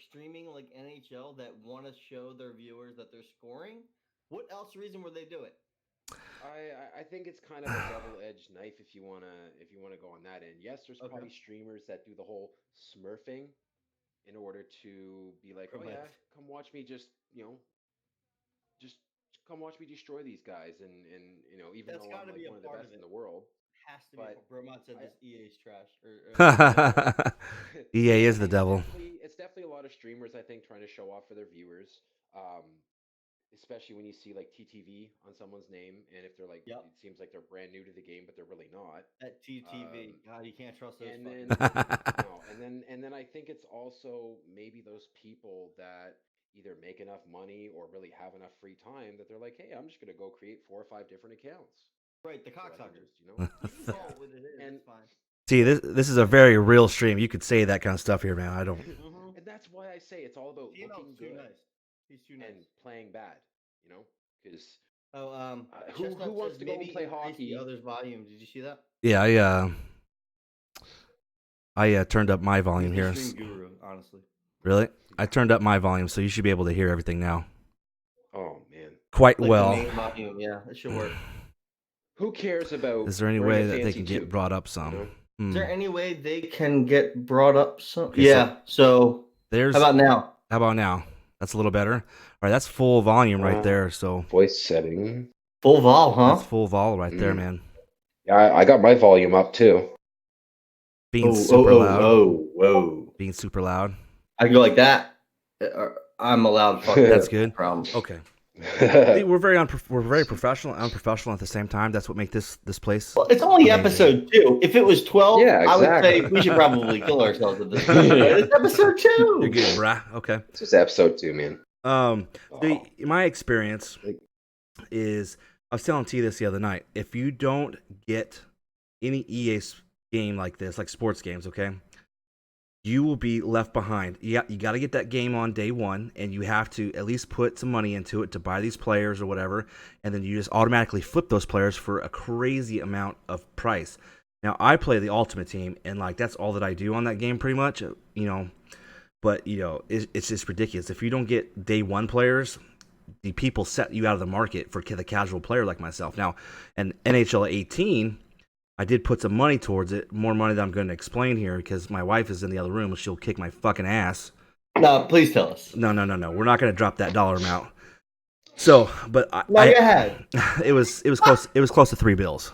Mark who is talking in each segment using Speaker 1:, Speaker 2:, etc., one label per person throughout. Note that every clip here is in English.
Speaker 1: streaming like NHL that want to show their viewers that they're scoring, what else reason would they do it?
Speaker 2: I think it's kind of a double-edged knife if you wanna go on that end. Yes, there's
Speaker 1: Okay.
Speaker 2: probably streamers that do the whole smurfing in order to be like, oh
Speaker 1: Promote.
Speaker 2: yeah, come watch me just come watch me destroy these guys, even
Speaker 1: That's
Speaker 2: though
Speaker 1: got
Speaker 2: I'm
Speaker 1: to
Speaker 2: like
Speaker 1: be a
Speaker 2: one of the
Speaker 1: part of
Speaker 2: best in
Speaker 1: it.
Speaker 2: the world,
Speaker 1: Has to be.
Speaker 2: but
Speaker 1: Bromont said
Speaker 2: I
Speaker 1: this EA's trash or the devil.
Speaker 3: EA is the
Speaker 2: it's
Speaker 3: devil.
Speaker 2: definitely a lot of streamers I think trying to show off for their viewers. Um, Especially when you see like TTV on someone's name, and if they're like,
Speaker 1: Yep.
Speaker 2: it seems like they're brand new to the game, but they're really not.
Speaker 1: At TTV.
Speaker 2: Um,
Speaker 1: God, you can't trust those
Speaker 2: and
Speaker 1: fucking
Speaker 2: then
Speaker 1: people.
Speaker 2: no, and then I think it's also maybe those people that either make enough money or really have enough free time that they're like, hey, I'm just gonna go create 4 or 5 different accounts
Speaker 1: Right, the
Speaker 2: so I can
Speaker 1: cocksuckers.
Speaker 2: just
Speaker 1: You can call
Speaker 2: yeah,
Speaker 1: it what it is.
Speaker 2: and
Speaker 1: It's fine.
Speaker 3: See, this is a very real stream. You could say that kind of stuff here, man. I don't.
Speaker 1: Mm-hmm.
Speaker 2: and that's why I say it's all about
Speaker 1: TML's
Speaker 2: looking
Speaker 1: too
Speaker 2: good
Speaker 1: nice. He's too
Speaker 2: and
Speaker 1: nice.
Speaker 2: playing bad, you know, because
Speaker 1: Oh,
Speaker 2: who
Speaker 1: Chestnut
Speaker 2: wants
Speaker 1: says
Speaker 2: to go and
Speaker 1: maybe
Speaker 2: play
Speaker 1: increase the
Speaker 2: hockey?
Speaker 1: other's volume. Did you see that?
Speaker 3: Yeah, I turned up my volume
Speaker 1: He's the
Speaker 3: here.
Speaker 1: stream guru, honestly.
Speaker 3: Really? I turned up my volume, so you should be able to hear everything now
Speaker 2: Oh man,
Speaker 3: quite
Speaker 1: Like
Speaker 3: well.
Speaker 1: the main volume, yeah, it should work.
Speaker 2: who cares about?
Speaker 3: Is there any
Speaker 2: wearing
Speaker 3: way
Speaker 2: a
Speaker 3: that they
Speaker 2: fancy
Speaker 3: can get
Speaker 2: toque,
Speaker 3: brought up
Speaker 2: you
Speaker 3: some?
Speaker 2: know?
Speaker 1: Is there any way they can get brought up some?
Speaker 3: Okay,
Speaker 1: yeah, so
Speaker 3: There's.
Speaker 1: how about now?
Speaker 3: How about now? That's a little better. All right, that's full volume right there. So
Speaker 2: Voice setting.
Speaker 1: Full vol, huh?
Speaker 3: that's full vol right there, man.
Speaker 2: Yeah, I got my volume up too.
Speaker 3: Being super loud.
Speaker 1: Whoa.
Speaker 3: Being super loud.
Speaker 1: I can go like that. I'm allowed. Fuck
Speaker 3: That's good.
Speaker 1: Problem.
Speaker 3: Okay. See, we're very professional and unprofessional at the same time. That's what makes this place.
Speaker 1: Well, it's only
Speaker 3: amazing.
Speaker 1: episode 2. If it was 12,
Speaker 2: Yeah,
Speaker 1: I would
Speaker 2: exactly.
Speaker 1: say we should probably kill ourselves at this point. But it's episode 2.
Speaker 3: You're good, brah. Okay.
Speaker 2: This is episode 2, man.
Speaker 3: My experience is, I was telling T this the other night. If you don't get any EA game like this, like sports games, okay, you will be left behind. You got to get that game on day one, and you have to at least put some money into it to buy these players or whatever, and then you just automatically flip those players for a crazy amount of price. Now, I play the Ultimate Team, and like that's all that I do on that game pretty much, you know. But, you know, it's just ridiculous. If you don't get day one players, the people set you out of the market for the casual player like myself. Now, in NHL 18, I did put some money towards it, more money than I'm going to explain here because my wife is in the other room and she'll kick my fucking ass.
Speaker 1: No, please tell us.
Speaker 3: No. We're not going to drop that dollar amount. So, but
Speaker 1: go ahead.
Speaker 3: It was close. It was close to $3.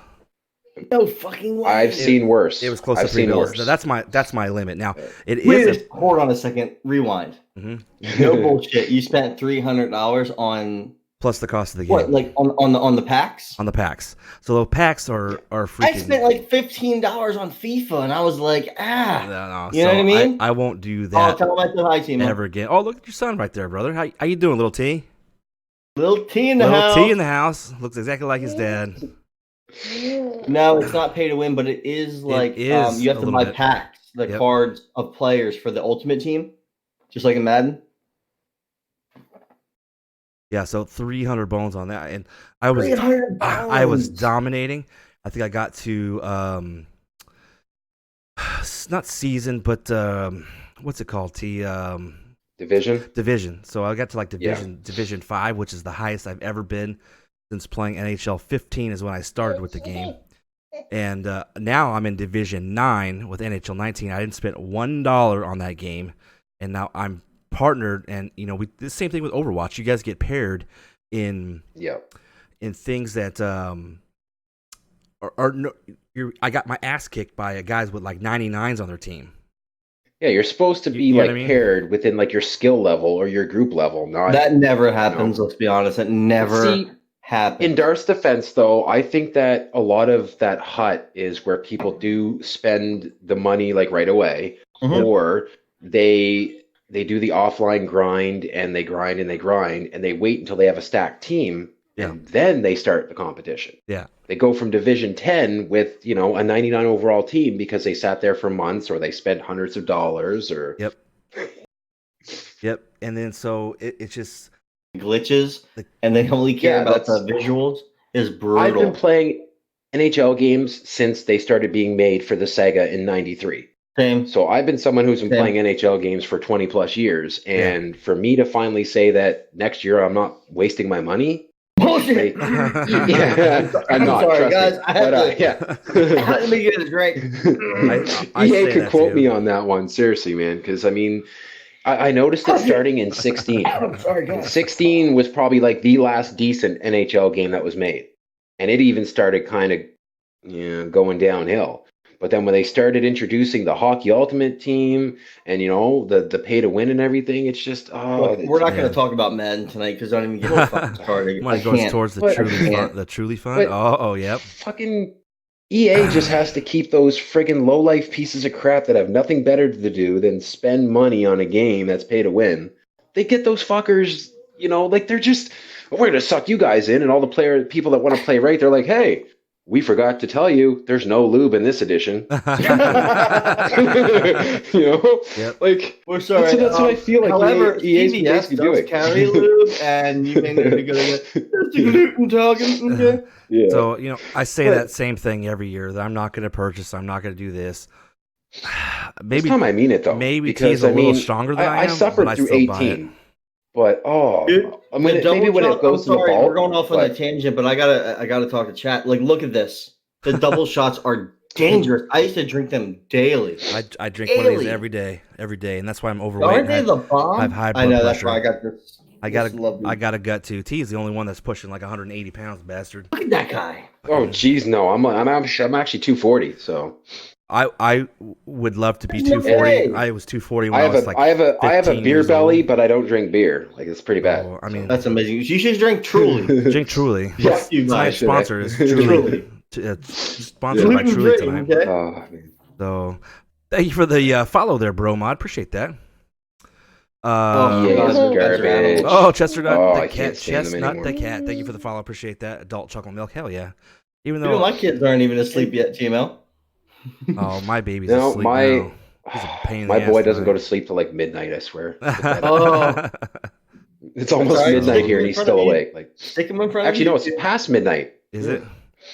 Speaker 1: No fucking way.
Speaker 2: I've seen worse.
Speaker 3: It was close to $3. Now, that's my limit. Now, it
Speaker 1: Wait,
Speaker 3: is.
Speaker 1: hold on a second. Rewind.
Speaker 3: Mm-hmm.
Speaker 1: No bullshit. You spent $300 on
Speaker 3: plus the cost of the game.
Speaker 1: What, like on the packs?
Speaker 3: On the packs. So the packs are freaking.
Speaker 1: I spent like $15 on FIFA, and I was like,
Speaker 3: No.
Speaker 1: You know what I mean?
Speaker 3: I won't do that.
Speaker 1: Oh, tell him I said hi, T-Man.
Speaker 3: Ever again. Oh, look at your son right there, brother. How you doing, little T?
Speaker 1: Little T in the house.
Speaker 3: Little T in the house. Looks exactly like his dad.
Speaker 1: No, it's not pay to win, but it is like you have to buy packs, the cards of players for the Ultimate Team, just like in Madden.
Speaker 3: Yeah, so 300 bones on that, and I was dominating. I think I got to not season, but what's it called? Division. So I got to like Division 5, which is the highest I've ever been since playing NHL 15 is when I started with the game. And now I'm in Division 9 with NHL 19. I didn't spend $1 on that game, and now I'm partnered. And you know, the same thing with Overwatch. You guys get paired in things that I got my ass kicked by guys with like 99s on their team.
Speaker 2: Yeah, you're supposed to be paired within like your skill level or your group level. Not
Speaker 1: that never happens. Let's be honest. It never happens.
Speaker 2: In Darth's defense, though, I think that a lot of that hut is where people do spend the money like right away, or they do the offline grind and they grind and they wait until they have a stacked team and then they start the competition.
Speaker 3: Yeah.
Speaker 2: They go from Division 10 with, you know, a 99 overall team because they sat there for months or they spent hundreds of dollars or
Speaker 3: Yep. And then so it's just
Speaker 1: glitches and they only care about the visuals is brutal.
Speaker 2: I've been playing NHL games since they started being made for the Sega in '93.
Speaker 1: Same.
Speaker 2: So I've been someone who's been playing NHL games for 20 plus years, and for me to finally say that next year I'm not wasting my money.
Speaker 1: Bullshit.
Speaker 2: I'm not.
Speaker 1: Sorry,
Speaker 2: trust
Speaker 1: guys.
Speaker 2: me.
Speaker 1: I had to make it a drink.
Speaker 2: EA could quote me on that one, seriously, man. Because I mean, I noticed it starting in 16.
Speaker 1: Sorry, guys.
Speaker 2: 16 was probably like the last decent NHL game that was made, and it even started kind of going downhill. But then when they started introducing the Hockey Ultimate Team and, the pay to win and everything, it's just,
Speaker 1: Look, we're not going to talk about Madden tonight because I don't even get me fucking started.
Speaker 3: Money goes towards the truly fun. Oh, yep.
Speaker 2: Fucking EA just has to keep those friggin' low-life pieces of crap that have nothing better to do than spend money on a game that's pay to win. They get those fuckers, they're just, we're going to suck you guys in, and all the people that want to play right, they're like, hey, we forgot to tell you there's no lube in this edition.
Speaker 1: Yep.
Speaker 2: Like,
Speaker 1: we're sorry.
Speaker 2: That's what I feel like.
Speaker 1: However,
Speaker 2: EA's
Speaker 1: CVS does carry lube, and you may need to go to the gluten talking. Okay.
Speaker 3: Yeah. So I say that same thing every year that I'm not going to purchase. I'm not going to do this.
Speaker 2: Maybe this time I mean it though.
Speaker 3: Maybe T's a little stronger than I am.
Speaker 2: I suffered through 18. But maybe when it goes to the ball,
Speaker 1: we're going off on a tangent, but I gotta talk to chat. Like, look at this. The double shots are dangerous. I used to drink them daily.
Speaker 3: I drink one of these every day, and that's why I'm overweight.
Speaker 1: Aren't they the bomb?
Speaker 3: I have high blood
Speaker 1: I know
Speaker 3: pressure.
Speaker 1: that's why I got this.
Speaker 3: I got a gut too. T is the only one that's pushing like 180 pounds, bastard.
Speaker 1: Look at that guy.
Speaker 2: Oh, geez, no, I'm actually 240. So
Speaker 3: I would love to be 240. I was 240 when I was like
Speaker 2: I have a beer belly,
Speaker 3: old.
Speaker 2: but I don't drink beer. Like, it's pretty bad.
Speaker 3: Oh, I mean,
Speaker 1: that's amazing. You should drink Truly.
Speaker 3: Drink Truly.
Speaker 1: Yes, you
Speaker 3: guys. Tonight's sponsor is Truly. Sponsored by Truly tonight.
Speaker 1: Okay.
Speaker 2: Oh, man.
Speaker 3: So, thank you for the follow there, bro mod. Appreciate that.
Speaker 2: Garbage.
Speaker 3: Oh, Chestnut
Speaker 2: I
Speaker 3: the
Speaker 2: can't
Speaker 3: cat.
Speaker 2: stand them
Speaker 3: Chestnut the
Speaker 2: anymore.
Speaker 3: cat. Thank you for the follow. Appreciate that. Adult chocolate milk. Hell yeah. Even
Speaker 1: though my kids aren't even asleep yet, TML.
Speaker 3: Oh, my baby's asleep now. He's a pain in the
Speaker 2: my boy
Speaker 3: ass
Speaker 2: doesn't
Speaker 3: tonight.
Speaker 2: go to sleep till like midnight, I swear.
Speaker 1: Oh.
Speaker 2: It's almost midnight here and he's still awake. Like,
Speaker 1: stick him in front
Speaker 2: actually,
Speaker 1: of
Speaker 2: no, it's past midnight.
Speaker 3: Is it?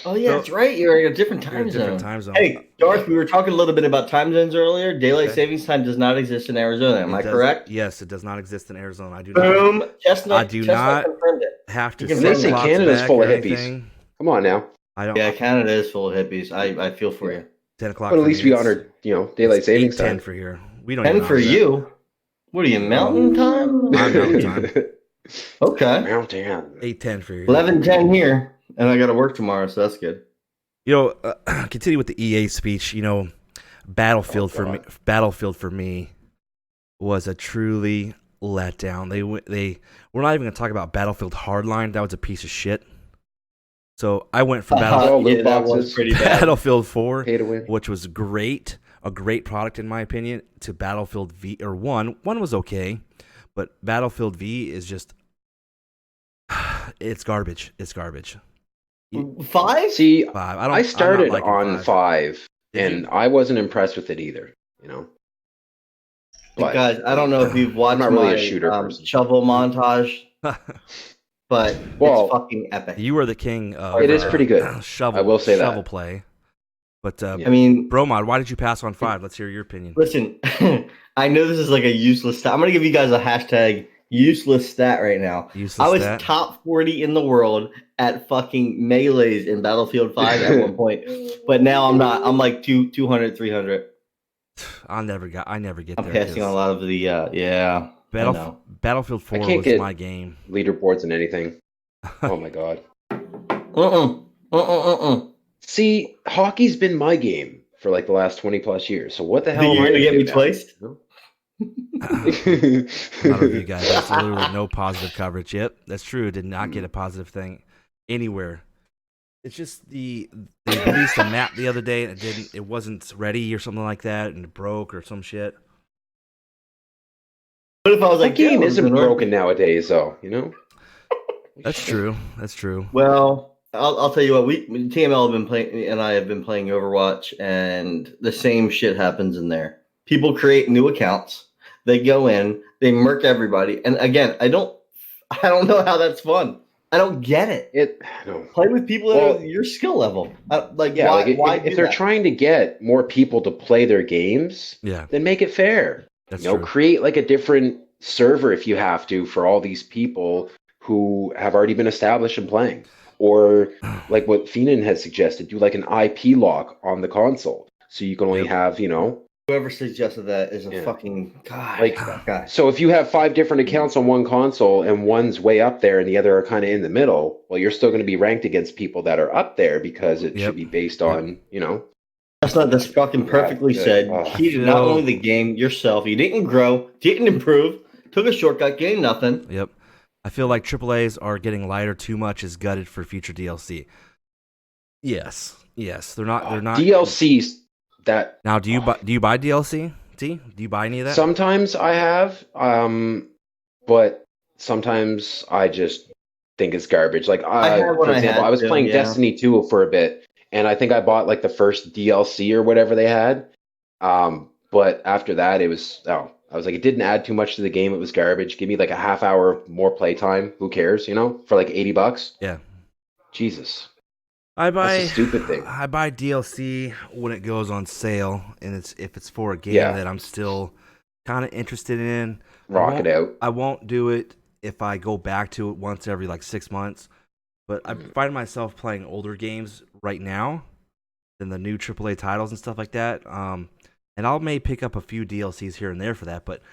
Speaker 1: Oh yeah, that's right. You're in a different time zone. Hey, Darth, we were talking a little bit about time zones earlier. Daylight savings time does not exist in Arizona. Am I correct?
Speaker 3: Yes, it does not exist in Arizona. I do
Speaker 1: Boom.
Speaker 3: not.
Speaker 1: Chestnut.
Speaker 3: I do not have to.
Speaker 2: They say Canada's full of hippies. Come on now.
Speaker 3: I don't.
Speaker 1: Yeah, Canada is full of hippies. I feel for you.
Speaker 3: 10 o'clock.
Speaker 2: But at least we honored, daylight savings time.
Speaker 3: 10 for here. We don't.
Speaker 1: 10 for you. What are you, Mountain Time?
Speaker 3: I'm Mountain Time.
Speaker 1: Okay.
Speaker 2: Mountain.
Speaker 3: 8:10 for you.
Speaker 1: 11:10 here, and I got to work tomorrow, so that's good.
Speaker 3: Continue with the EA speech. Battlefield for me was a truly letdown. We're not even going to talk about Battlefield Hardline. That was a piece of shit. So I went for Battlefield 4, which was great, a great product in my opinion, to Battlefield V or 1. 1 was okay, but Battlefield V is just it's garbage. It's garbage.
Speaker 1: 5?
Speaker 2: See,
Speaker 3: 5.
Speaker 2: I started on 5, and I wasn't impressed with it either.
Speaker 1: But, guys, I don't know if you've watched my shovel montage, but it's fucking epic.
Speaker 3: You are the king of
Speaker 2: it is pretty good.
Speaker 3: Shovel,
Speaker 2: I will say
Speaker 3: shovel
Speaker 2: that.
Speaker 3: play. But
Speaker 1: I mean,
Speaker 3: Bromod, why did you pass on 5? Let's hear your opinion.
Speaker 1: Listen, I know this is like a useless stat. I'm gonna give you guys a hashtag useless stat right now. I was top 40 in the world at fucking melees in Battlefield 5 at one point, but now I'm not. I'm like 200, 300.
Speaker 3: I never get
Speaker 1: I'm
Speaker 3: there.
Speaker 1: I'm passing on a lot of the
Speaker 3: Battlefield 4 was my game.
Speaker 2: Leaderboards and anything. Oh my god. See, hockey's been my game for like the last 20 plus years. So what the hell am I
Speaker 1: gonna get me twice?
Speaker 3: None of you guys. That's literally no positive coverage. Yep, that's true. Did not get a positive thing anywhere. It's just they released a map the other day and it wasn't ready or something like that, and it broke or some shit.
Speaker 1: What if I was like,
Speaker 2: the game isn't broken nowadays, though?
Speaker 3: That's true. That's true.
Speaker 1: Well, I'll tell you what. TML have been playing, and I have been playing Overwatch, and the same shit happens in there. People create new accounts. They go in, they murk everybody, and again, I don't know how that's fun. I don't get it. Play with people that are your skill level. Why
Speaker 2: if they're trying to get more people to play their games, then make it fair.
Speaker 3: That's true.
Speaker 2: Create like a different server if you have to for all these people who have already been established and playing. Or like what Feenan has suggested, do like an IP lock on the console. So you can only have,
Speaker 1: Whoever suggested that is a fucking god.
Speaker 2: That guy. So if you have 5 different accounts on one console and one's way up there and the other are kind of in the middle, well, you're still going to be ranked against people that are up there because it should be based on,
Speaker 1: That's fucking perfectly said. Cheated not only the game, yourself. You didn't grow, didn't improve, took a shortcut, gained nothing.
Speaker 3: Yep. I feel like AAAs are getting lighter. Too much is gutted for future DLC. Yes. They're not.
Speaker 2: DLCs. That
Speaker 3: now, do you buy DLC? Do you buy any of that?
Speaker 2: Sometimes I have, but sometimes I just think it's garbage. Like for example, I was playing Destiny 2 for a bit, and I think I bought like the first DLC or whatever they had. But after that, I was like, it didn't add too much to the game. It was garbage. Give me like a half hour more playtime. Who cares? For like $80.
Speaker 3: Yeah.
Speaker 2: Jesus.
Speaker 3: That's
Speaker 2: a stupid thing.
Speaker 3: I buy DLC when it goes on sale, and if it's for a game that I'm still kind of interested in.
Speaker 2: Rock it out.
Speaker 3: I won't do it if I go back to it once every like 6 months. But I find myself playing older games right now than the new AAA titles and stuff like that. And I may pick up a few DLCs here and there for that, but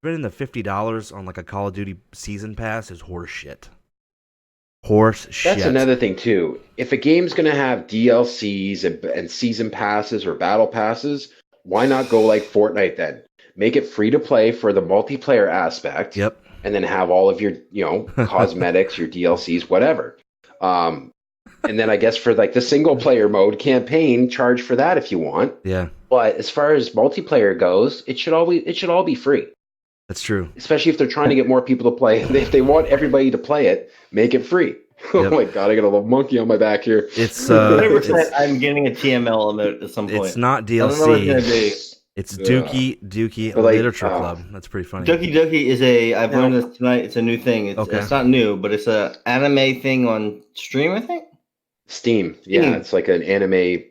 Speaker 3: spending the $50 on like a Call of Duty season pass is horse shit. That's
Speaker 2: another thing too. If a game's going to have DLCs and season passes or battle passes, why not go like Fortnite then? Make it free to play for the multiplayer aspect.
Speaker 3: Yep.
Speaker 2: And then have all of your, cosmetics, your DLCs, whatever. And then I guess for like the single player mode campaign, charge for that if you want.
Speaker 3: Yeah.
Speaker 2: But as far as multiplayer goes, it should all be free.
Speaker 3: That's true.
Speaker 2: Especially if they're trying to get more people to play. If they want everybody to play it, make it free. Oh my god, I got a little monkey on my back here.
Speaker 3: It's
Speaker 1: I'm getting a TML emote at some point.
Speaker 3: It's not DLC. I don't know what it's gonna be. It's Dookie Literature Club. That's pretty funny.
Speaker 1: Dookie is I've learned this tonight. It's a new thing. It's not new, but it's a anime thing on stream, I think.
Speaker 2: Steam. Yeah, it's like an anime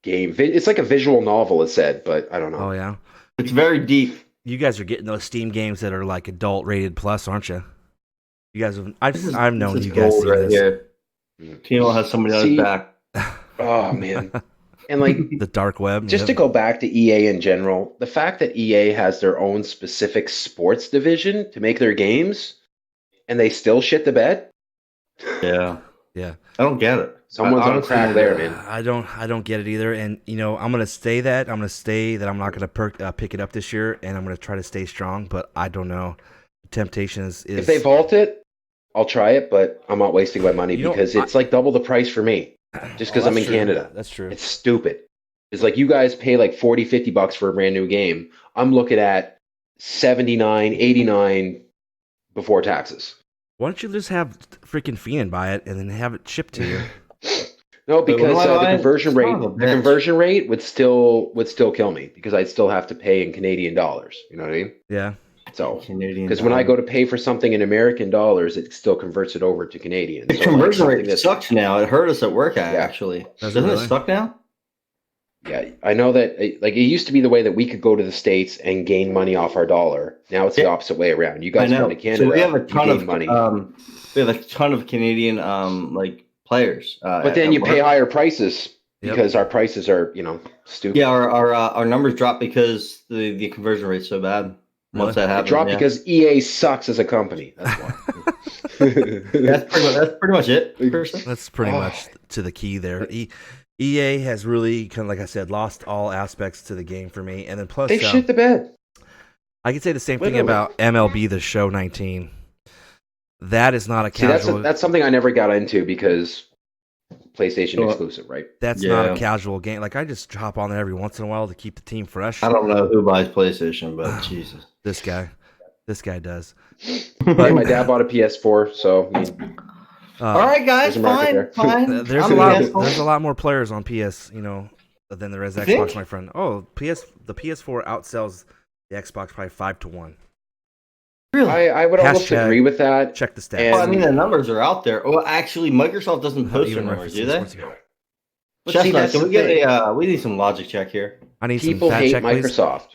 Speaker 2: game. It's like a visual novel, it said, but I don't know.
Speaker 3: Oh yeah,
Speaker 1: it's very deep.
Speaker 3: You guys are getting those Steam games that are like adult rated plus, aren't you? You guys have. I've known you guys see this.
Speaker 1: Here. Timo has somebody on his back.
Speaker 2: Oh man. And like
Speaker 3: the dark web.
Speaker 2: Just to go back to EA in general, the fact that EA has their own specific sports division to make their games, and they still shit the bed.
Speaker 1: Yeah.
Speaker 3: I
Speaker 1: don't get it.
Speaker 2: Someone's on crack there, man.
Speaker 3: I don't get it either. And I'm gonna stay that. I'm not gonna pick it up this year, and I'm gonna try to stay strong. But I don't know. Temptation is
Speaker 2: if they vault it, I'll try it, but I'm not wasting my money because it's like double the price for me. Just because I'm in Canada.
Speaker 3: That's true.
Speaker 2: It's stupid. It's like you guys pay like $40-$50 for a brand new game. I'm looking at $79-$89 before taxes.
Speaker 3: Why don't you just have freaking Fiend buy it and then have it shipped to you?
Speaker 2: No, because the conversion rate would still kill me because I'd still have to pay in Canadian dollars. You know what I mean?
Speaker 3: Yeah.
Speaker 2: So, because when I go to pay for something in American dollars, it still converts it over to Canadian.
Speaker 1: The conversion rate sucks now. It hurt us at work, actually. Doesn't it suck now?
Speaker 2: Yeah, I know that. Like it used to be the way that we could go to the States and gain money off our dollar. Now it's the opposite way around. You guys go to Canada.
Speaker 1: So we have a ton of
Speaker 2: money.
Speaker 1: We have a ton of Canadian players.
Speaker 2: But then you pay higher prices because our prices are stupid.
Speaker 1: Yeah, our numbers drop because the conversion rate's so bad. Once that happens,
Speaker 2: it dropped because EA sucks as a company. That's why.
Speaker 1: that's pretty much it.
Speaker 3: That's pretty much to the key there. EA has really kind of, like I said, lost all aspects to the game for me, and then plus
Speaker 2: they shit the bed.
Speaker 3: I could say the same thing about MLB The Show 19. That is not a casual.
Speaker 2: That's something I never got into because PlayStation exclusive, right?
Speaker 3: That's not a casual game. Like I just hop on there every once in a while to keep the team fresh.
Speaker 1: I don't know who buys PlayStation, but Jesus,
Speaker 3: this guy does.
Speaker 2: But my dad bought a PS4, so.
Speaker 1: All right, guys, fine.
Speaker 3: There's a lot more players on PS, than there is Xbox, my friend. Oh, the PS4 outsells the Xbox probably 5-1.
Speaker 1: Really?
Speaker 2: I would almost agree with that.
Speaker 3: Check the stats.
Speaker 1: Well, I mean, the numbers are out there. Well, actually, Microsoft doesn't post their numbers, do they? Chestnut, can we get we need some logic check here.
Speaker 3: I need
Speaker 2: People
Speaker 3: some fact
Speaker 2: hate
Speaker 3: check,
Speaker 2: Microsoft.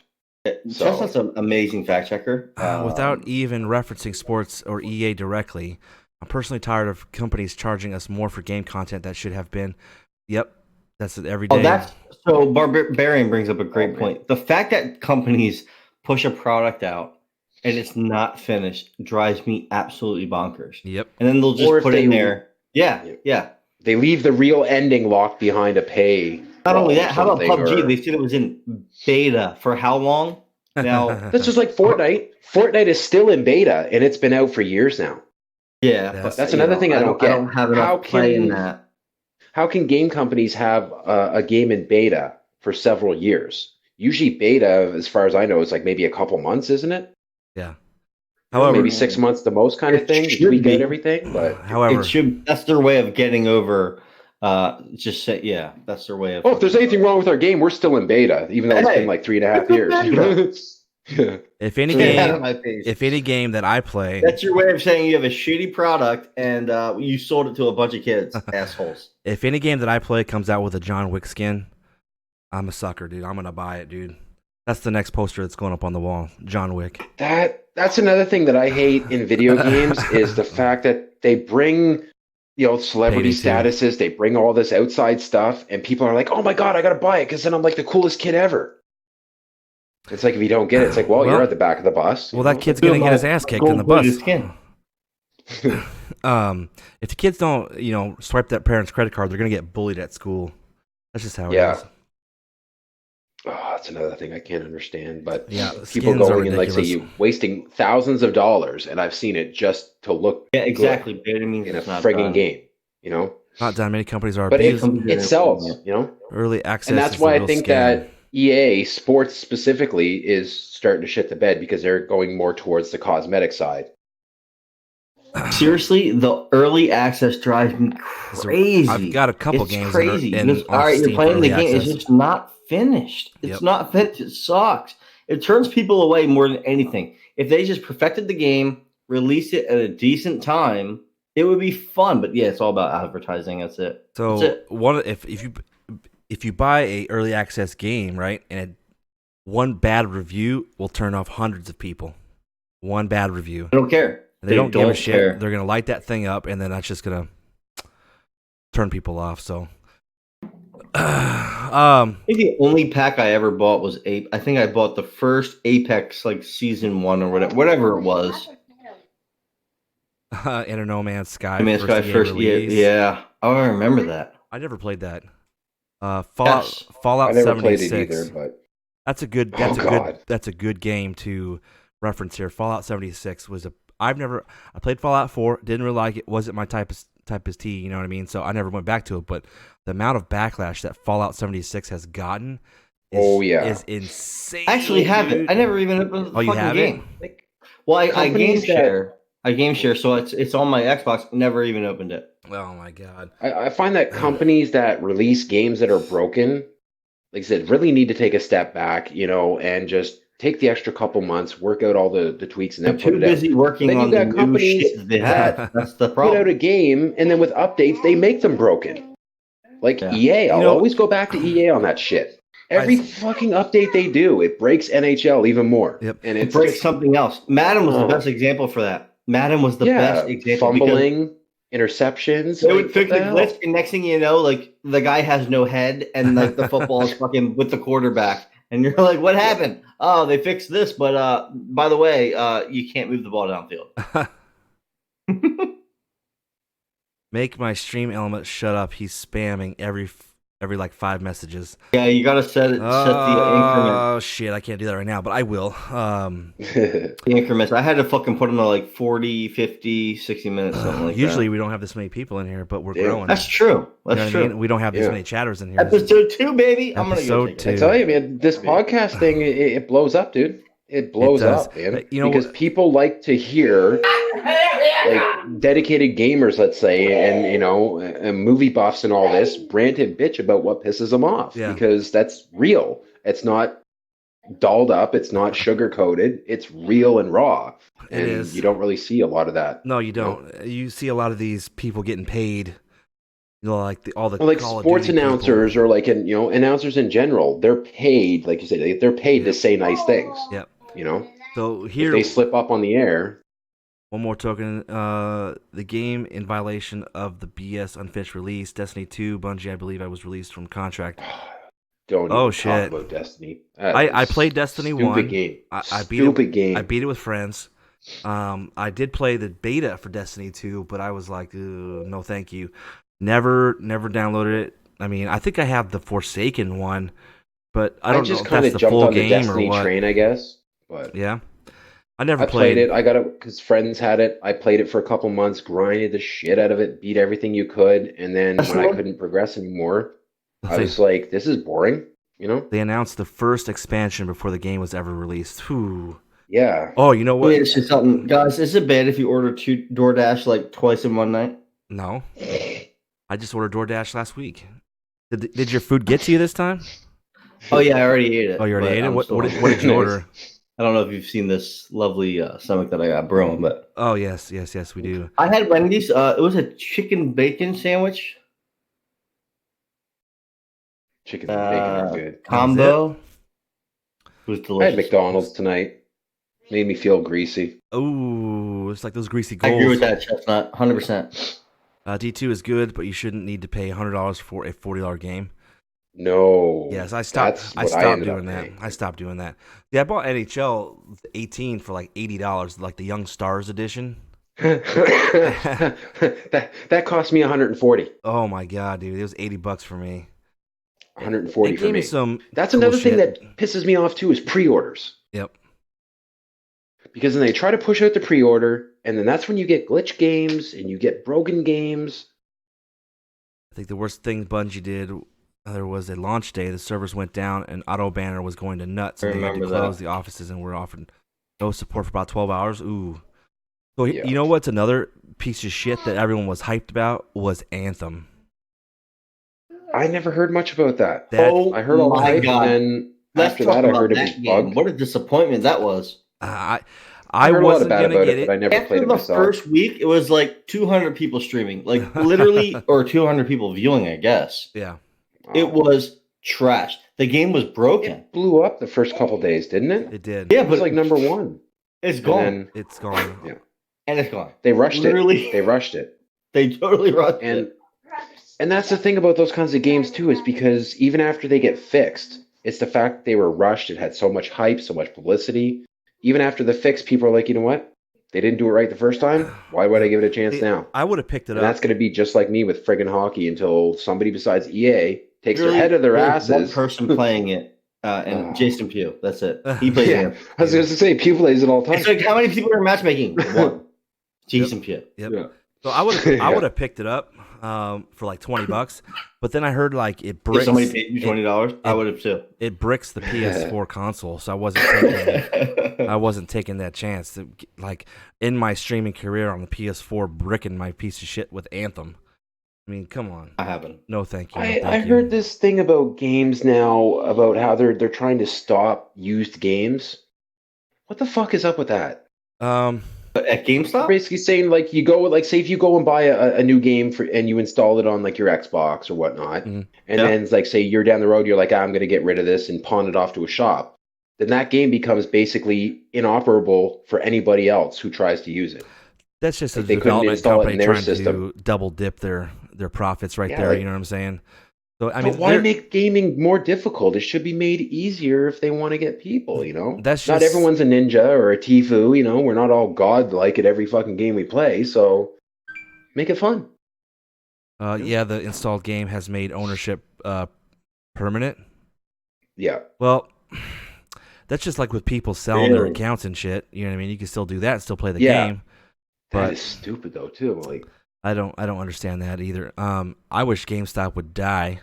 Speaker 1: Chestnut's an amazing fact checker.
Speaker 3: Without even referencing sports or EA directly, I'm personally tired of companies charging us more for game content that should have been. Yep, that's it every day.
Speaker 1: So Barbarian brings up a great point. The fact that companies push a product out and it's not finished drives me absolutely bonkers.
Speaker 3: Yep.
Speaker 1: And then they'll just put it in there. Yeah.
Speaker 2: They leave the real ending locked behind a pay.
Speaker 1: Not only that, how about PUBG? They said it was in beta for how long? Now
Speaker 2: that's just like Fortnite. Fortnite is still in beta and it's been out for years now.
Speaker 1: Yeah,
Speaker 2: that's another thing I don't get.
Speaker 1: I don't have enough play in that.
Speaker 2: How can game companies have a game in beta for several years? Usually beta, as far as I know, is like maybe a couple months, isn't it?
Speaker 3: Yeah.
Speaker 2: However, maybe 6 months the most kind of thing to tweak out everything. But
Speaker 3: however,
Speaker 1: that's their way of getting over. That's their way of.
Speaker 2: Oh, if there's anything wrong with our game, we're still in beta, even though it's been like 3.5 years.
Speaker 3: If any game that I play,
Speaker 1: that's your way of saying you have a shitty product and you sold it to a bunch of kids, assholes.
Speaker 3: If any game that I play comes out with a John Wick skin, I'm a sucker, dude. I'm gonna buy it, dude. That's the next poster that's going up on the wall. John Wick.
Speaker 2: That's another thing that I hate in video games is the fact that they bring, celebrity statuses. They bring all this outside stuff, and people are like, "Oh my god, I gotta buy it because then I'm like the coolest kid ever." It's like if you don't get it, it's like, well you're at the back of the bus.
Speaker 3: Well, that kid's gonna get his ass kicked in the bus. If the kids don't, swipe that parent's credit card, they're gonna get bullied at school. That's just how it is.
Speaker 2: Oh, that's another thing I can't understand. But
Speaker 3: skins
Speaker 2: people going and you wasting thousands of dollars, and I've seen it just to look
Speaker 1: exactly
Speaker 2: good
Speaker 1: in
Speaker 2: a frigging game.
Speaker 3: Not done. Many companies are
Speaker 2: but it sells.
Speaker 3: Early access,
Speaker 2: and that's why I think that EA Sports specifically is starting to shit the bed because they're going more towards the cosmetic side.
Speaker 1: Seriously, the early access drives me crazy.
Speaker 3: I've got a couple games.
Speaker 1: Crazy. All right, you're playing the game. It's just not finished. It's not finished. It sucks. It turns people away more than anything. If they just perfected the game, released it at a decent time, it would be fun. But yeah, it's all about advertising. That's it.
Speaker 3: So if you buy a early access game, right, and one bad review will turn off hundreds of people. One bad review.
Speaker 1: I don't care.
Speaker 3: They don't give a shit. Care. They're gonna light that thing up, and then that's just gonna turn people off. So,
Speaker 1: I think the only pack I ever bought was I think I bought the first Apex season 1 or whatever it was.
Speaker 3: Enter No Man's Sky.
Speaker 1: First yeah. Oh, I remember that.
Speaker 3: I never played that. Fallout
Speaker 2: I never
Speaker 3: 76.
Speaker 2: played it either, but
Speaker 3: that's a good game to reference here. Fallout 76 was I played Fallout 4, didn't really like it, wasn't my type of tea, you know what I mean? So I never went back to it, but the amount of backlash that Fallout 76 has gotten is insane.
Speaker 1: I actually haven't. I never even opened the fucking game. I game share. I game share, so it's on my Xbox. Never even opened it.
Speaker 3: Oh my god!
Speaker 2: I find that companies that release games that are broken, like I said, really need to take a step back, and just take the extra couple months, work out all the tweaks, and then put it out.
Speaker 1: Too busy working on the new shit they have. That's the problem.
Speaker 2: Put out a game, and then with updates, they make them broken. Like EA, I'll always go back to EA on that shit. Every fucking update they do, it breaks NHL even more.
Speaker 3: Yep.
Speaker 2: And
Speaker 1: it breaks something else. Madden was the best example for that. Madden was the best example.
Speaker 2: Fumbling, interceptions.
Speaker 1: They would fix the glitch, and next thing you know, the guy has no head, and the football is fucking with the quarterback. And you're like, what happened? Oh, they fixed this, but by the way, you can't move the ball downfield.
Speaker 3: Make my stream element shut up. He's spamming every 5 messages.
Speaker 1: Yeah, you gotta set the increment.
Speaker 3: Oh shit, I can't do that right now, but I will.
Speaker 1: The increments. I had to fucking put them to 40, 50, 60 minutes, something like
Speaker 3: usually
Speaker 1: that.
Speaker 3: we don't have this many people in here, but we're growing.
Speaker 1: That's true. That's true.
Speaker 3: I mean? We don't have this many chatters in here.
Speaker 1: Episode 2, baby. I'm gonna
Speaker 3: go.
Speaker 1: I
Speaker 2: tell you, man, this podcast thing, it blows up, dude. It blows up, man. Because people like to hear dedicated gamers, let's say, and movie buffs and all this rant and bitch about what pisses them off because that's real. It's not dolled up. It's not sugar coated. It's real and raw.
Speaker 3: It is.
Speaker 2: You don't really see a lot of that.
Speaker 3: No, you don't. You see a lot of these people getting paid. Like all the
Speaker 2: like
Speaker 3: Call of
Speaker 2: sports
Speaker 3: Duty
Speaker 2: announcers
Speaker 3: people.
Speaker 2: or like announcers in general. They're paid, like you said, they're paid to say nice things.
Speaker 3: Yep.
Speaker 2: So
Speaker 3: here,
Speaker 2: if they slip up on the air.
Speaker 3: One more token. The game in violation of the BS unfinished release. Destiny 2, Bungie, I believe I was released from contract.
Speaker 2: Don't even talk about Destiny.
Speaker 3: I played Destiny 1.
Speaker 2: Game.
Speaker 3: I beat it. I beat it with friends. I did play the beta for Destiny 2, but I was like, no, thank you. Never downloaded it. I mean, I think I have the Forsaken one, but I don't know if that's the full game
Speaker 2: Destiny
Speaker 3: or what.
Speaker 2: Train, I guess. But
Speaker 3: yeah, I
Speaker 2: played it. I got it because friends had it. I played it for a couple months, grinded the shit out of it, beat everything you could, and then when I couldn't progress anymore, I was like, "This is boring."
Speaker 3: They announced the first expansion before the game was ever released. Whew.
Speaker 2: Yeah.
Speaker 3: Oh, you know what?
Speaker 1: It's just something, guys. Is it bad if you order DoorDash like twice in one night?
Speaker 3: No. I just ordered DoorDash last week. Did your food get to you this time?
Speaker 1: Oh yeah, I already ate it.
Speaker 3: Oh, you already ate it? What did you order?
Speaker 1: I don't know if you've seen this lovely stomach that I got brewing, but
Speaker 3: oh yes, we do.
Speaker 1: I had Wendy's. It was a chicken bacon sandwich.
Speaker 2: Chicken and bacon are good.
Speaker 1: Combo. It was delicious.
Speaker 2: I had McDonald's tonight. Made me feel greasy.
Speaker 3: Oh, it's like those greasy goals.
Speaker 1: I agree with that, Chestnut. 100%.
Speaker 3: D2 is good, but you shouldn't need to pay $100 for a $40 game.
Speaker 2: No.
Speaker 3: Yes, I stopped doing that. I stopped doing that. Yeah, I bought NHL 18 for like $80, like the Young Stars edition.
Speaker 2: that cost me $140.
Speaker 3: Oh my god, dude, it was $80 for me.
Speaker 2: $140 for me. That's
Speaker 3: cool
Speaker 2: another thing
Speaker 3: shit.
Speaker 2: that pisses me off too is pre-orders.
Speaker 3: Yep.
Speaker 2: Because then they try to push out the pre-order, and then that's when you get glitch games and you get broken games.
Speaker 3: I think the worst thing Bungie did, there was a launch day, the servers went down, and Auto Banner was going to nuts, and they had to close the offices, and were offered no support for about 12 hours. Ooh. So you know what's another piece of shit that everyone was hyped about was Anthem.
Speaker 2: I never heard much about that.
Speaker 1: I
Speaker 2: heard all the hype, and then after that, I heard it was bugged.
Speaker 1: What a disappointment that was.
Speaker 3: I
Speaker 2: heard
Speaker 3: wasn't
Speaker 2: a lot
Speaker 3: gonna
Speaker 2: about
Speaker 3: get
Speaker 2: it, but I never played it myself.
Speaker 1: After the first week, it was like 200 people streaming, like literally, or 200 people viewing, I guess.
Speaker 3: Yeah.
Speaker 1: It was trash. The game was broken.
Speaker 2: It blew up the first couple days, didn't it?
Speaker 3: It did.
Speaker 1: Yeah,
Speaker 2: it was like number one.
Speaker 1: It's gone.
Speaker 3: It's gone.
Speaker 2: Yeah.
Speaker 1: And it's gone.
Speaker 2: They rushed it. They rushed it.
Speaker 1: They totally rushed it.
Speaker 2: And that's the thing about those kinds of games too, is because even after they get fixed, it's the fact that they were rushed. It had so much hype, so much publicity. Even after the fix, people are like, you know what? They didn't do it right the first time. Why would I give it a chance now?
Speaker 3: I would have picked it up.
Speaker 2: And that's going to be just like me with friggin' hockey until somebody besides EA takes their head of their asses.
Speaker 1: One person playing it, and Jason Pugh. That's it. He plays it.
Speaker 2: I was going to say, Pugh plays it all the time.
Speaker 1: It's like, how many people are matchmaking? One. Jason Pugh.
Speaker 3: Yep. Yeah. So I would have picked it up for like $20, but then I heard like it bricks.
Speaker 1: If somebody paid you $20, I would have too.
Speaker 3: It bricks the PS4 console, so I wasn't taking that chance. Like in my streaming career on the PS4, bricking my piece of shit with Anthem. I mean, come on.
Speaker 1: I haven't.
Speaker 3: No, thank you.
Speaker 2: I heard this thing about games now about how they're trying to stop used games. What the fuck is up with that?
Speaker 1: At GameStop?
Speaker 2: Basically saying like you go like say if you go and buy a new game and you install it on like your Xbox or whatnot, and then like say you're down the road, you're like, I'm going to get rid of this and pawn it off to a shop. Then that game becomes basically inoperable for anybody else who tries to use it.
Speaker 3: That's just a development company trying to double dip their profits there. You know what I'm saying? So I mean,
Speaker 2: why make gaming more difficult? It should be made easier if they want to get people. You know, not everyone's a ninja or a Tifu. You know, we're not all godlike at every fucking game we play. So make it fun.
Speaker 3: Yeah, the installed game has made ownership permanent.
Speaker 2: Yeah.
Speaker 3: Well, that's just like with people selling their accounts and shit. You know what I mean? You can still do that and still play the game. But
Speaker 2: that is stupid though too. Like
Speaker 3: I don't understand that either. I wish GameStop would die.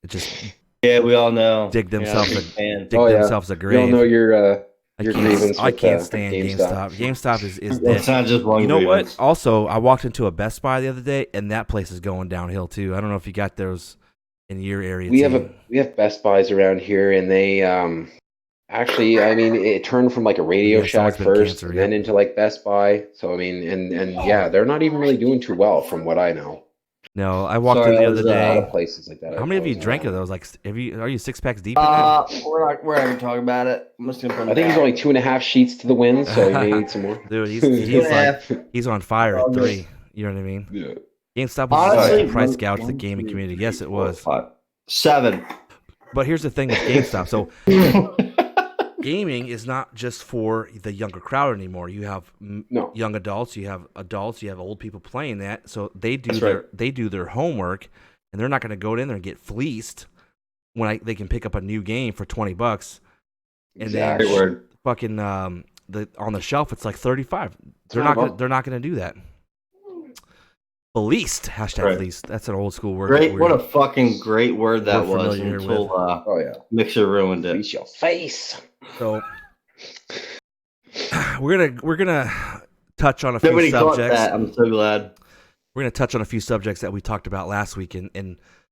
Speaker 3: It just
Speaker 1: we all know
Speaker 3: dig themselves a grave.
Speaker 2: We all know your grievance.
Speaker 3: I can't stand GameStop. GameStop is dead.
Speaker 1: It's not just one.
Speaker 3: You know what? Also, I walked into a Best Buy the other day, and that place is going downhill too. I don't know if you got those in your area.
Speaker 2: We have Best Buys around here, and they Actually, I mean, it turned from like a Radio
Speaker 3: Yeah, it's always
Speaker 2: Shack
Speaker 3: been
Speaker 2: first,
Speaker 3: cancer.
Speaker 2: and then into like Best Buy. So I mean, and yeah, they're not even really doing too well from what I know.
Speaker 3: No, I walked
Speaker 1: Sorry,
Speaker 3: in the
Speaker 1: that
Speaker 3: other
Speaker 1: was,
Speaker 2: A lot
Speaker 3: day.
Speaker 2: of places like that
Speaker 3: How
Speaker 2: are
Speaker 3: many of you
Speaker 2: closing
Speaker 3: drank of
Speaker 2: down.
Speaker 3: those? Like, are you 6 packs deep in that?
Speaker 1: we're not even talking about it. I'm just gonna put
Speaker 2: I
Speaker 1: them
Speaker 2: think he's
Speaker 1: down.
Speaker 2: only 2.5 sheets to the win, so you may need some more.
Speaker 3: Dude,
Speaker 1: Two
Speaker 3: he's
Speaker 1: and a
Speaker 3: like
Speaker 1: half.
Speaker 3: he's on fire at
Speaker 1: All good.
Speaker 3: 3. You know what I mean?
Speaker 2: Yeah.
Speaker 3: GameStop was designed to
Speaker 1: Honestly,
Speaker 3: price gouge the gaming
Speaker 1: two,
Speaker 3: community.
Speaker 1: three,
Speaker 3: Yes, it
Speaker 1: four,
Speaker 3: was.
Speaker 1: 5, 7.
Speaker 3: But here's the thing with GameStop. So gaming is not just for the younger crowd anymore. You have
Speaker 2: No.
Speaker 3: young adults, you have old people playing that. So they do
Speaker 1: That's
Speaker 3: they do their homework, and they're not going to go in there and get fleeced when they can pick up a new game for $20, and
Speaker 2: Exactly.
Speaker 3: then fucking on the shelf it's like 35. They're not gonna do that. Fleeced, hashtag
Speaker 1: Right.
Speaker 3: fleeced. That's an old school word.
Speaker 1: Great, what a fucking great word that
Speaker 3: We're
Speaker 1: was
Speaker 3: familiar
Speaker 1: until
Speaker 2: Oh yeah.
Speaker 1: Mixer ruined it.
Speaker 2: Fleece your face.
Speaker 3: So we're gonna touch on a few
Speaker 1: Nobody caught
Speaker 3: subjects.
Speaker 1: that. I'm so glad.
Speaker 3: We're gonna touch on a few subjects that we talked about last week, and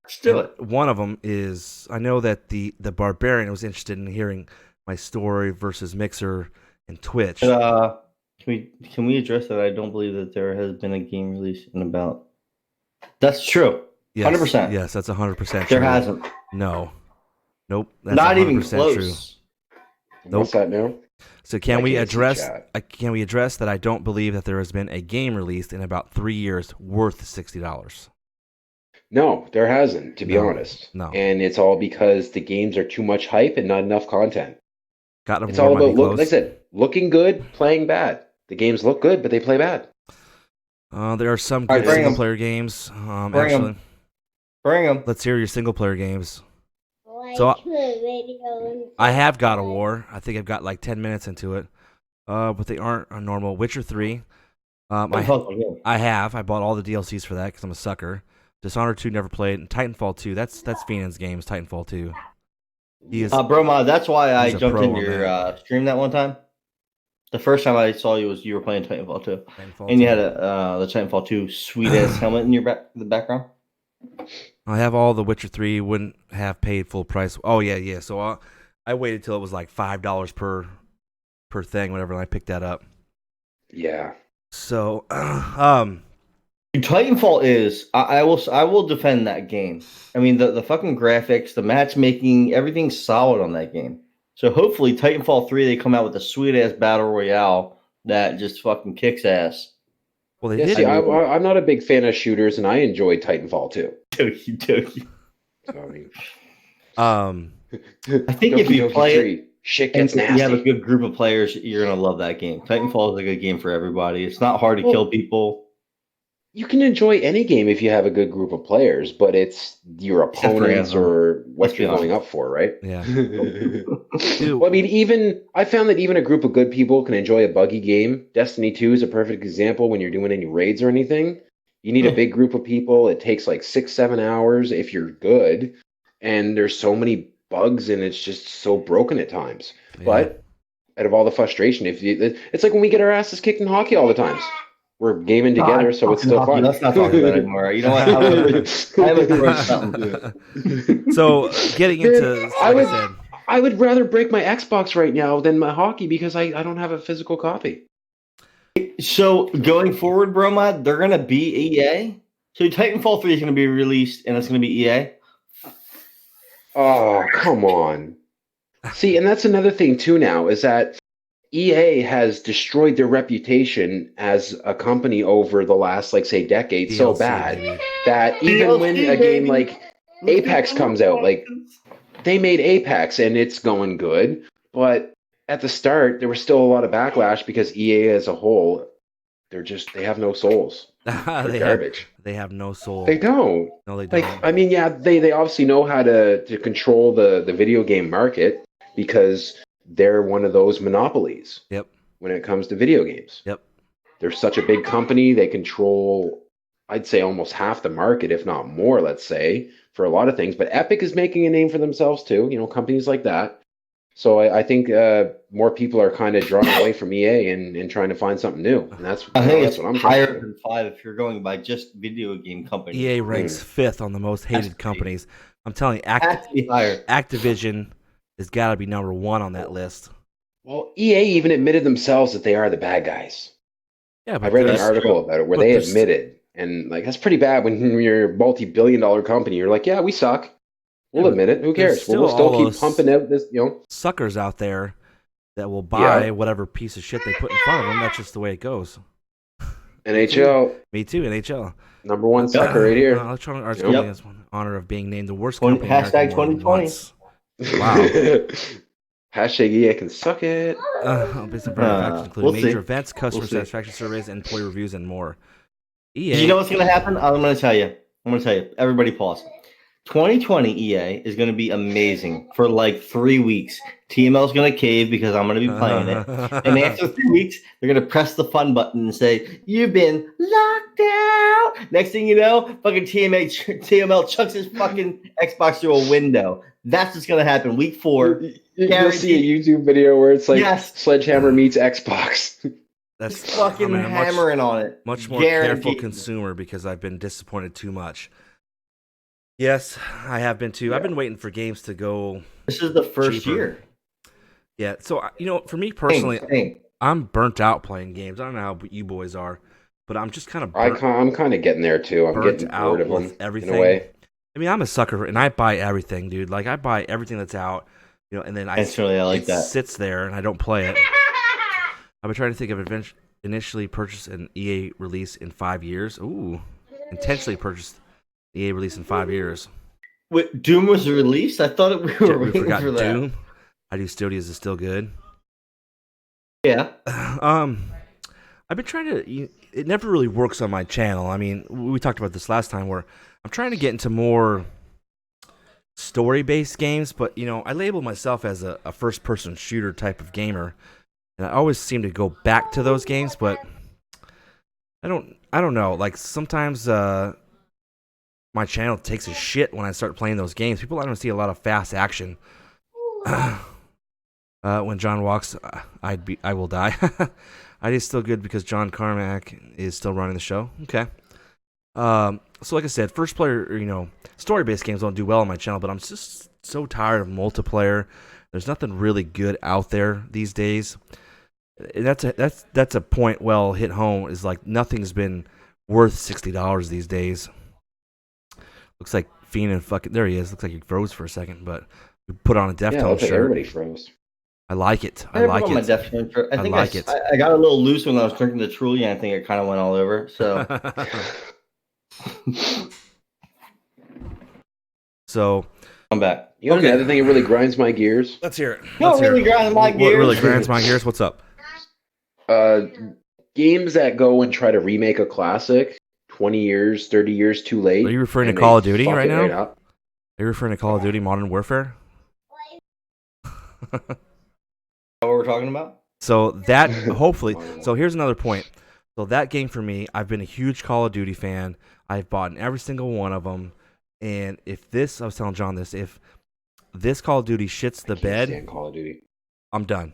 Speaker 1: Let's do it.
Speaker 3: one of them is I know that the Barbarian was interested in hearing my story versus Mixer and Twitch.
Speaker 1: Can we address that? I don't believe that there has been a game release in about. That's true.
Speaker 3: Yes,
Speaker 1: 100%.
Speaker 3: Yes, that's 100% true.
Speaker 1: There hasn't.
Speaker 3: No. Nope. That's
Speaker 1: Not even
Speaker 3: 100%
Speaker 1: close.
Speaker 3: true.
Speaker 2: What's that now?
Speaker 3: So can we address that I don't believe that there has been a game released in about 3 years worth $60?
Speaker 2: No, there hasn't, to be honest.
Speaker 3: No.
Speaker 2: And it's all because the games are too much hype and not enough content.
Speaker 3: It's
Speaker 2: all about, like I said, looking good, playing bad. The games look good, but they play bad.
Speaker 3: There are some good single-player games. Actually,
Speaker 1: bring them.
Speaker 3: Let's hear your single-player games. So I have God of War. I think I've got like 10 minutes into it, but they aren't a normal. Witcher 3. I bought all the DLCs for that because I'm a sucker. Dishonored 2 never played, and Titanfall 2. That's Feenan's games. Titanfall 2. He is,
Speaker 1: Broma, that's why I jumped into your stream that one time. The first time I saw you was you were playing Titanfall 2. And you had the Titanfall 2 sweet-ass helmet in the background.
Speaker 3: I have all the Witcher 3, wouldn't have paid full price. Oh, yeah. So I waited till it was like $5 per thing, whatever, and I picked that up.
Speaker 2: Yeah.
Speaker 3: So,
Speaker 1: Titanfall is, I will defend that game. I mean, the fucking graphics, the matchmaking, everything's solid on that game. So hopefully Titanfall 3, they come out with a sweet-ass battle royale that just fucking kicks ass.
Speaker 2: Well, they did. See, I'm not a big fan of shooters, and I enjoyed Titanfall 2.
Speaker 1: Doki.
Speaker 2: I
Speaker 1: think if you play it,
Speaker 2: shit gets nasty.
Speaker 1: You have a good group of players, you're going to love that game. Titanfall is a good game for everybody. It's not hard to kill people.
Speaker 2: You can enjoy any game if you have a good group of players, but it's your opponents or what you're going up for, right?
Speaker 3: Yeah.
Speaker 2: Well, I mean, I found that even a group of good people can enjoy a buggy game. Destiny 2 is a perfect example when you're doing any raids or anything. You need a big group of people. It takes like 6-7 hours if you're good, and there's so many bugs and it's just so broken at times. Yeah. But out of all the frustration, it's like when we get our asses kicked in hockey all the times. We're gaming together, so it's still fun.
Speaker 1: Let's not talk about it anymore. You know what? I would throw something.
Speaker 3: So, getting into...
Speaker 2: I would rather break my Xbox right now than my hockey because I don't have a physical copy.
Speaker 1: So, going forward, Broma, they're going to be EA? So, Titanfall 3 is going to be released, and it's going to be EA?
Speaker 2: Oh, come on. See, and that's another thing, too, now, is that EA has destroyed their reputation as a company over the last, like, say, decade so bad that even when a game like Apex comes out, like, they made Apex and it's going good, but at the start, there was still a lot of backlash because EA as a whole, they have no souls. They're garbage.
Speaker 3: They have no soul.
Speaker 2: They don't.
Speaker 3: No, they don't.
Speaker 2: Like, I mean, yeah, they obviously know how to control the video game market because they're one of those monopolies.
Speaker 3: Yep.
Speaker 2: When it comes to video games.
Speaker 3: Yep.
Speaker 2: They're such a big company. They control, I'd say, almost half the market, if not more, let's say, for a lot of things. But Epic is making a name for themselves, too. You know, companies like that. So I think more people are kind of drawing away from EA and trying to find something new. And that's what I'm
Speaker 1: higher than 5 if you're going by just video game companies.
Speaker 3: EA ranks 5th on the most hated companies. I'm telling you, Activision has got to be number one on that list.
Speaker 2: Well, EA even admitted themselves that they are the bad guys.
Speaker 3: Yeah,
Speaker 2: I read an article about it where they admitted, and like that's pretty bad when you're a multi-billion-dollar company. You're like, yeah, we suck. We'll admit it. Who cares? We'll still keep pumping out this,
Speaker 3: suckers out there that will buy whatever piece of shit they put in front of them. That's just the way it goes.
Speaker 2: NHL.
Speaker 3: Me too, NHL.
Speaker 2: Number one sucker right here.
Speaker 3: Electronic Arts Company has one honor of being named the worst company.
Speaker 1: Hashtag 2020.
Speaker 3: Wow.
Speaker 2: Hashtag EA can suck it.
Speaker 3: Based on factors including major events, customer satisfaction surveys, employee reviews, and more. EA.
Speaker 1: You know what's going to happen? I'm going to tell you. Everybody pause. 2020 EA is going to be amazing for like 3 weeks. TML's going to cave because I'm going to be playing it. And after 3 weeks, they're going to press the fun button and say, you've been locked out. Next thing you know, fucking TML chucks his fucking Xbox through a window. That's what's going to happen. Week 4.
Speaker 2: You'll see a YouTube video where it's like Sledgehammer meets Xbox.
Speaker 3: That's
Speaker 1: fucking hammering on it.
Speaker 3: Much more careful consumer because I've been disappointed too much. Yes, I have been too. Yeah. I've been waiting for games to go.
Speaker 1: This is the first year.
Speaker 3: Yeah, so for me personally, I'm burnt out playing games. I don't know how you boys are, but I'm just kind of.
Speaker 2: I'm kind of getting there too. I'm getting bored of them everything. In a way.
Speaker 3: I mean, I'm a sucker, and I buy everything, dude. Like I buy everything that's out, and then
Speaker 1: I like that.
Speaker 3: Sits there, and I don't play it. I've been trying to think of initially purchased an EA release in 5 years. Ooh, intentionally purchased. EA release in 5 years.
Speaker 1: Wait, Doom was released? I thought we were waiting for that.
Speaker 3: Doom. ID Studios is still good.
Speaker 1: Yeah.
Speaker 3: I've been trying to. It never really works on my channel. I mean, we talked about this last time, where I'm trying to get into more story-based games, but I label myself as a first-person shooter type of gamer, and I always seem to go back to those games, but I don't know. Like sometimes. My channel takes a shit when I start playing those games. People don't see a lot of fast action. When John walks, I will die. ID's still good because John Carmack is still running the show. Okay. So like I said, first player, story-based games don't do well on my channel, but I'm just so tired of multiplayer. There's nothing really good out there these days. That's a point well hit home. Is like nothing's been worth $60 these days. Looks like Fiend and fucking there he is. Looks like he froze for a second, but we put on a Deftones shirt.
Speaker 2: Everybody froze.
Speaker 3: I like it. I like it.
Speaker 1: My Deftones shirt. I think I got a little loose when I was drinking the Truly, and I think it kind of went all over.
Speaker 3: So,
Speaker 1: I'm back.
Speaker 2: Another thing that really grinds my gears.
Speaker 3: Let's hear it.
Speaker 1: What really grinds my
Speaker 3: gears? What's up?
Speaker 2: Games that go and try to remake a classic 20 years, 30 years too late.
Speaker 3: Are you referring to Call of Duty right now? Are you referring to Call of Duty Modern Warfare?
Speaker 1: What we're talking about?
Speaker 3: So that hopefully. So here's another point. So that game for me, I've been a huge Call of Duty fan. I've bought every single one of them. And I was telling John this, if this Call of Duty shits the bed,
Speaker 2: stand Call of Duty.
Speaker 3: I'm done.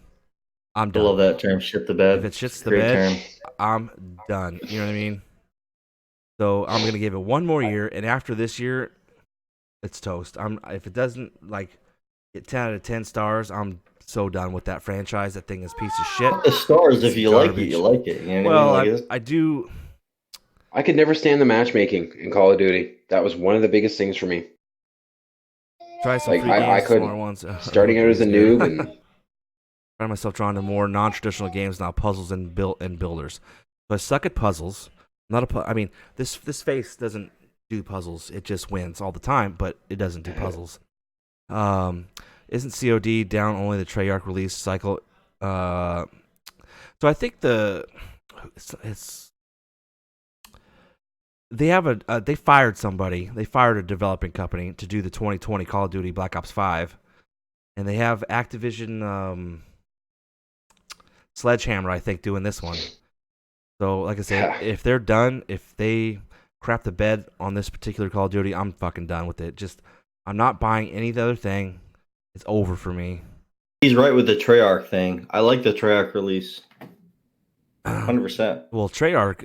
Speaker 1: I love that term, shit the bed.
Speaker 3: If it shits the bed, I'm done. You know what I mean? So I'm gonna give it one more year, and after this year, it's toast. If it doesn't get 10 out of 10 stars, I'm so done with that franchise. That thing is a piece of shit.
Speaker 1: The stars, if you like it, you like it. You know what I mean?
Speaker 3: I do.
Speaker 2: I could never stand the matchmaking in Call of Duty. That was one of the biggest things for me.
Speaker 3: Try some free games,
Speaker 2: I could
Speaker 3: ones.
Speaker 2: Starting out as a noob and
Speaker 3: find myself drawn to more non-traditional games now, puzzles and builders. So I suck at puzzles. This face doesn't do puzzles. It just wins all the time, but it doesn't do puzzles. Isn't COD down only the Treyarch release cycle? So I think they fired somebody. They fired a developing company to do the 2020 Call of Duty Black Ops 5, and they have Activision Sledgehammer, I think, doing this one. So, like I said, if they're done, if they crap the bed on this particular Call of Duty, I'm fucking done with it. I'm not buying any other thing. It's over for me.
Speaker 1: He's right with the Treyarch thing. I like the Treyarch release. 100%.
Speaker 3: Well, Treyarch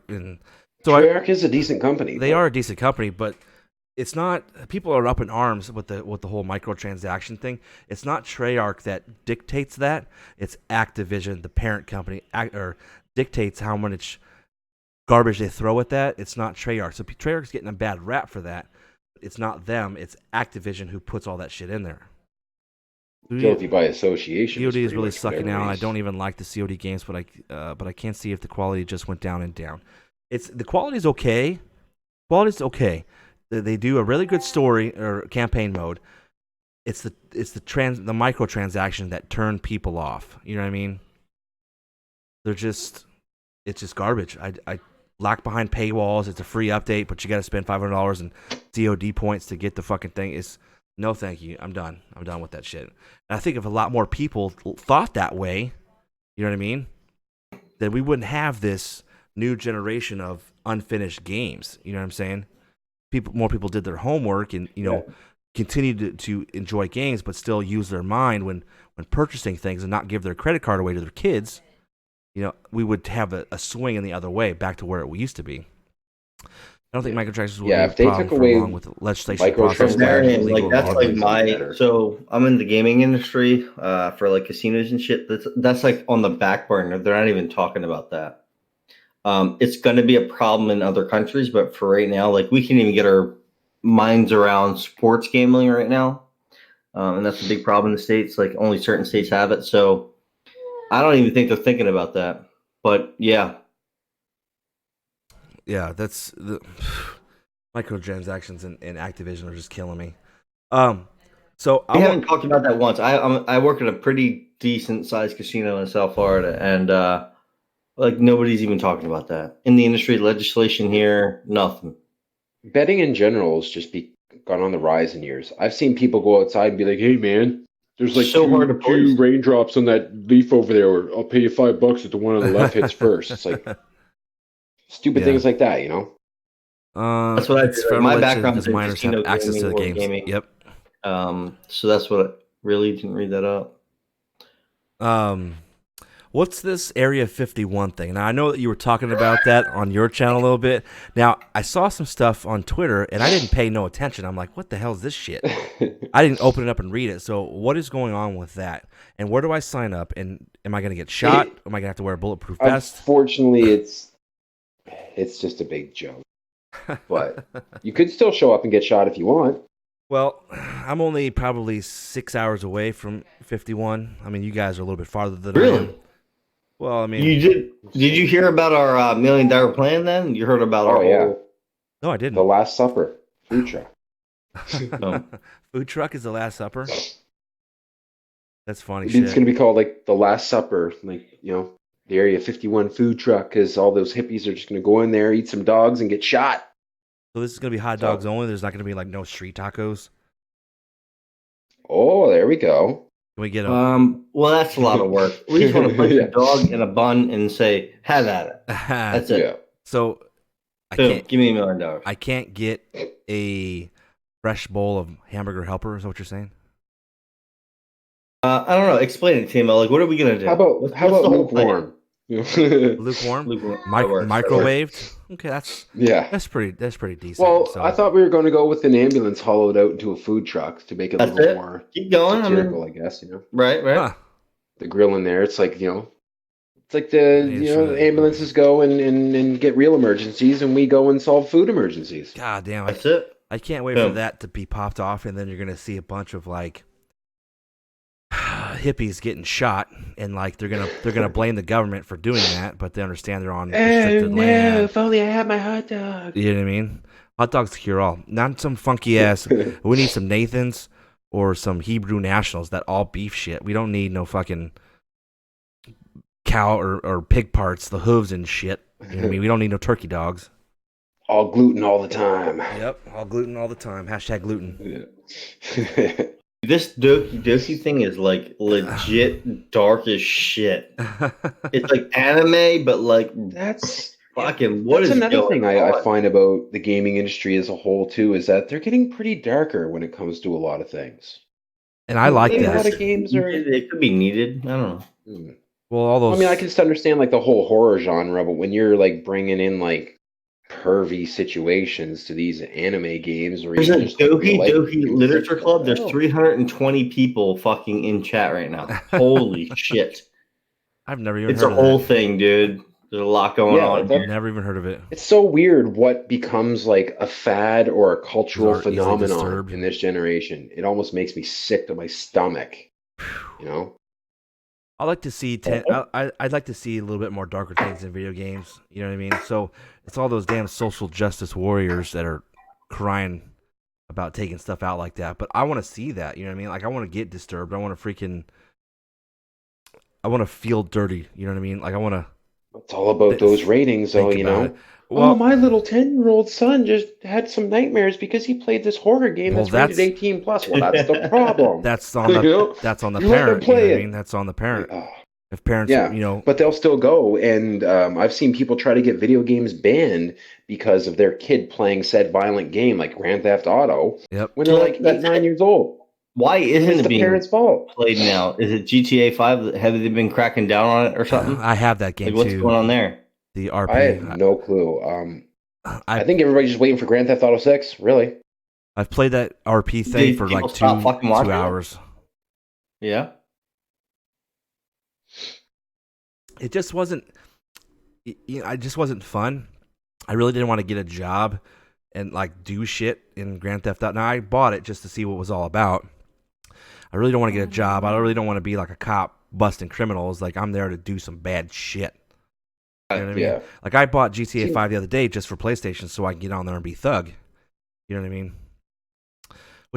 Speaker 2: is a decent company.
Speaker 3: They are a decent company, but it's not. People are up in arms with the whole microtransaction thing. It's not Treyarch that dictates that. It's Activision, the parent company, or dictates how much garbage they throw at that. It's not Treyarch. So Treyarch's getting a bad rap for that. It's not them. It's Activision who puts all that shit in there.
Speaker 2: Guilty by association.
Speaker 3: COD is really sucking out. I don't even like the COD games, but I can't see if the quality just went down and down. The quality's okay. Quality's okay. They do a really good story or campaign mode. It's the microtransaction that turn people off. You know what I mean? It's just garbage. I lock behind paywalls. It's a free update, but you got to spend $500 in COD points to get the fucking thing. No, thank you. I'm done. I'm done with that shit. And I think if a lot more people thought that way, you know what I mean, then we wouldn't have this new generation of unfinished games. You know what I'm saying? More people did their homework and continued to enjoy games, but still use their mind when purchasing things and not give their credit card away to their kids. We would have a swing in the other way back to where it used to be. I don't think microtransactions will be a problem for long with the legislation process.
Speaker 1: So I'm in the gaming industry for like casinos and shit. That's like on the back burner. They're not even talking about that. It's going to be a problem in other countries, but for right now, like we can't even get our minds around sports gambling right now, and that's a big problem in the States. Like only certain states have it, so I don't even think they're thinking about that. But yeah,
Speaker 3: that's the microtransactions and Activision are just killing me. So
Speaker 1: we haven't talked about that once. I work at a pretty decent sized casino in South Florida, and like nobody's even talking about that in the industry. Legislation here, nothing.
Speaker 2: Betting in general has just gone on the rise in years. I've seen people go outside and be like, "Hey, man, there's like two raindrops on that leaf over there. Or I'll pay you $5 if the one on the left hits first." It's like stupid things like that,
Speaker 1: That's what I do. My background is
Speaker 3: minors have access to the games.
Speaker 1: Gaming.
Speaker 3: Yep.
Speaker 1: So that's what really didn't read that up.
Speaker 3: What's this Area 51 thing? Now, I know that you were talking about that on your channel a little bit. Now, I saw some stuff on Twitter, and I didn't pay no attention. I'm like, what the hell is this shit? I didn't open it up and read it. So what is going on with that? And where do I sign up? And am I going to get shot? Am I going to have to wear a bulletproof vest?
Speaker 2: Unfortunately, it's just a big joke. But you could still show up and get shot if you want.
Speaker 3: Well, I'm only probably 6 hours away from 51. I mean, you guys are a little bit farther than I am. Well, I mean,
Speaker 1: did you hear about our $1 million plan? Then you heard about our
Speaker 3: No, I didn't.
Speaker 2: The Last Supper food truck.
Speaker 3: Food truck is the Last Supper. That's funny.
Speaker 2: It's going to be called like the Last Supper, like the Area 51 food truck, because all those hippies are just going to go in there, eat some dogs, and get shot.
Speaker 3: So this is going to be hot dogs only. There's not going to be like no street tacos.
Speaker 2: Oh, there we go.
Speaker 3: Can we get
Speaker 1: well, that's a lot of work. We just want to put a dog in a bun and say, "Have at it." That's it.
Speaker 2: Yeah.
Speaker 3: So,
Speaker 1: give me $1 million.
Speaker 3: I can't get a fresh bowl of hamburger helper. Is that what you're saying?
Speaker 1: I don't know. Explain it, Timo. Like, what are we gonna do?
Speaker 2: How about lukewarm?
Speaker 3: Lukewarm, microwaved. Okay, that's pretty decent.
Speaker 2: Well, I thought we were going to go with an ambulance hollowed out into a food truck to make it a little more
Speaker 1: keep going.
Speaker 2: satirical, I guess.
Speaker 1: Right.
Speaker 3: Huh.
Speaker 2: The grill in there. It's like it's like the ambulances go and get real emergencies, and we go and solve food emergencies.
Speaker 3: God damn,
Speaker 1: that's it.
Speaker 3: I can't wait for that to be popped off, and then you're gonna see a bunch of like hippies getting shot, and like they're gonna blame the government for doing that, but they understand they're on restricted land.
Speaker 2: If only I had my hot dog.
Speaker 3: You know what I mean? Hot dogs cure all. Not some funky ass. We need some Nathans or some Hebrew Nationals, that all beef shit. We don't need no fucking cow or pig parts, the hooves and shit. You know what I mean? We don't need no turkey dogs.
Speaker 2: All gluten all the time.
Speaker 3: Yep, all gluten all the time. Hashtag gluten.
Speaker 2: Yeah.
Speaker 1: This Doki thing is like legit dark as shit. It's like anime, but like
Speaker 2: that's
Speaker 1: fucking what
Speaker 2: that's
Speaker 1: is
Speaker 2: another
Speaker 1: going
Speaker 2: thing I find about the gaming industry as a whole too, is that they're getting pretty darker when it comes to a lot of things.
Speaker 3: And I like that.
Speaker 2: A lot of games
Speaker 1: it could be needed. I don't know.
Speaker 3: Well, all those.
Speaker 2: I mean, I can just understand like the whole horror genre, but when you're like bringing in like pervy situations to these anime games, or
Speaker 1: There's
Speaker 2: even
Speaker 1: a
Speaker 2: just like real
Speaker 1: Doki
Speaker 2: life
Speaker 1: Doki
Speaker 2: games.
Speaker 1: Literature
Speaker 2: Like,
Speaker 1: Club.
Speaker 2: what the
Speaker 1: There's
Speaker 2: hell?
Speaker 1: 320 people fucking in chat right now. Holy shit.
Speaker 3: I've never even
Speaker 1: It's a
Speaker 3: heard of
Speaker 1: whole
Speaker 3: that.
Speaker 1: thing, dude. There's a lot going
Speaker 2: Yeah,
Speaker 1: on here.
Speaker 3: Never even heard of it.
Speaker 2: it's so weird what becomes like a fad or a cultural
Speaker 3: Bizarre, easily
Speaker 2: phenomenon
Speaker 3: disturbed.
Speaker 2: in this generation. It almost makes me sick to my stomach, you know?
Speaker 3: I like to see I'd like to see a little bit more darker things in video games. You know what I mean? So it's all those damn social justice warriors that are crying about taking stuff out like that. But I want to see that. You know what I mean? Like I want to get disturbed. I want to feel dirty. You know what I mean? Like I want to.
Speaker 2: It's all about those ratings, though,
Speaker 3: Think
Speaker 2: you
Speaker 3: about
Speaker 2: know?
Speaker 3: it. Well,
Speaker 2: Oh, my little 10-year-old son just had some nightmares because he played this horror game
Speaker 3: Well,
Speaker 2: that's rated
Speaker 3: that's-
Speaker 2: 18 plus. Well, that's the problem.
Speaker 3: that's on
Speaker 2: You know?
Speaker 3: the
Speaker 2: You let them
Speaker 3: parent. You know
Speaker 2: play
Speaker 3: what I
Speaker 2: it.
Speaker 3: mean? That's on the parent.
Speaker 2: Oh,
Speaker 3: If parents,
Speaker 2: yeah,
Speaker 3: you know,
Speaker 2: but they'll still go. And I've seen people try to get video games banned because of their kid playing said violent game, like Grand Theft Auto,
Speaker 3: yep.
Speaker 2: when they're like 8, 9 years old.
Speaker 1: Why isn't
Speaker 2: It's
Speaker 1: it
Speaker 2: the
Speaker 1: being
Speaker 2: parents' fault.
Speaker 1: played now? Is it GTA 5? Have they been cracking down on it or something?
Speaker 3: I have that game
Speaker 1: Like, what's
Speaker 3: too.
Speaker 1: going on there?
Speaker 3: The
Speaker 2: I
Speaker 3: RP.
Speaker 2: have no clue. I
Speaker 3: I
Speaker 2: think everybody's just waiting for Grand Theft Auto 6, really.
Speaker 3: I've played that RP thing
Speaker 1: Did
Speaker 3: for
Speaker 1: people
Speaker 3: like
Speaker 1: stop fucking
Speaker 3: 2
Speaker 1: watching it?
Speaker 3: hours.
Speaker 1: Yeah.
Speaker 3: It just wasn't. I just wasn't fun. I really didn't want to get a job and like do shit in Grand Theft Auto. Now I bought it just to see what it was all about. I really don't want to get a job. I really don't want to be like a cop busting criminals. Like I'm there to do some bad shit. You know what I mean?
Speaker 2: Yeah.
Speaker 3: Like I bought GTA 5 the other day just for PlayStation so I can get on there and be thug. You know what I mean?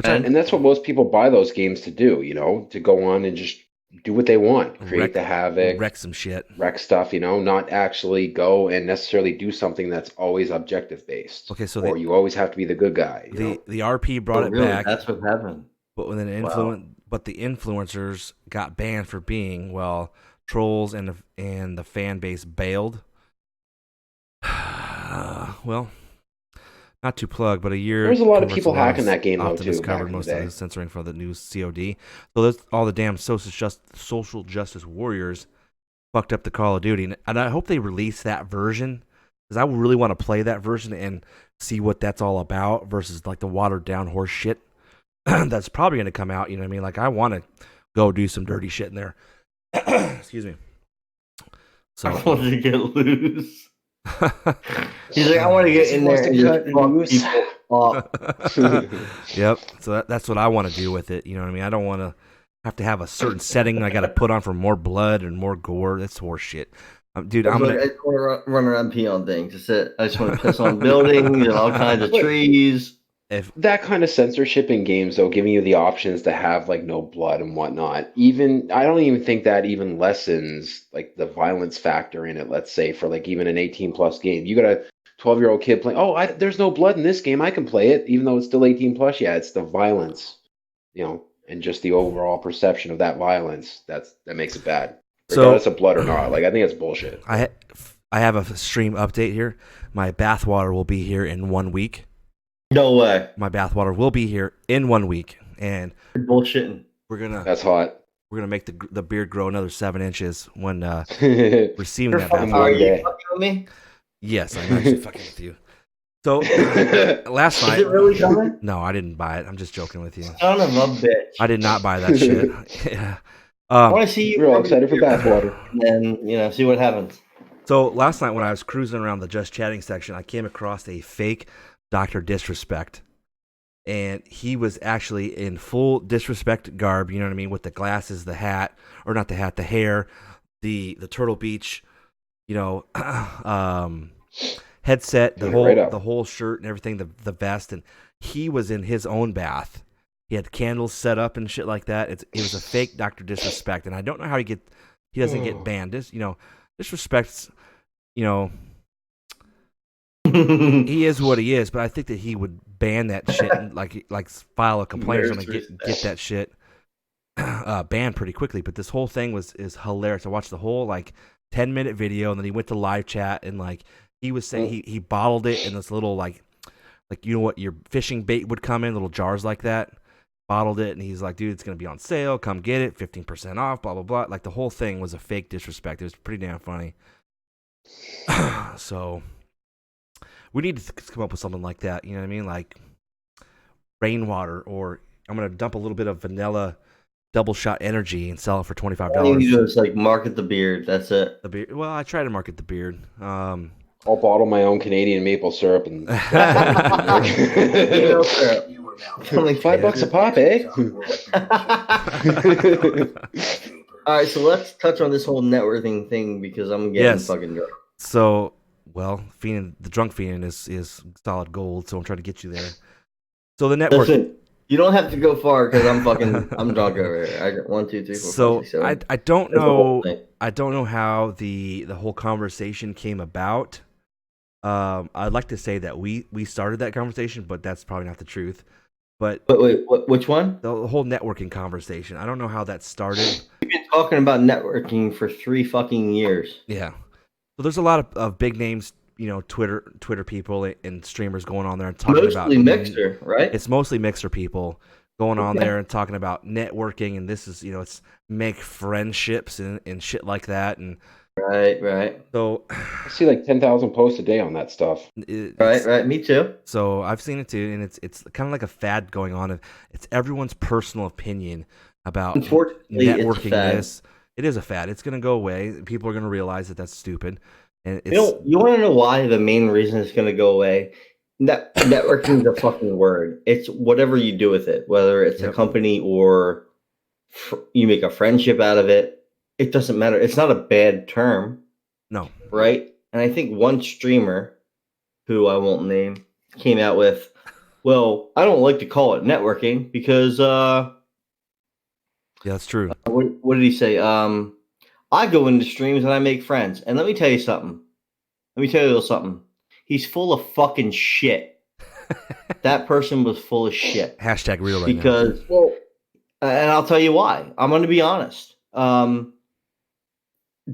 Speaker 2: And that's what most people buy those games to do, you know, to go on and just do what they want, create the havoc,
Speaker 3: wreck some shit,
Speaker 2: wreck stuff, you know, not actually go and necessarily do something that's always objective based.
Speaker 3: Okay, so
Speaker 2: or you always have to be the good guy.
Speaker 3: The RP brought it
Speaker 1: really?
Speaker 3: back.
Speaker 1: That's what happened.
Speaker 3: But when the influencers got banned for being trolls and the fan base bailed. Well, not to plug, but a year.
Speaker 2: There's a lot of people hacking that game though too.
Speaker 3: Covered most of the censoring for the new COD. So that's all the damn social justice warriors fucked up the Call of Duty, and I hope they release that version because I really want to play that version and see what that's all about versus like the watered down horse shit that's probably going to come out. You know what I mean? Like I want to go do some dirty shit in there. Excuse me. So
Speaker 1: I want to get loose. He's like, I want to get in there and just fuck people up.
Speaker 3: Yep. So that's what I want to do with it. You know what I mean? I don't want to have a certain setting I got to put on for more blood and more gore. That's horse shit. Dude,
Speaker 1: I just want to run around and pee on things. That's it. I just want to piss on buildings and all kinds of trees.
Speaker 2: If that kind of censorship in games, though, giving you the options to have like no blood and whatnot, I don't even think that even lessens like the violence factor in it. Let's say for like even an 18 plus game, you got a 12-year-old kid playing. Oh, there's no blood in this game. I can play it, even though it's still 18 plus. Yeah, it's the violence, you know, and just the overall perception of that violence that makes it bad, regardless of blood or not. Like I think it's bullshit.
Speaker 3: I have a stream update here. My bathwater will be here in 1 week.
Speaker 1: No way.
Speaker 3: My bathwater will be here in 1 week, and
Speaker 1: you're bullshitting.
Speaker 2: That's hot.
Speaker 3: We're gonna make the beard grow another 7 inches when receiving that bathwater.
Speaker 1: Are you fucking with me?
Speaker 3: Yes, I'm actually fucking with you. So last night,
Speaker 1: is it really coming?
Speaker 3: No, I didn't buy it. I'm just joking with you.
Speaker 1: Son of a bitch!
Speaker 3: I did not buy that shit. Yeah.
Speaker 1: I want to see you.
Speaker 2: We're all excited for bathwater,
Speaker 1: and see what happens.
Speaker 3: So last night when I was cruising around the Just Chatting section, I came across a fake Dr. Disrespect, and he was actually in full disrespect garb, you know what I mean, with the glasses, the hat, or not the hat, the hair, the Turtle Beach, you know, headset, the whole shirt and everything, the vest, and he was in his own bath. He had candles set up and shit like that. It was a fake Dr. Disrespect, and I don't know how he doesn't get banned. Disrespect's, you know, he is what he is, but I think that he would ban that shit and like file a complaint or something, get that shit banned pretty quickly. But this whole thing is hilarious. I watched the whole 10-minute video, and then he went to live chat and he was saying he bottled it in this little like you know what your fishing bait would come in, little jars like that. Bottled it, and he's like, dude, it's gonna be on sale. Come get it, 15% off. Blah blah blah. Like the whole thing was a fake disrespect. It was pretty damn funny. So We need to come up with something like that. You know what I mean? Like rainwater, or I'm gonna dump a little bit of vanilla double shot energy and sell it for $25.
Speaker 1: All you do is like market the beard. That's it.
Speaker 3: The beard. Well, I try to market the beard.
Speaker 2: I'll bottle my own Canadian maple syrup and $5 a pop, eh?
Speaker 1: All right, so let's touch on this whole networking thing because I'm getting fucking drunk.
Speaker 3: So, well, the drunk fiend is solid gold, so I'm trying to get you there. So the network.
Speaker 1: Listen, you don't have to go far because I'm drunk over here. I got 1, 2, 3, 4,
Speaker 3: so
Speaker 1: 5, 6, 7.
Speaker 3: I don't know. I don't know how the whole conversation came about. I'd like to say that we started that conversation, but that's probably not the truth. But
Speaker 1: wait, which one?
Speaker 3: The whole networking conversation. I don't know how that started.
Speaker 1: We've been talking about networking for 3 fucking years.
Speaker 3: Yeah. So there's a lot of big names, Twitter people and streamers going on there and talking about
Speaker 1: Mixer, right?
Speaker 3: It's mostly Mixer people going on there and talking about networking, and this is, it's make friendships and shit like that. And
Speaker 1: right.
Speaker 3: So
Speaker 2: I see like 10,000 posts a day on that stuff.
Speaker 1: Right. Me too.
Speaker 3: So I've seen it too, and it's kind of like a fad going on. It's everyone's personal opinion about
Speaker 1: unfortunately
Speaker 3: networking. This it is a fad. It's going to go away. People are going to realize that that's stupid. And
Speaker 1: you want to know why? The main reason it's going to go away. Networking is a fucking word. It's whatever you do with it, whether it's a company or you make a friendship out of it. It doesn't matter. It's not a bad term.
Speaker 3: No.
Speaker 1: Right? And I think one streamer, who I won't name, came out with, well, I don't like to call it networking because
Speaker 3: yeah, that's true.
Speaker 1: What did he say? I go into streams and I make friends. And let me tell you something. Let me tell you a little something. He's full of fucking shit. That person was full of shit.
Speaker 3: Hashtag real right
Speaker 1: because,
Speaker 3: now.
Speaker 1: Well, and I'll tell you why. I'm going to be honest.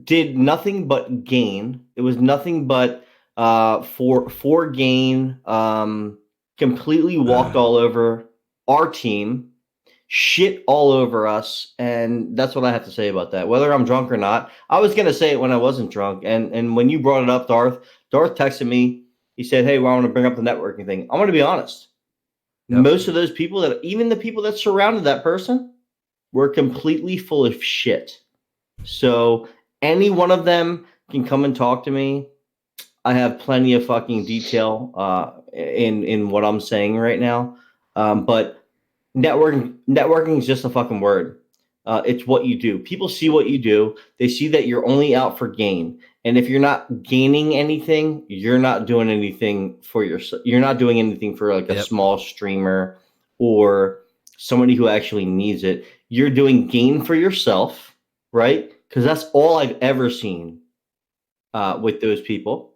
Speaker 1: Did nothing but gain. It was nothing but for gain. Completely walked all over our team, shit all over us, and that's what I have to say about that. Whether I'm drunk or not, I was gonna say it when I wasn't drunk, and when you brought it up, Darth texted me. He said, "Hey, well, I want to bring up the networking thing." I'm gonna be honest. Yep. Most of those people even the people that surrounded that person, were completely full of shit. So any one of them can come and talk to me. I have plenty of fucking detail in what I'm saying right now. But networking is just a fucking word. It's what you do. People see what you do. They see that you're only out for gain. And if you're not gaining anything, you're not doing anything for yourself. You're not doing anything for like a small streamer or somebody who actually needs it. You're doing gain for yourself, right? Because that's all I've ever seen with those people.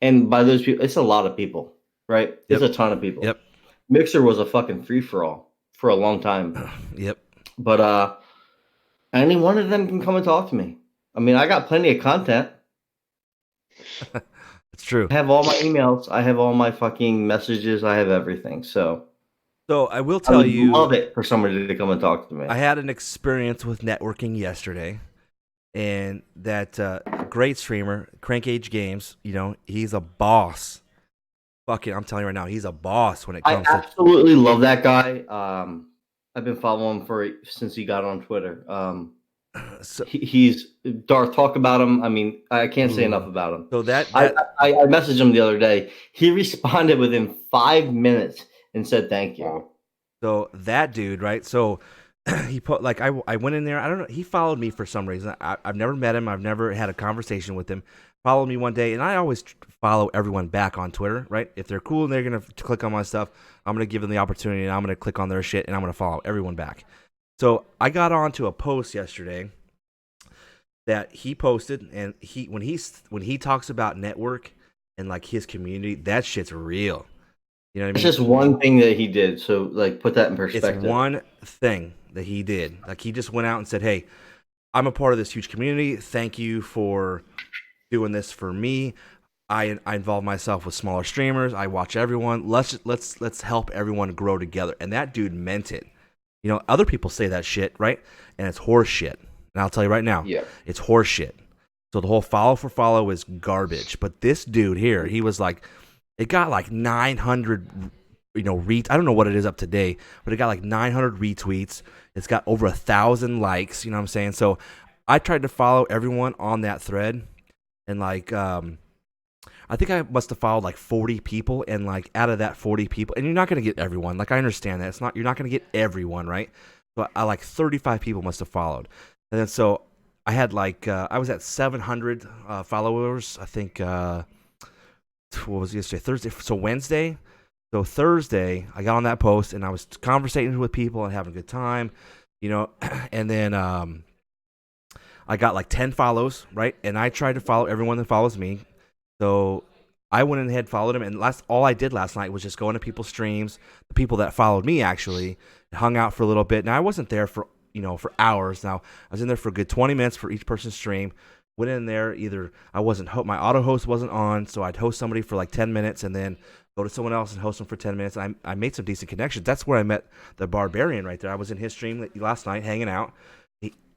Speaker 1: And by those people, it's a lot of people, right? There's a ton of people.
Speaker 3: Yep.
Speaker 1: Mixer was a fucking free-for-all for a long time.
Speaker 3: Yep.
Speaker 1: But any one of them can come and talk to me. I mean, I got plenty of content.
Speaker 3: It's true.
Speaker 1: I have all my emails. I have all my fucking messages. I have everything. So
Speaker 3: I will tell you,
Speaker 1: love it for somebody to come and talk to me.
Speaker 3: I had an experience with networking yesterday, and that great streamer, Crank Age Games, he's a boss. Fucking, I'm telling you right now, he's a boss when it comes
Speaker 1: I absolutely love that guy. I've been following him since he got on Twitter. So he's Darth. Talk about him. I mean, I can't say enough about him.
Speaker 3: So
Speaker 1: I messaged him the other day. He responded within 5 minutes and said thank you. Wow.
Speaker 3: So that dude, right? So he put I went in there. I don't know. He followed me for some reason. I've never met him. I've never had a conversation with him. Followed me one day, and I always follow everyone back on Twitter, right? If they're cool and they're gonna click on my stuff, I'm gonna give them the opportunity, and I'm gonna click on their shit, and I'm gonna follow everyone back. So I got onto a post yesterday that he posted, and when he talks about network and like his community, that shit's real. You know what I mean?
Speaker 1: It's just one thing that he did. So like, put that in perspective.
Speaker 3: It's one thing that he did. Like, he just went out and said, "Hey, I'm a part of this huge community. Thank you for doing this for me. I involve myself with smaller streamers. I watch everyone. Let's help everyone grow together." And that dude meant it. Other people say that shit, right? And it's horse shit. And I'll tell you right now, it's horse shit. So the whole follow for follow is garbage. But this dude here, he was like, It got like 900, I don't know what it is up today, but it got like 900 retweets. It's got over 1,000 likes. You know what I'm saying? So I tried to follow everyone on that thread, and like I think I must have followed like 40 people, and like out of that 40 people, and you're not gonna get everyone. Like I understand that you're not gonna get everyone, right? But I like 35 people must have followed, and then so I had like I was at 700 followers. I think what was yesterday? Thursday. So Wednesday. So Thursday, I got on that post and I was conversating with people and having a good time, and then I got like 10 follows, right? And I tried to follow everyone that follows me. So I went ahead and followed him, and all I did last night was just go into people's streams, the people that followed me actually, hung out for a little bit. Now I wasn't there for for hours. Now I was in there for a good 20 minutes for each person's stream. Went in there, either I wasn't my auto host wasn't on, so I'd host somebody for like 10 minutes and then go to someone else and host them for 10 minutes. I made some decent connections. That's where I met the Barbarian right there. I was in his stream last night hanging out.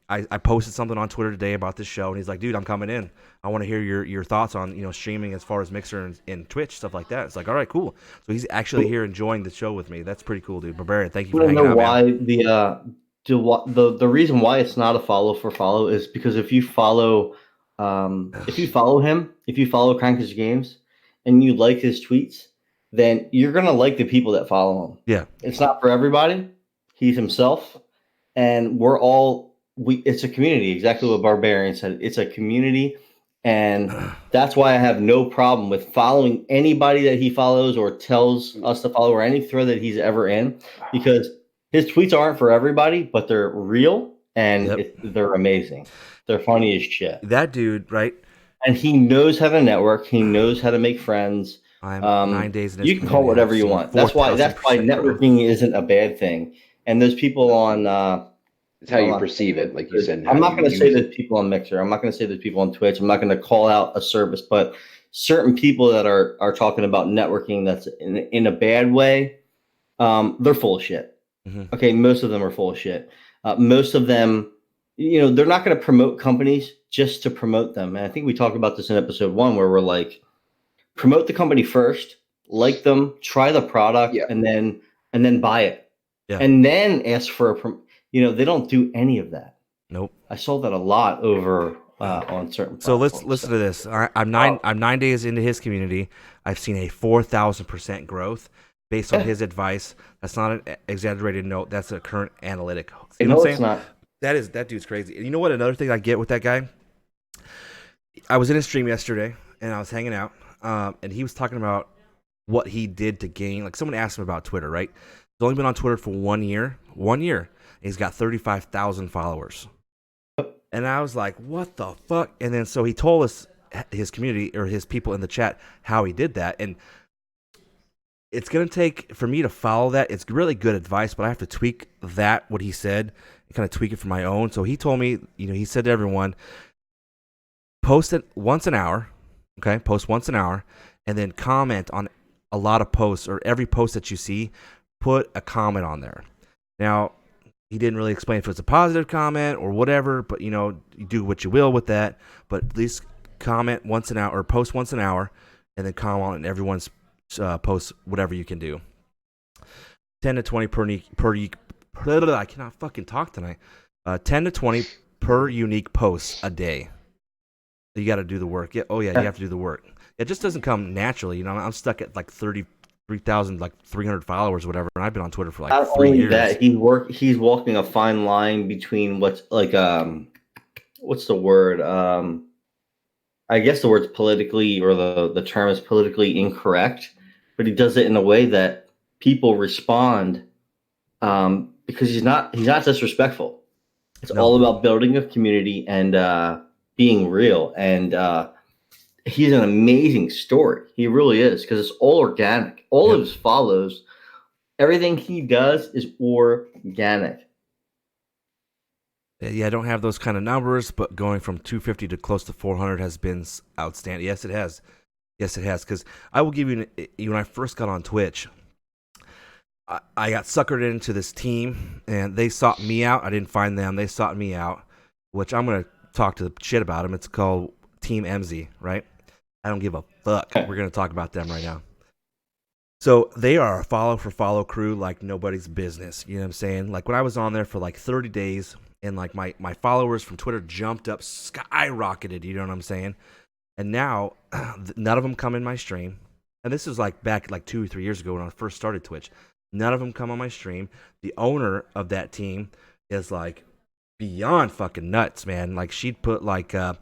Speaker 3: I posted something on Twitter today about this show, and he's like, dude, I'm coming in. I want to hear your thoughts on, streaming as far as Mixer and Twitch, stuff like that. It's like, all right, cool. So he's actually here enjoying the show with me. That's pretty cool, dude. Barbarian, thank you for hanging out,
Speaker 1: why
Speaker 3: man.
Speaker 1: the reason why it's not a follow for follow is because if you follow him, if you follow Crankers Games and you like his tweets, then you're going to like the people that follow him.
Speaker 3: Yeah.
Speaker 1: It's not for everybody. He's himself, and it's a community, exactly what Barbarian said. It's a community, and that's why I have no problem with following anybody that he follows or tells us to follow, or any thread that he's ever in, because his tweets aren't for everybody, but they're real, and they're amazing. They're funny as shit.
Speaker 3: That dude, right?
Speaker 1: And he knows how to network. He knows how to make friends.
Speaker 3: I'm 9 days in.
Speaker 1: You can call it whatever you want. That's why networking isn't a bad thing. And those people on
Speaker 2: it's how you perceive it, like you said.
Speaker 1: I'm not going to say there's people on Mixer. I'm not going to say there's people on Twitch. I'm not going to call out a service, but certain people that are talking about networking that's in a bad way, they're full of shit. Mm-hmm. Okay, most of them are full of shit. Most of them, they're not going to promote companies just to promote them. And I think we talked about this in episode 1, where we're like, promote the company first, like them, try the product, and then buy it, and then ask for a. They don't do any of that.
Speaker 3: Nope.
Speaker 1: I saw that a lot over on certain platforms.
Speaker 3: So let's listen to this. I'm 9 days into his community. I've seen a 4,000% growth based on his advice. That's not an exaggerated note. That's a current analytic. You know what I'm saying? It's not. That dude's crazy. And you know what? Another thing I get with that guy. I was in his stream yesterday and I was hanging out, and he was talking about what he did to gain. Like someone asked him about Twitter, right? He's only been on Twitter for 1 year. 1 year. He's got 35,000 followers. And I was like, what the fuck? And then so he told us, his community or his people in the chat, how he did that. And it's going to take, for me to follow that, it's really good advice, but I have to tweak what he said, and kind of tweak it for my own. So he told me, he said to everyone, post it once an hour, okay? Post once an hour, and then comment on a lot of posts, or every post that you see, put a comment on there. Now, he didn't really explain if it's a positive comment or whatever, but you do what you will with that. But at least comment once an hour, or post once an hour, and then comment on everyone's posts, whatever you can do. 10 to 20 I cannot fucking talk tonight. 10 to 20 per unique post a day. You got to do the work. You have to do the work. It just doesn't come naturally. I'm stuck at like 3,300 followers or whatever, and I've been on Twitter for like 3 years.
Speaker 1: That he's walking a fine line between what's like what's the word? I guess the word's politically, or the term is politically incorrect, but he does it in a way that people respond, because he's not disrespectful. It's all about building a community and being real, and he's an amazing story. He really is, because it's all organic. All of his follows, everything he does is organic.
Speaker 3: Yeah, I don't have those kind of numbers, but going from 250 to close to 400 has been outstanding. Yes, it has. Because I will give you, when I first got on Twitch, I got suckered into this team, and they sought me out. I didn't find them. They sought me out, which I'm going to talk to shit about them. It's called Team MZ, right? I don't give a fuck. We're going to talk about them right now. So they are a follow for follow crew like nobody's business. You know what I'm saying? Like when I was on there for like 30 days and like my followers from Twitter jumped up, skyrocketed. You know what I'm saying? And now none of them come in my stream. And this is like back like 2 or 3 years ago when I first started Twitch. None of them come on my stream. The owner of that team is like beyond fucking nuts, man. Like she'd put like, oh,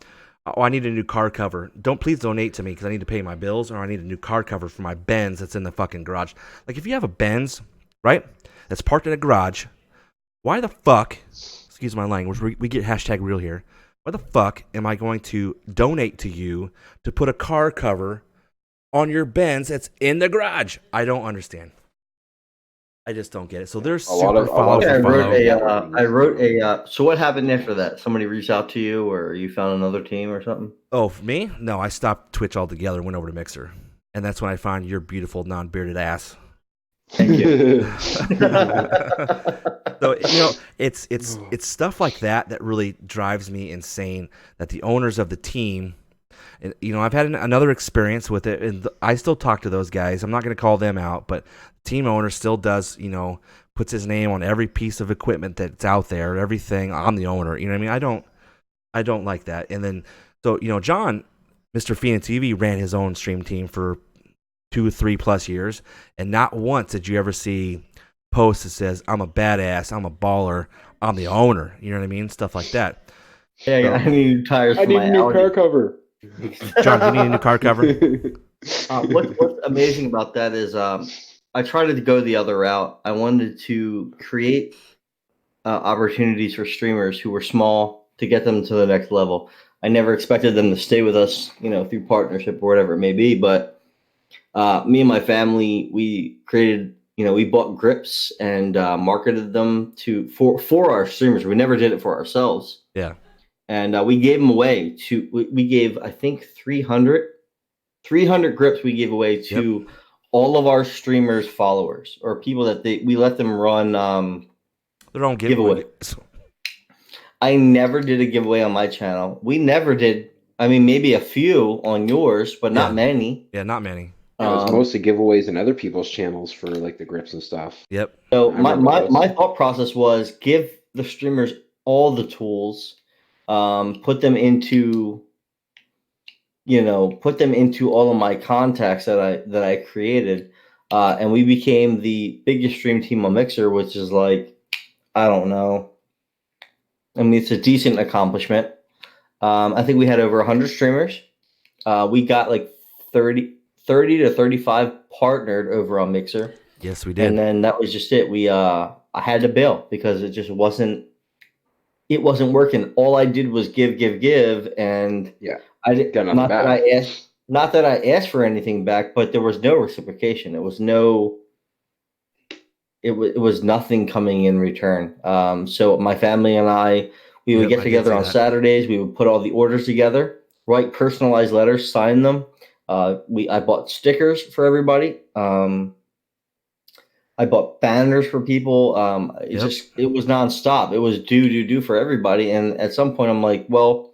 Speaker 3: I need a new car cover. Please donate to me because I need to pay my bills, or I need a new car cover for my Benz that's in the fucking garage. Like if you have a Benz, right, that's parked in a garage, why the fuck, excuse my language, we get hashtag real here. Why the fuck am I going to donate to you to put a car cover on your Benz that's in the garage? I don't understand. I just don't get it. So there's super follow.
Speaker 1: I wrote a. So what happened after that? Somebody reached out to you, or you found another team, or something?
Speaker 3: Oh, for me? No, I stopped Twitch altogether and went over to Mixer, and that's when I found your beautiful non-bearded ass.
Speaker 1: Thank you.
Speaker 3: So it's stuff like that really drives me insane. That the owners of the team. And, I've had another experience with it, and I still talk to those guys. I'm not going to call them out, but team owner still does, puts his name on every piece of equipment that's out there, everything. I'm the owner. You know what I mean? I don't like that. And then, so, John, Mr. Phoenix TV ran his own stream team for 2 or 3 plus years, and not once did you ever see posts that says, I'm a badass, I'm a baller, I'm the owner. You know what I mean? Stuff like that.
Speaker 1: Yeah, I need tires.
Speaker 2: I need a new car cover.
Speaker 3: John, you need a new car cover?
Speaker 1: What's amazing about that is I tried to go the other route. I wanted to create opportunities for streamers who were small to get them to the next level. I never expected them to stay with us, through partnership or whatever it may be. But me and my family, we created, we bought grips and marketed them for our streamers. We never did it for ourselves.
Speaker 3: Yeah.
Speaker 1: And we gave them away we gave, I think, 300 grips we gave away to all of our streamers' followers or people that we let them run
Speaker 3: their own giveaway.
Speaker 1: I never did a giveaway on my channel. We never did. I mean, maybe a few on yours, but not many.
Speaker 3: Yeah, not many.
Speaker 2: It was mostly giveaways in other people's channels for like the grips and stuff.
Speaker 1: Yep. So my thought process was give the streamers all the tools. Put them into all of my contacts that I created, and we became the biggest stream team on Mixer, which is like, I don't know. I mean, it's a decent accomplishment. I think we had over 100 streamers. We got like 30 to 35 partnered over on Mixer.
Speaker 3: Yes, we did.
Speaker 1: And then that was just it. I had to bail because it just wasn't. It wasn't working. All I did was give, and I did not that I asked for anything back, but there was no reciprocation. It was nothing coming in return. So my family and we would get together on Saturdays. We would put all the orders together, write personalized letters, sign them. I bought stickers for everybody. I bought banners for people. It was nonstop. It was do for everybody. And at some point, I'm like, well,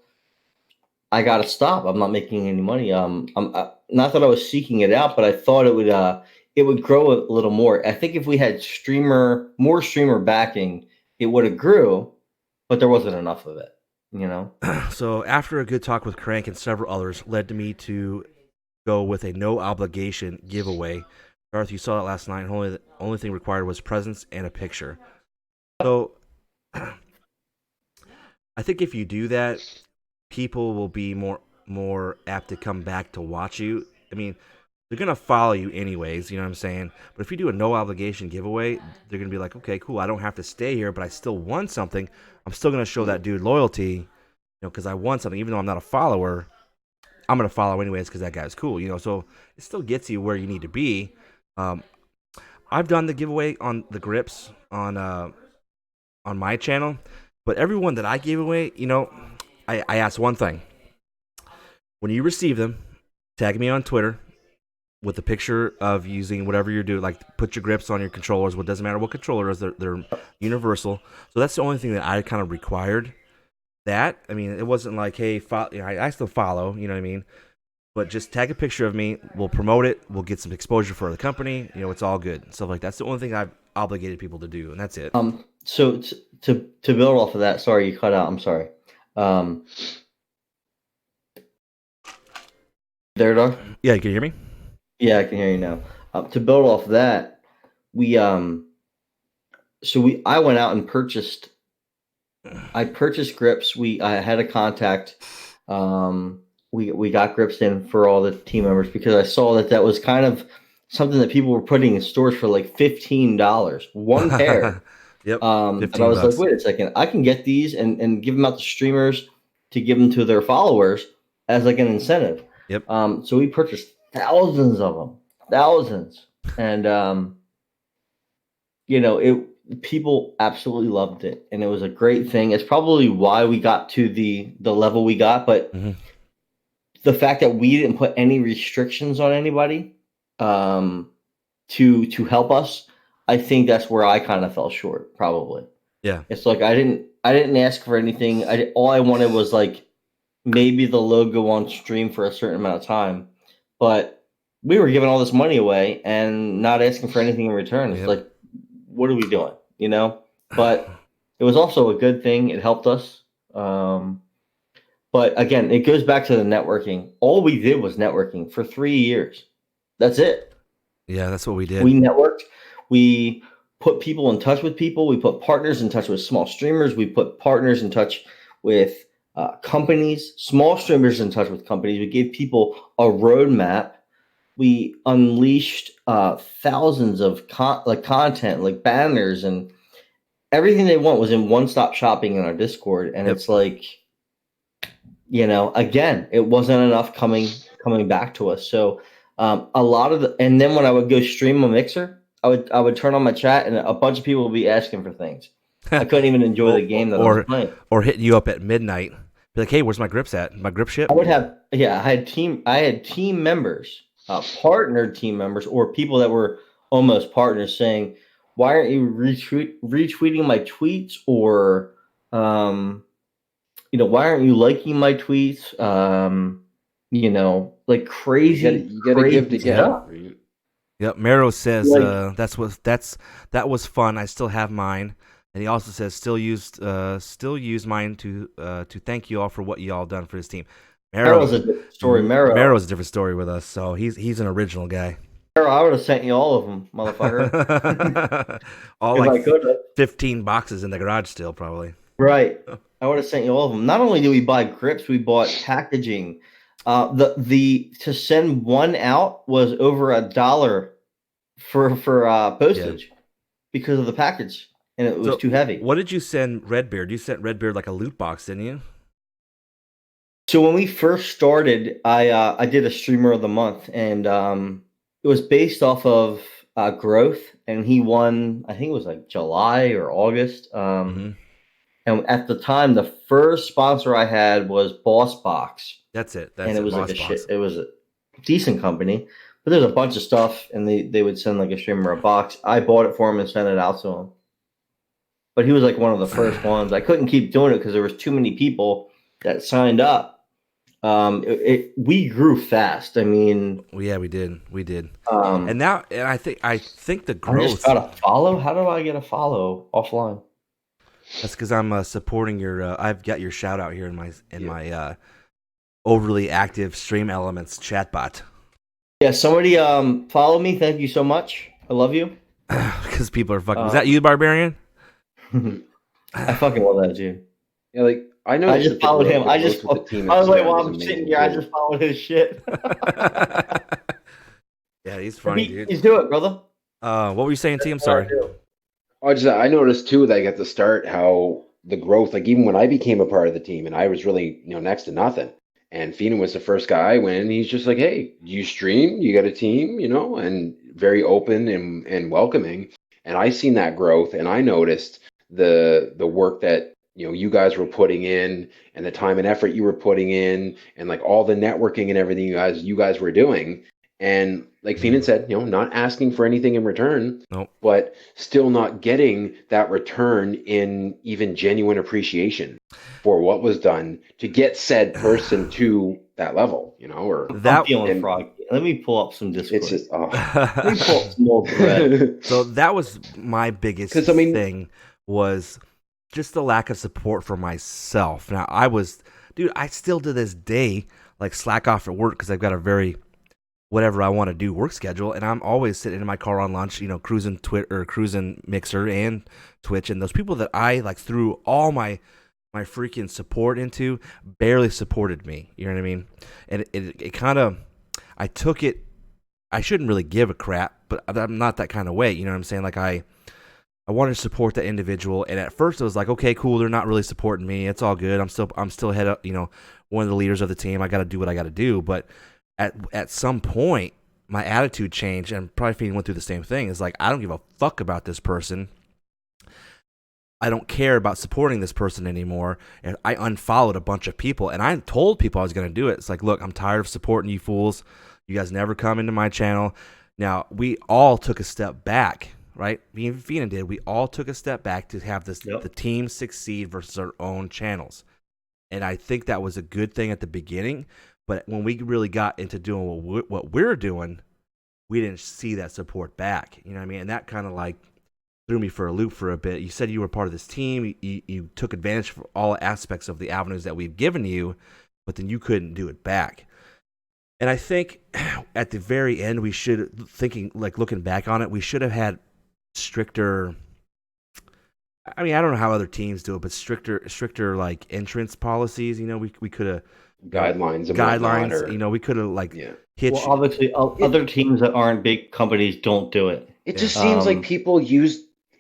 Speaker 1: I got to stop. I'm not making any money. I'm not that I was seeking it out, but I thought it would grow a little more. I think if we had more streamer backing, it would have grew, but there wasn't enough of it.
Speaker 3: So after a good talk with Crank and several others led to me to go with a no obligation giveaway. Garth, you saw it last night. The only thing required was presence and a picture. So I think if you do that, people will be more apt to come back to watch you. I mean, they're going to follow you anyways, you know what I'm saying? But if you do a no obligation giveaway, they're going to be like, okay, cool, I don't have to stay here, but I still won something. I'm still going to show that dude loyalty, because I won something. Even though I'm not a follower, I'm going to follow anyways because that guy's cool, So it still gets you where you need to be. I've done the giveaway on the grips on my channel, but everyone that I gave away, I asked one thing. When you receive them, tag me on Twitter with a picture of using whatever you're doing, like put your grips on your controllers. What doesn't matter what controller is, they're universal. So that's the only thing that I kind of required. It wasn't like, hey, I still follow, you know what I mean? But just tag a picture of me. We'll promote it. We'll get some exposure for the company. It's all good. Stuff like that's the only thing I've obligated people to do, and that's it.
Speaker 1: So to build off of that, sorry you cut out. I'm sorry. There, dog?
Speaker 3: Yeah, you can hear me?
Speaker 1: Yeah, I can hear you now. To build off that, I went out and purchased grips. I had a contact. We got grips in for all the team members because I saw that was kind of something that people were putting in stores for like $15, one pair.
Speaker 3: Yep.
Speaker 1: And I was like, wait a second, I can get these and give them out to streamers to give them to their followers as like an incentive.
Speaker 3: Yep.
Speaker 1: So we purchased thousands of them, and people absolutely loved it, and it was a great thing. It's probably why we got to the level we got, but the fact that we didn't put any restrictions on anybody to help us, I think that's where I kind of fell short, probably.
Speaker 3: Yeah.
Speaker 1: It's like I didn't ask for anything. All I wanted was like maybe the logo on stream for a certain amount of time, but we were giving all this money away and not asking for anything in return. It's like, what are we doing? But it was also a good thing. It helped us. But again, it goes back to the networking. All we did was networking for 3 years. That's it.
Speaker 3: Yeah, that's what we did.
Speaker 1: We networked. We put people in touch with people. We put partners in touch with small streamers. We put partners in touch with companies, small streamers in touch with companies. We gave people a roadmap. We unleashed thousands of content, like banners, and everything they want was in one-stop shopping in our Discord. And it's like, again, it wasn't enough coming back to us. So a lot of and then when I would go stream a Mixer, I would turn on my chat and a bunch of people would be asking for things. I couldn't even enjoy the game that I was playing.
Speaker 3: Or hitting you up at midnight. Be like, hey, where's my grips at? My grip ship?
Speaker 1: I had team members, partnered team members, or people that were almost partners saying, why aren't you retweeting my tweets? Or, why aren't you liking my tweets? Like crazy.
Speaker 2: You gotta give to get.
Speaker 3: Yep. Mero says that was fun. I still have mine. And he also says still use mine to thank you all for what you all done for this team.
Speaker 1: Mero's a different story.
Speaker 3: Mero's a different story with us, so he's an original guy.
Speaker 1: Mero, I would have sent you all of them, motherfucker.
Speaker 3: All like 15 boxes in the garage still, probably.
Speaker 1: Right. I would have sent you all of them. Not only did we buy grips, we bought packaging. To send one out was over $1 for postage because of the package. And it was too heavy.
Speaker 3: What did you send Redbeard? You sent Redbeard like a loot box, didn't you?
Speaker 1: So when we first started, I did a streamer of the month, and it was based off of growth, and he won. I think it was like July or August. And at the time, the first sponsor I had was Boss Box.
Speaker 3: That's it.
Speaker 1: And it was like it was a decent company, but there's a bunch of stuff, and they would send like a streamer a box. I bought it for him and sent it out to him. But he was like one of the first ones. I couldn't keep doing it because there was too many people that signed up. We grew fast. I mean,
Speaker 3: yeah, we did. And I think the growth.
Speaker 1: I just got a follow. How do I get a follow offline?
Speaker 3: That's because I'm supporting your. I've got your shout out here in my overly active Stream Elements chatbot.
Speaker 1: Yeah, somebody follow me. Thank you so much. I love you.
Speaker 3: Because people are fucking. Was that you, Barbarian?
Speaker 1: I fucking love that dude.
Speaker 2: Yeah, like I know.
Speaker 1: I just followed him. I was like, while I'm sitting here, I just followed his shit.
Speaker 3: Yeah, he's funny, dude.
Speaker 1: He's do it, brother.
Speaker 3: What were you saying, T? I'm sorry.
Speaker 2: I noticed too, like at the start, how the growth, like even when I became a part of the team, and I was really next to nothing. And Feenan was the first guy when he's just like, hey, you stream, you got a team, and very open and welcoming. And I seen that growth, and I noticed the work that you guys were putting in, and the time and effort you were putting in, and like all the networking and everything you guys were doing. And like Feenan said, not asking for anything in return,
Speaker 3: nope.
Speaker 2: But still not getting that return in even genuine appreciation for what was done to get said person to that level, you know, or
Speaker 1: I'm feeling froggy. Let me pull up some Discord.
Speaker 2: It's just
Speaker 1: let me pull up some old thread.
Speaker 3: So that was my biggest thing, was just the lack of support for myself. Now I still to this day like slack off at work because I've got a very whatever I want to do work schedule, and I'm always sitting in my car on lunch, you know, cruising Twitter or cruising Mixer and Twitch, and those people that I like threw all my freaking support into barely supported me. You know what I mean? And it kind of, I took it. I shouldn't really give a crap, but I'm not that kind of way. You know what I'm saying? Like I wanted to support that individual, and at first it was like, okay, cool, they're not really supporting me. It's all good. I'm still head up, you know, one of the leaders of the team. I got to do what I got to do. But at some point, my attitude changed, and probably Fiend went through the same thing. It's like, I don't give a fuck about this person. I don't care about supporting this person anymore. And I unfollowed a bunch of people, and I told people I was going to do it. It's like, look, I'm tired of supporting you fools. You guys never come into my channel. Now, we all took a step back, right? Me and Fiend did. We all took a step back to have this the team succeed versus our own channels. And I think that was a good thing at the beginning. But when we really got into doing what we're doing, we didn't see that support back. You know what I mean? And that kind of like threw me for a loop for a bit. You said you were part of this team. You took advantage of all aspects of the avenues that we've given you, but then you couldn't do it back. And I think at the very end, we should, looking back on it, we should have had stricter, I mean, I don't know how other teams do it, but stricter like entrance policies. You know, we could have
Speaker 2: guidelines.
Speaker 3: You know, we could have hit.
Speaker 1: Well, obviously, other teams that aren't big companies don't do it.
Speaker 2: It just seems like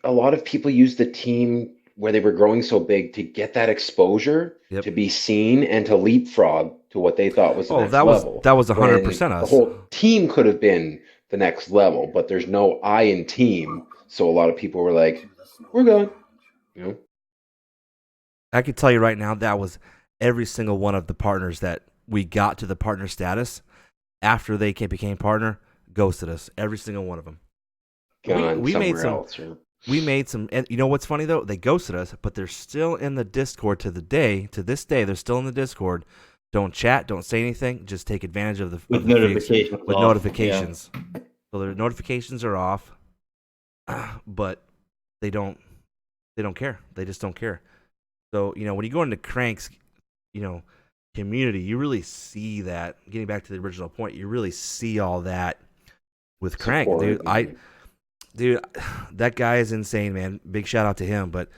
Speaker 2: a lot of people used the team where they were growing so big to get that exposure, to be seen, and to leapfrog to what they thought was the next level.
Speaker 3: That was 100% us.
Speaker 2: The whole team could have been the next level, but there's no I in team, so a lot of people were like, "We're good," you know.
Speaker 3: I can tell you right now, that was every single one of the partners that we got to the partner status after they became partner ghosted us. Every single one of them. We made some.
Speaker 2: Else, yeah.
Speaker 3: We made some, and you know what's funny though? They ghosted us, but they're still in the Discord to this day. They're still in the Discord. Don't chat, don't say anything. Just take advantage of the
Speaker 1: notifications.
Speaker 3: With notifications. Yeah. So their notifications are off, but they don't care. They just don't care. So you know when you go into Crank's, you know, community, you really see that. Getting back to the original point, you really see all that with Crank, dude. That guy is insane, man. Big shout out to him. But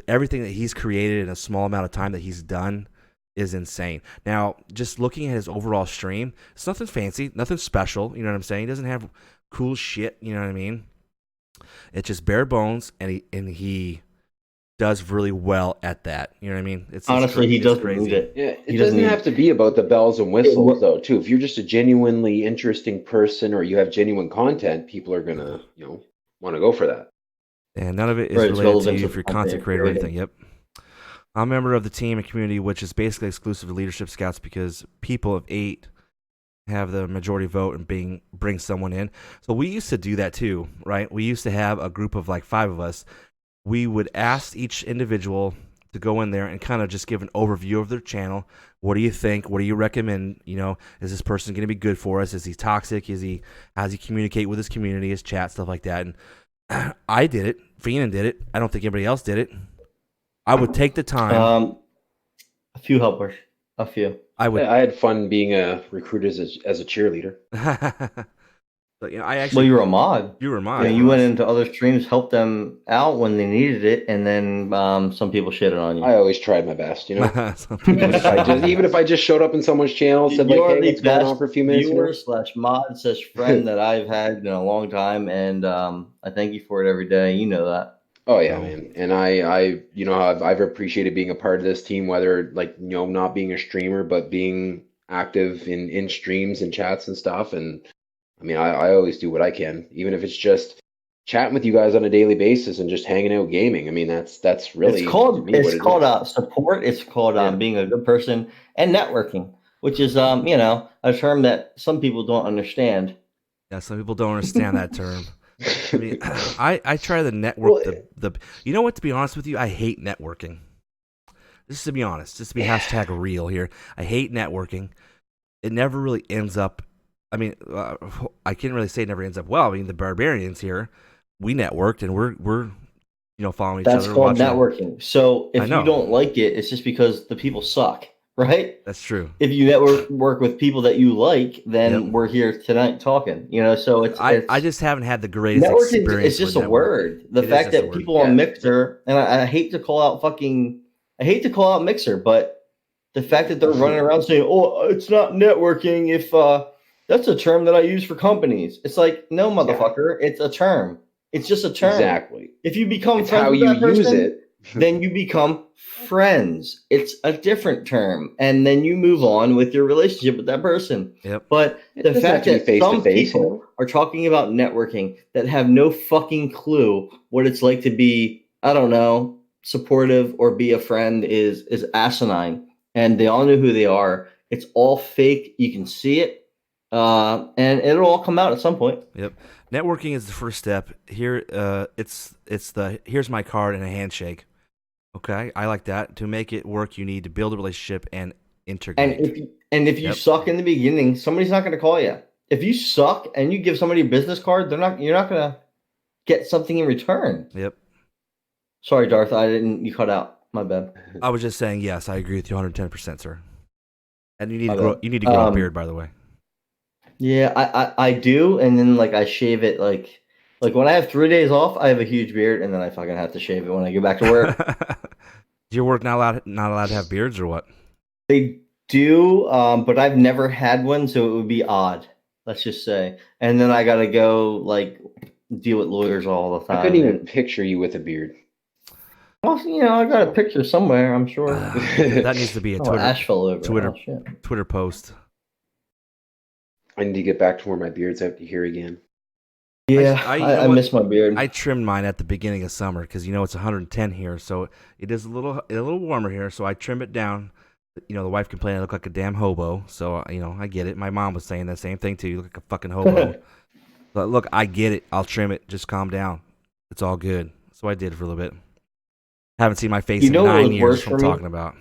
Speaker 3: everything that he's created in a small amount of time that he's done is insane. Now, just looking at his overall stream, it's nothing fancy, nothing special. You know what I'm saying? He doesn't have cool shit. You know what I mean? It's just bare bones, and he does really well at that. You know what I mean? It's
Speaker 1: honestly, he doesn't need it.
Speaker 2: Yeah, it doesn't have to be about the bells and whistles, though. Too, if you're just a genuinely interesting person or you have genuine content, people are gonna, you know, want to go for that.
Speaker 3: And none of it is related to you if you're a content creator or anything. Yep. I'm a member of the team and community, which is basically exclusive to Leadership Scouts because people of 8 have the majority vote and bring someone in. So we used to do that too, right? We used to have a group of like 5 of us. We would ask each individual to go in there and kind of just give an overview of their channel. What do you think? What do you recommend? You know, is this person going to be good for us? Is he toxic? How does he communicate with his community, his chat, stuff like that? And I did it. Feenan did it. I don't think anybody else did it. I would take the time.
Speaker 1: A few helpers. A few.
Speaker 2: I had fun being a recruiter as a cheerleader.
Speaker 3: But, you know,
Speaker 1: well, you were a mod.
Speaker 3: You were a mod.
Speaker 1: Yeah, you went into other streams, helped them out when they needed it, and then some people shitted on you.
Speaker 2: I always tried my best, you know. Even if I just showed up in someone's channel, said like, "Hey, what's going on for a few minutes?"
Speaker 1: Viewer/mod/friend that I've had in a long time, and I thank you for it every day. You know that.
Speaker 2: Oh yeah, man. And I you know, I've appreciated being a part of this team, whether like, you know, not being a streamer, but being active in streams and chats and stuff. And I mean, I always do what I can, even if it's just chatting with you guys on a daily basis and just hanging out gaming. I mean, that's really
Speaker 1: it's called support. It's called being a good person and networking, which is you know, a term that some people don't understand.
Speaker 3: Yeah, some people don't understand that term. I mean, I try to network you know what, to be honest with you, I hate networking. Just to be honest, just to be hashtag real here. I hate networking it never really ends up. I mean, I can't really say it never ends up well. I mean, the Barbarians here, we networked and we're following each other.
Speaker 1: That's called networking. So if you don't like it, it's just because the people suck, right?
Speaker 3: That's true.
Speaker 1: If you work with people that you like, then we're here tonight talking. So it's
Speaker 3: I just haven't had the greatest
Speaker 1: networking.
Speaker 3: Experience
Speaker 1: it's just a word. The fact that people on Mixer, and I hate to call out Mixer, but the fact that they're running around saying, "Oh, it's not networking," if that's a term that I use for companies. It's like, no, motherfucker, it's a term. It's just a term.
Speaker 2: Exactly.
Speaker 1: If you become friends with that person, then you become friends. It's a different term. And then you move on with your relationship with that person.
Speaker 3: Yep.
Speaker 1: But the fact that some people are talking about networking that have no fucking clue what it's like to be, I don't know, supportive or be a friend is asinine. And they all know who they are. It's all fake. You can see it. And it'll all come out at some point.
Speaker 3: Yep. Networking is the first step. Here, it's the here's my card and a handshake. Okay, I like that. To make it work, you need to build a relationship and integrate.
Speaker 1: And if you suck in the beginning, somebody's not going to call you. If you suck and you give somebody a business card, you're not going to get something in return.
Speaker 3: Yep.
Speaker 1: Sorry, Darth, you cut out. My bad.
Speaker 3: I was just saying, yes, I agree with you 110%, sir. And you need to grow a beard, by the way.
Speaker 1: Yeah, I do, and then I shave it like when I have 3 days off, I have a huge beard, and then I fucking have to shave it when I go back to work.
Speaker 3: Is your work not allowed to have beards or what?
Speaker 1: They do, but I've never had one, so it would be odd. Let's just say, and then I gotta go deal with lawyers all the time.
Speaker 2: I couldn't even picture you with a beard.
Speaker 1: Well, I got a picture somewhere, I'm sure.
Speaker 3: That needs to be a Twitter post.
Speaker 2: I need to get back to where my beard's out to here again.
Speaker 1: Yeah, I miss my beard.
Speaker 3: I trimmed mine at the beginning of summer because it's 110 here, so it is a little warmer here. So I trim it down. The wife complained I look like a damn hobo. So I get it. My mom was saying the same thing too. You look like a fucking hobo. But look, I get it. I'll trim it. Just calm down. It's all good. So I did for a little bit. Haven't seen my face in 9 years. What I'm talking about.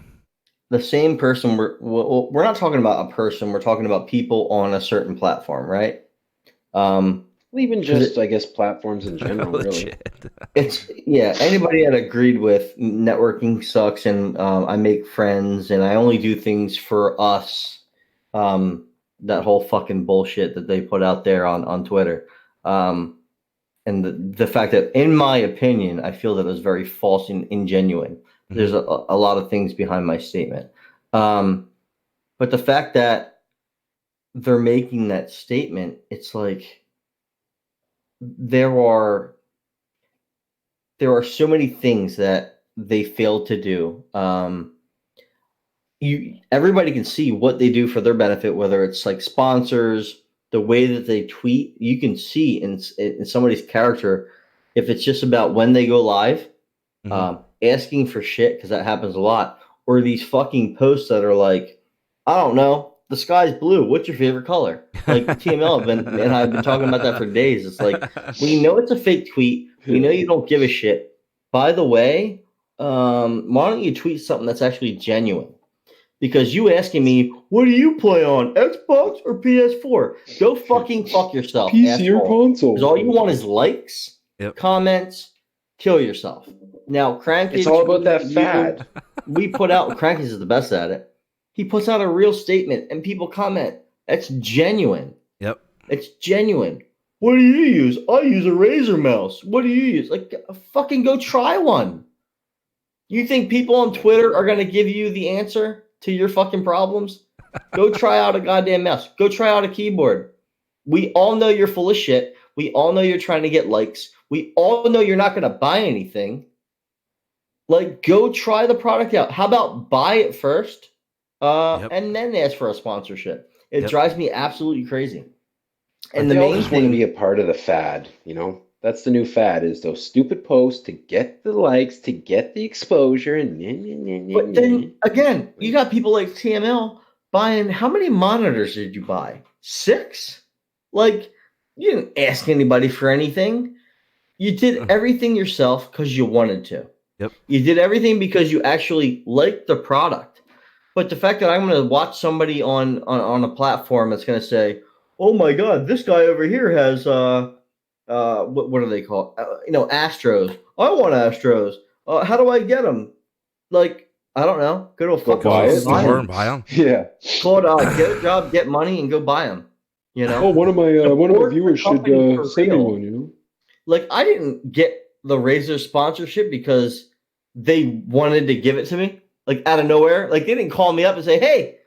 Speaker 1: The same person. We're not talking about a person. We're talking about people on a certain platform, right?
Speaker 2: Even just, I guess, platforms in general, really.
Speaker 1: Anybody that agreed with networking sucks, and I make friends, and I only do things for us. That whole fucking bullshit that they put out there on Twitter. And the fact that, in my opinion, I feel that it was very false and ingenuine. Mm-hmm. There's a lot of things behind my statement. But the fact that they're making that statement, it's like there are so many things that they failed to do. Everybody can see what they do for their benefit, whether it's sponsors, the way that they tweet. You can see in somebody's character if it's just about when they go live, asking for shit, because that happens a lot, or these fucking posts that are like, I don't know, the sky's blue. What's your favorite color? TML and I've been talking about that for days. It's like, we know it's a fake tweet. We know you don't give a shit. By the way, why don't you tweet something that's actually genuine? Because you asking me, what do you play on, Xbox or PS4? Go fucking fuck yourself,
Speaker 2: PC or console.
Speaker 1: Because all you want is likes, comments, kill yourself. Now, Crankage...
Speaker 2: It's all about that fad.
Speaker 1: We put out... Crankage is the best at it. He puts out a real statement, and people comment. That's genuine.
Speaker 3: Yep.
Speaker 1: It's genuine. What do you use? I use a Razer mouse. What do you use? Fucking go try one. You think people on Twitter are going to give you the answer to your fucking problems? Go try out a goddamn mouse. Go try out a keyboard. We all know you're full of shit. We all know you're trying to get likes. We all know you're not going to buy anything. Go try the product out. How about buy it first? And then ask for a sponsorship. It drives me absolutely crazy. And the main
Speaker 2: thing,
Speaker 1: want
Speaker 2: to be a part of the fad, that's the new fad, is those stupid posts to get the likes, to get the exposure, and
Speaker 1: But then again, you got people like TML buying. How many monitors did you buy? 6? You didn't ask anybody for anything. You did everything yourself because you wanted to.
Speaker 3: Yep.
Speaker 1: You did everything because you actually liked the product. But the fact that I'm going to watch somebody on a platform that's going to say, "Oh my God, this guy over here has what do they call Astros? I want Astros. How do I get them? Like I don't know. Go to a fucking
Speaker 3: store and buy them.
Speaker 2: Yeah.
Speaker 1: Called get a job, get money, and go buy them. You know.
Speaker 2: Oh, one of my viewers should send me one. You know.
Speaker 1: Like I didn't get the Razor sponsorship because they wanted to give it to me, like out of nowhere. Like they didn't call me up and say, "Hey,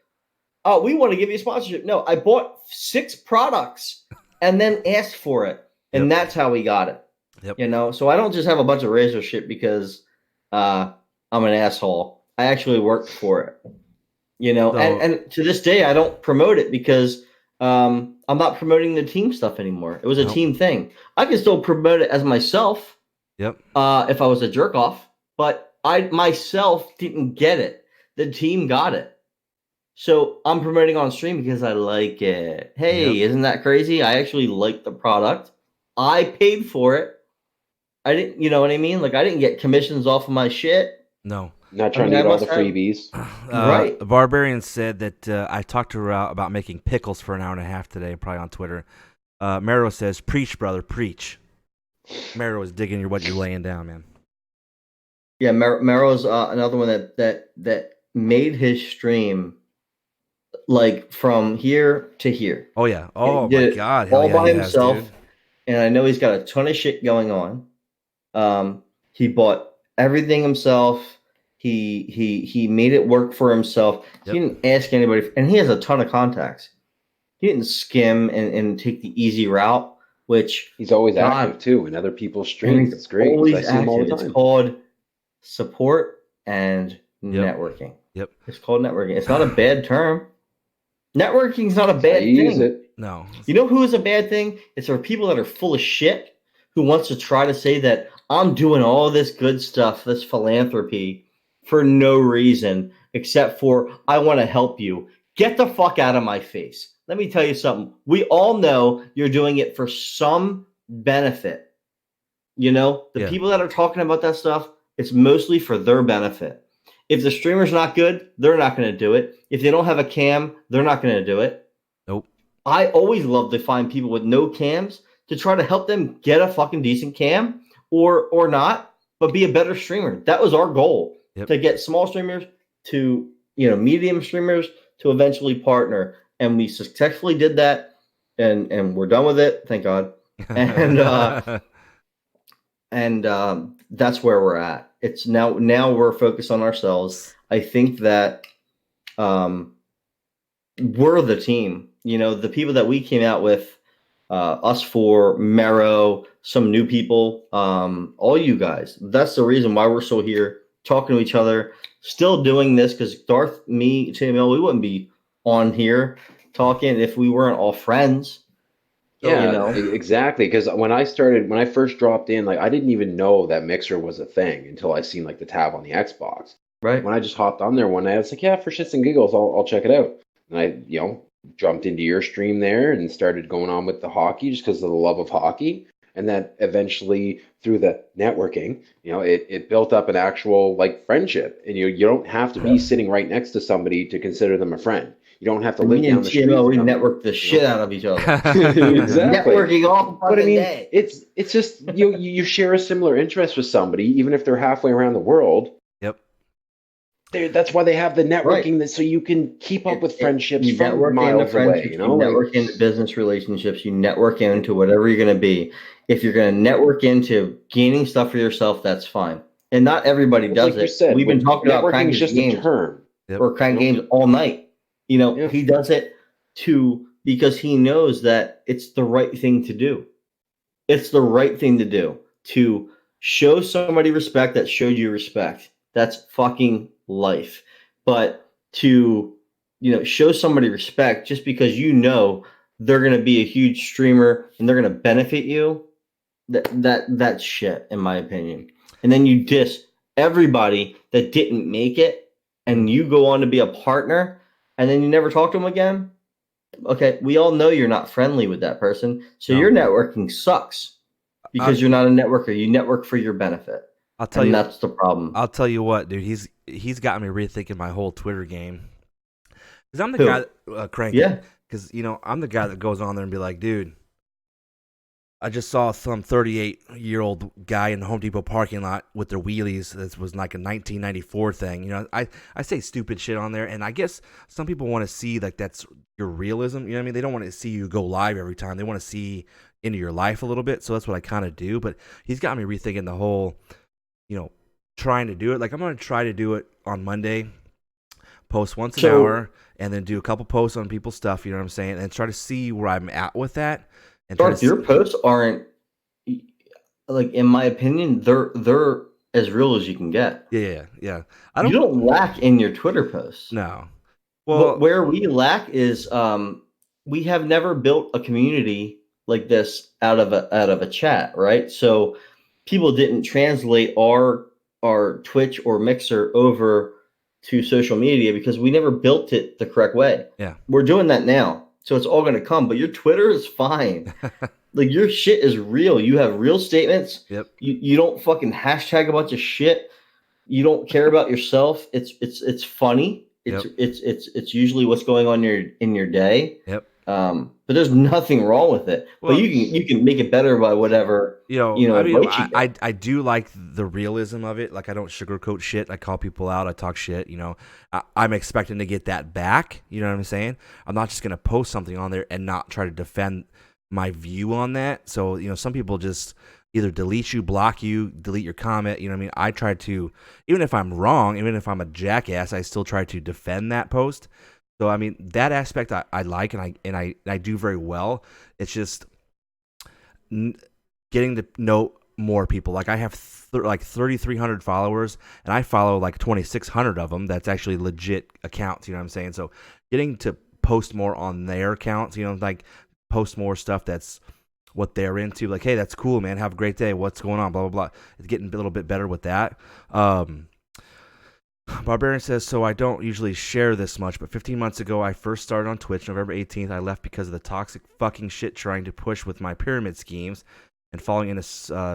Speaker 1: we want to give you a sponsorship." No, I bought 6 products and then asked for it, and that's how we got it.
Speaker 3: Yep.
Speaker 1: You know, so I don't just have a bunch of Razor shit because I'm an asshole. I actually worked for it. You know,
Speaker 3: So,
Speaker 1: and to this day I don't promote it because I'm not promoting the team stuff anymore. It was a team thing. I can still promote it as myself.
Speaker 3: Yep.
Speaker 1: If I was a jerk off, but I myself didn't get it. The team got it. So I'm promoting on stream because I like it. Hey, isn't that crazy? I actually like the product. I paid for it. I didn't, you know what I mean? Like I didn't get commissions off of my shit.
Speaker 3: No.
Speaker 2: Not trying to get all the freebies.
Speaker 1: Right.
Speaker 3: Barbarian said that I talked to her about making pickles for an hour and a half today, probably on Twitter. Mero says, "Preach, brother, preach." Mero is digging what you're laying down, man.
Speaker 1: Yeah, Mero's another one that made his stream like from here to here.
Speaker 3: Oh yeah. Oh my God.
Speaker 1: All by himself. And I know he's got a ton of shit going on. He bought everything himself. He made it work for himself. He didn't ask anybody, and he has a ton of contacts. He didn't skim and take the easy route, which
Speaker 2: he's always active too in other people's streams. It's great. I see him all the time.
Speaker 1: It's called support and networking.
Speaker 3: Yep.
Speaker 1: It's called networking. It's not a bad term. Networking is not a bad thing.
Speaker 2: Use it.
Speaker 3: No.
Speaker 1: You know who is a bad thing? It's for people that are full of shit who wants to try to say that I'm doing all this good stuff, this philanthropy, for no reason except for I want to help you. Get the fuck out of my face. Let me tell you something. We all know you're doing it for some benefit. You know, the people that are talking about that stuff, it's mostly for their benefit. If the streamer's not good, they're not going to do it. If they don't have a cam, they're not going to do it.
Speaker 3: Nope.
Speaker 1: I always love to find people with no cams to try to help them get a fucking decent cam or not, but be a better streamer. That was our goal. To get small streamers to, medium streamers to eventually partner. And we successfully did that. And we're done with it. Thank God. And that's where we're at. It's now we're focused on ourselves. I think that we're the team, the people that we came out with, us four, Mero, some new people, all you guys. That's the reason why we're still here talking to each other, still doing this, because Darth, me, TML, we wouldn't be on here talking if we weren't all friends. So,
Speaker 2: yeah, exactly. Because when I first dropped in, like I didn't even know that Mixer was a thing until I seen like the tab on the Xbox.
Speaker 1: Right.
Speaker 2: When I just hopped on there one night, I was like, yeah, for shits and giggles, I'll check it out. And I, jumped into your stream there and started going on with the hockey just because of the love of hockey. And then eventually through the networking, it built up an actual like friendship. And you don't have to be sitting right next to somebody to consider them a friend. You don't have to live down the street.
Speaker 1: We network the shit out of each other.
Speaker 2: Exactly.
Speaker 1: Networking all fucking day.
Speaker 2: It's just you share a similar interest with somebody, even if they're halfway around the world.
Speaker 3: Yep.
Speaker 2: That's why they have the networking, so you can keep up with friendships from miles away. You network
Speaker 1: into business relationships. You network into whatever you're going to be. If you're going to network into gaining stuff for yourself, that's fine. And not everybody does it. We've been talking about crank
Speaker 2: just
Speaker 1: games
Speaker 2: a term.
Speaker 1: or crank games all night. He does it because he knows that it's the right thing to do. It's the right thing to do to show somebody respect that showed you respect. That's fucking life. But to, show somebody respect just because they're going to be a huge streamer and they're going to benefit you, that's shit, in my opinion. And then you diss everybody that didn't make it and you go on to be a partner and then you never talk to them again. Okay, we all know you're not friendly with that person. So your networking sucks because you're not a networker. You network for your benefit. That's the problem.
Speaker 3: I'll tell you what, dude. He's got me rethinking my whole Twitter game. Because I'm the guy that, cranking.
Speaker 1: Yeah.
Speaker 3: Because, I'm the guy that goes on there and be like, dude, I just saw some 38-year-old guy in the Home Depot parking lot with their wheelies. This was like a 1994 thing. I say stupid shit on there, and I guess some people want to see like that's your realism. You know what I mean? They don't want to see you go live every time. They want to see into your life a little bit. So that's what I kind of do. But he's got me rethinking the whole, trying to do it. Like I'm going to try to do it on Monday, post once an hour, and then do a couple posts on people's stuff. You know what I'm saying? And try to see where I'm at with that. And
Speaker 1: Garth, your posts aren't, like, in my opinion, they're as real as you can get.
Speaker 3: Yeah.
Speaker 1: You don't lack in your Twitter posts.
Speaker 3: No.
Speaker 1: Well, but where we lack is we have never built a community like this out of a chat, right? So people didn't translate our Twitch or Mixer over to social media because we never built it the correct way.
Speaker 3: Yeah.
Speaker 1: We're doing that now. So it's all going to come, but your Twitter is fine. Like your shit is real. You have real statements.
Speaker 3: Yep.
Speaker 1: You don't fucking hashtag a bunch of shit. You don't care about yourself. It's funny. It's usually what's going on in your day.
Speaker 3: Yep.
Speaker 1: But there's nothing wrong with it. Well, but you can make it better by whatever.
Speaker 3: I do like the realism of it. Like I don't sugarcoat shit. I call people out. I talk shit. I'm expecting to get that back. You know what I'm saying? I'm not just gonna post something on there and not try to defend my view on that. So some people just either delete you, block you, delete your comment. You know what I mean? I try to, even if I'm wrong, even if I'm a jackass, I still try to defend that post. So I mean that aspect I like and I do very well. It's just getting to know more people. Like I have 3,300 followers, and I follow like 2,600 of them. That's actually legit accounts. You know what I'm saying? So getting to post more on their accounts. Like post more stuff that's what they're into. Like, hey, that's cool, man. Have a great day. What's going on? Blah blah blah. It's getting a little bit better with that. Barbarian says, so I don't usually share this much, but 15 months ago, I first started on Twitch. November 18th, I left because of the toxic fucking shit trying to push with my pyramid schemes and falling into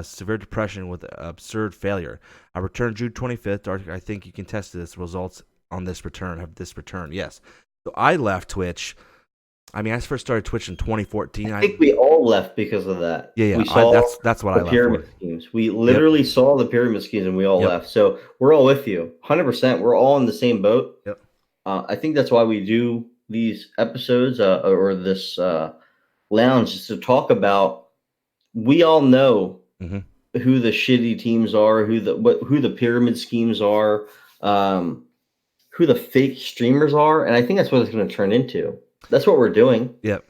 Speaker 3: severe depression with absurd failure. I returned June 25th. Dark, I think you can test this. Results on this return. Yes. So I left Twitch. I mean, I first started Twitch in 2014.
Speaker 1: I think we all left because of that.
Speaker 3: Yeah.
Speaker 1: We saw
Speaker 3: that's what I left.
Speaker 1: Pyramid schemes. We literally saw the pyramid schemes, and we all left. So we're all with you, 100%. We're all in the same boat.
Speaker 3: Yep.
Speaker 1: I think that's why we do these episodes or this lounge, is to talk about. We all know who the shitty teams are, who the pyramid schemes are, who the fake streamers are, and I think that's what it's going to turn into. That's what we're doing.
Speaker 3: Yep.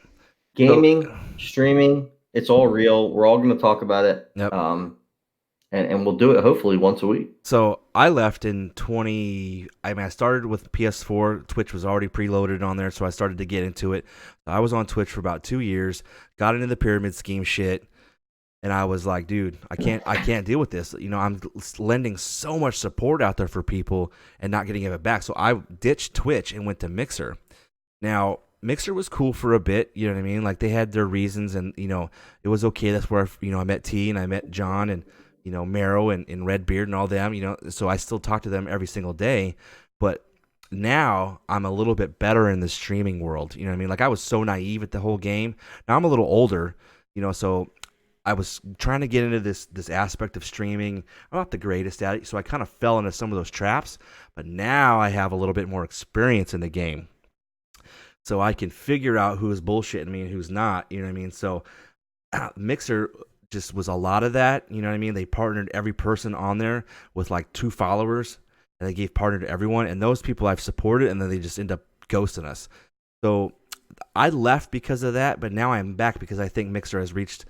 Speaker 1: Gaming, streaming, it's all real. We're all going to talk about it.
Speaker 3: Yep.
Speaker 1: And we'll do it hopefully once a week.
Speaker 3: So I left in I started with PS4. Twitch was already preloaded on there, so I started to get into it. I was on Twitch for about 2 years, got into the pyramid scheme shit, and I was like, dude, I can't deal with this. I'm lending so much support out there for people and not getting it back. So I ditched Twitch and went to Mixer. Now, Mixer was cool for a bit, you know what I mean? Like they had their reasons, and it was okay. That's where I met T and I met John and Marrow and Redbeard and all them. So I still talk to them every single day. But now I'm a little bit better in the streaming world. You know what I mean? Like I was so naive at the whole game. Now I'm a little older, so I was trying to get into this aspect of streaming. I'm not the greatest at it, so I kind of fell into some of those traps. But now I have a little bit more experience in the game. So I can figure out who is bullshitting me and who's not, you know what I mean? So Mixer just was a lot of that, you know what I mean? They partnered every person on there with like 2 followers, and they gave partner to everyone, and those people I've supported, and then they just end up ghosting us. So I left because of that, but now I'm back because I think Mixer has reached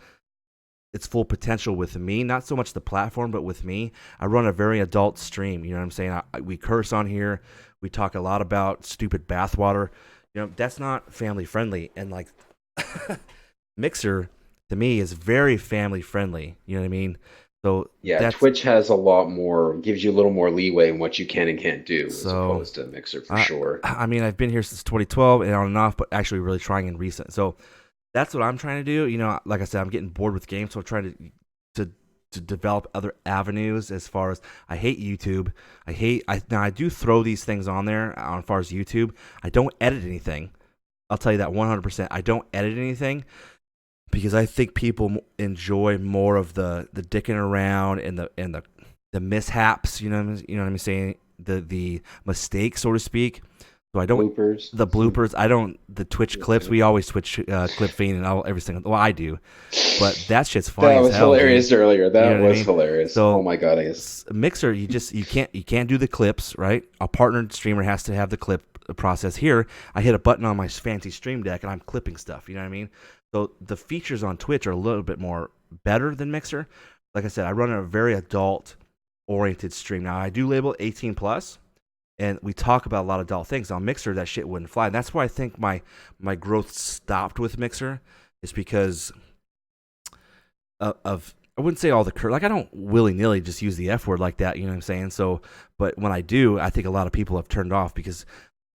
Speaker 3: its full potential with me, not so much the platform, but with me. I run a very adult stream, you know what I'm saying? We curse on here. We talk a lot about stupid bathwater. That's not family friendly. And like Mixer to me is very family friendly. You know what I mean? So
Speaker 2: yeah, Twitch has a lot more, gives you a little more leeway in what you can and can't do as opposed to Mixer for sure.
Speaker 3: I mean, I've been here since 2012 and on and off, but actually really trying in recent. So that's what I'm trying to do. Like I said, I'm getting bored with games, so I'm trying to to develop other avenues. As far as I hate YouTube, now I do throw these things on there. As far as YouTube, I don't edit anything. I'll tell you that 100%. I don't edit anything because I think people enjoy more of the dicking around and the mishaps. You know what I'm saying? The mistakes, so to speak. So I don't the bloopers. I don't the Twitch clips. We always Twitch clip feed and every single. Well, I do, but that shit's funny.
Speaker 2: That was hilarious
Speaker 3: dude.
Speaker 2: earlier. That was hilarious. So, oh my god, I guess
Speaker 3: Mixer, you can't do the clips, right? A partnered streamer has to have the clip process. Here, I hit a button on my fancy Stream Deck and I'm clipping stuff. You know what I mean? So the features on Twitch are a little bit more better than Mixer. Like I said, I run a very adult oriented stream. Now I do label 18 plus. And we talk about a lot of adult things. On Mixer, that shit wouldn't fly. And that's why I think my growth stopped with Mixer, is because of I wouldn't say all the like I don't willy-nilly just use the F word like that, you know what I'm saying? So, but when I do, I think a lot of people have turned off because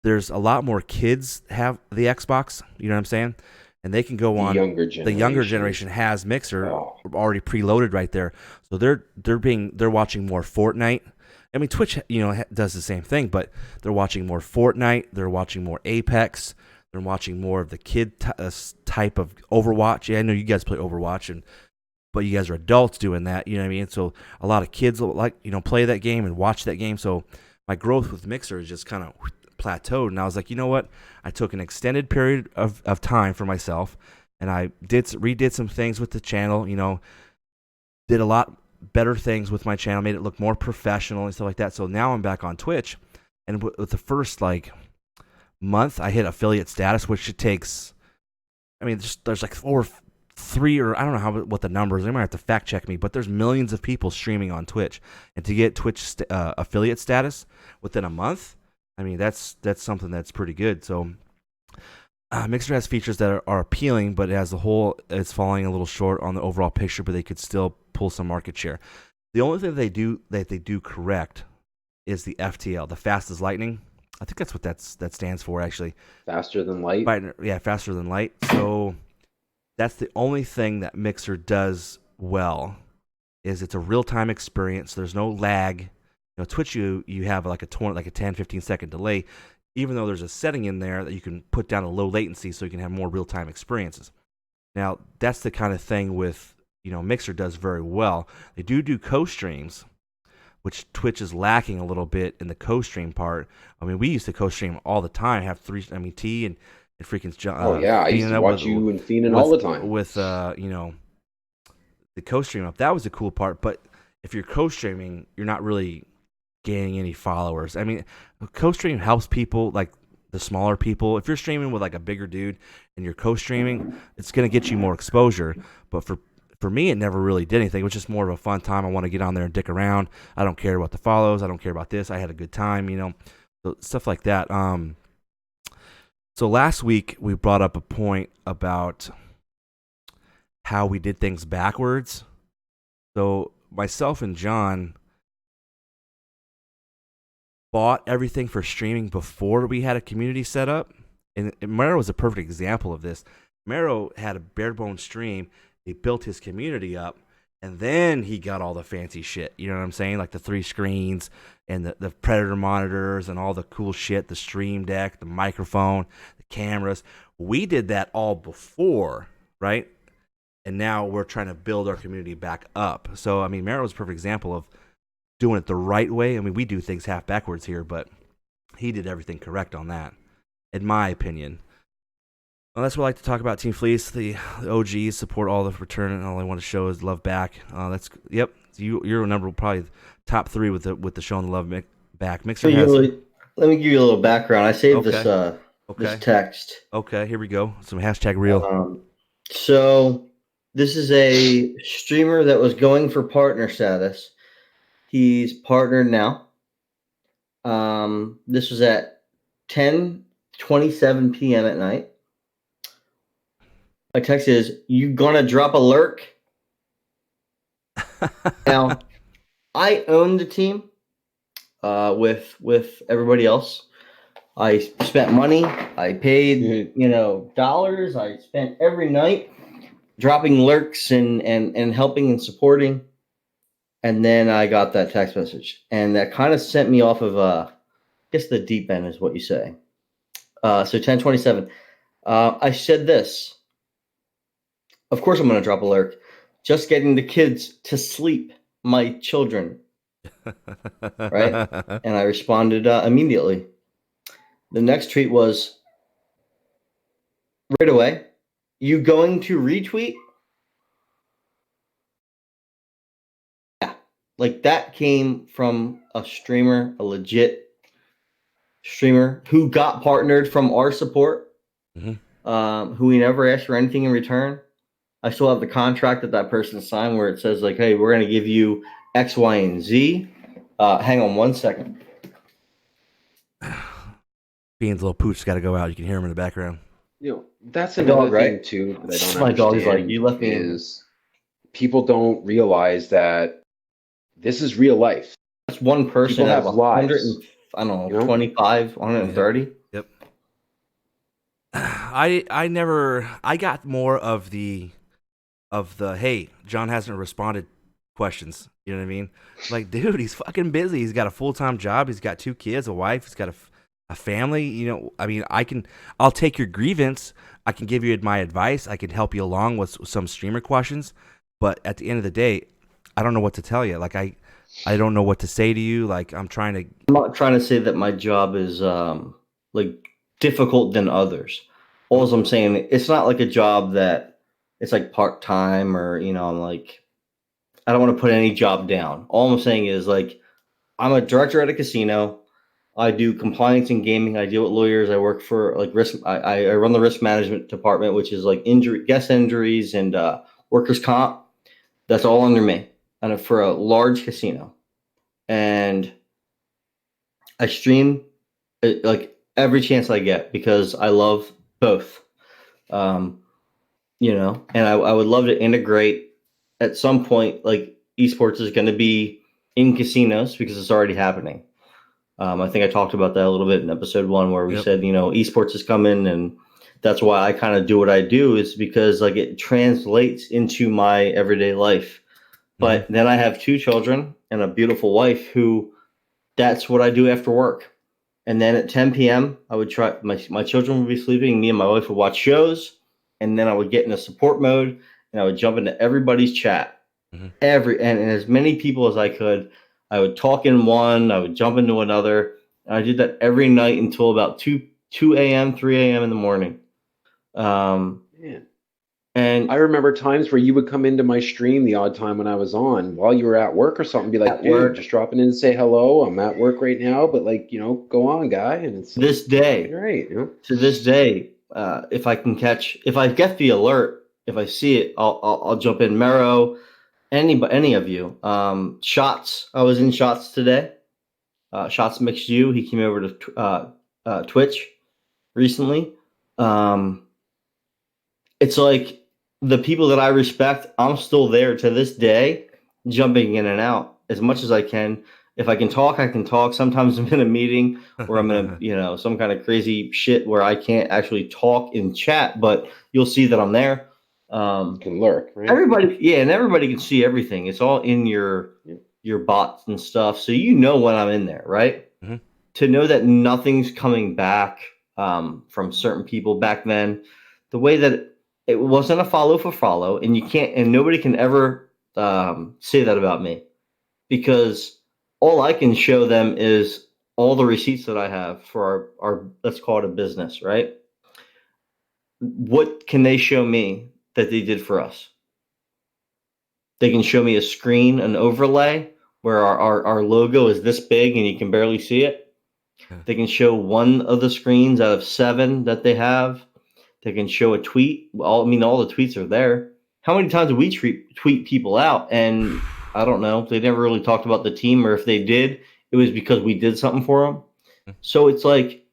Speaker 3: there's a lot more kids have the Xbox, you know what I'm saying? And they can go on. The younger generation has Mixer already preloaded right there. So they're watching more Fortnite. I mean, Twitch, does the same thing, but they're watching more Fortnite. They're watching more Apex. They're watching more of the kid type of Overwatch. Yeah, I know you guys play Overwatch, but you guys are adults doing that. You know what I mean? So a lot of kids play that game and watch that game. So my growth with Mixer is just kind of plateaued, and I was like, you know what? I took an extended period of time for myself, and I redid some things with the channel. Did a lot better things with my channel, made it look more professional and stuff like that. So now I'm back on Twitch, and with the first month, I hit affiliate status, which it takes. I mean, there's like 3 or I don't know what the numbers. They might have to fact check me, but there's millions of people streaming on Twitch, and to get Twitch affiliate status within a month, I mean that's something that's pretty good. So Mixer has features that are appealing, but as a whole, it's falling a little short on the overall picture. But they could still pull some market share. The only thing they do correct is the FTL, the fast as lightning. I think that's what that stands for, actually.
Speaker 2: Faster than light.
Speaker 3: Yeah, faster than light. So that's the only thing that Mixer does well. Is it's a real time experience. There's no lag. Twitch you have like a 10, 15 second delay. Even though there's a setting in there that you can put down a low latency so you can have more real-time experiences. Now, that's the kind of thing with, Mixer does very well. They do co-streams, which Twitch is lacking a little bit in the co-stream part. I mean, we used to co-stream all the time, T and freaking John.
Speaker 2: Oh, yeah, I used to watch you and Fiend all the time.
Speaker 3: With, the co-stream up. That was the cool part, but if you're co-streaming, you're not really gaining any followers. I mean, co-stream helps people like the smaller people. If you're streaming with like a bigger dude and you're co-streaming, it's going to get you more exposure. But for me, it never really did anything. It was just more of a fun time. I want to get on there and dick around. I don't care about the follows. I don't care about this. I had a good time, so stuff like that. So last week we brought up a point about how we did things backwards. So myself and John bought everything for streaming before we had a community set up. And Mero was a perfect example of this. Mero had a bare bones stream. He built his community up, and then he got all the fancy shit. You know what I'm saying? Like the 3 screens and the Predator monitors and all the cool shit, the Stream Deck, the microphone, the cameras. We did that all before, right? And now we're trying to build our community back up. So, I mean, Mero was a perfect example of doing it the right way. I mean, we do things half backwards here, but he did everything correct on that, in my opinion. Well, that's what I like to talk about. Team Fleece, the OGs support all the return, and all I want to show is love back. You're number probably top 3 with the showing the love back. Mixer has.
Speaker 1: Let me give you a little background. I saved this text.
Speaker 3: Okay, here we go. Some hashtag real.
Speaker 1: So this is a streamer that was going for partner status. He's partnered now. This was at 10:27 p.m. at night. My text is, "You gonna drop a lurk?" Now, I own the team with everybody else. I spent money. I paid dollars. I spent every night dropping lurks and helping and supporting. And then I got that text message, and that kind of sent me off of I guess the deep end is what you say. So 10:27. I said this. Of course, I'm going to drop a lyric. Just getting the kids to sleep, my children. Right? And I responded immediately. The next tweet was right away. You going to retweet? Yeah. Like that came from a streamer, a legit streamer who got partnered from our support, who we never asked for anything in return. I still have the contract that person signed where it says like, hey, we're going to give you X, Y, and Z. Hang on 1 second.
Speaker 3: Bean's little pooch got to go out. You can hear him in the background.
Speaker 2: That's another thing too that I don't
Speaker 1: my
Speaker 2: understand.
Speaker 1: dog is like, you left me
Speaker 2: is people don't realize that this is real life.
Speaker 1: That's one person.
Speaker 2: People have lives.
Speaker 1: I don't know, 25, 130.
Speaker 3: Yep. I got more of the hey, John hasn't responded questions. You know what I mean? Like, dude, he's fucking busy. He's got a full-time job. He's got 2 kids, a wife. He's got a family. You know, I mean, I'll take your grievance. I can give you my advice. I can help you along with some streamer questions. But at the end of the day, I don't know what to tell you. Like, I don't know what to say to you. Like, I'm not
Speaker 1: trying to say that my job is like difficult than others. All I'm saying, it's not like a job that it's like part-time or, I'm like, I don't want to put any job down. All I'm saying is like, I'm a director at a casino. I do compliance and gaming. I deal with lawyers. I work for like risk. I run the risk management department, which is like guest injuries and workers' comp. That's all under me, and for a large casino. And I stream like every chance I get because I love both. And I would love to integrate at some point. Like esports is going to be in casinos because it's already happening. I think I talked about that a little bit in episode 1 where we said, esports is coming, and that's why I kind of do what I do is because like it translates into my everyday life. But then I have 2 children and a beautiful wife who that's what I do after work. And then at 10 p.m. I would try my children would be sleeping. Me and my wife would watch shows, and then I would get in a support mode and I would jump into everybody's chat. And as many people as I could. I would talk in one, I would jump into another. And I did that every night until about 2 a.m., 3 a.m. in the morning. And
Speaker 2: I remember times where you would come into my stream the odd time when I was on while you were at work or something, be like, dude, just dropping in to say hello. I'm at work right now, but like, go on, guy. And it's
Speaker 1: this day,
Speaker 2: right?
Speaker 1: To this day, if I get the alert, if I see it, I'll jump in. Mero, any of you. Shots. I was in Shots today. Shots Mixed You. He came over to Twitch recently. It's like the people that I respect, I'm still there to this day, jumping in and out as much as I can. If I can talk, I can talk. Sometimes I'm in a meeting or I'm in a, some kind of crazy shit where I can't actually talk in chat, but you'll see that I'm there.
Speaker 2: You can lurk, right?
Speaker 1: And everybody can see everything. It's all in your bots and stuff, so when I'm in there, right? To know that nothing's coming back from certain people back then, the way that it wasn't a follow for follow, and nobody can ever say that about me, because all I can show them is all the receipts that I have for our let's call it a business, right? What can they show me that they did for us? They can show me a screen, an overlay where our logo is this big and you can barely see it. They can show one of the screens out of 7 that they have. They can show a tweet. All the tweets are there. How many times do we tweet people out? And I don't know. They never really talked about the team, or if they did, it was because we did something for them. So it's like,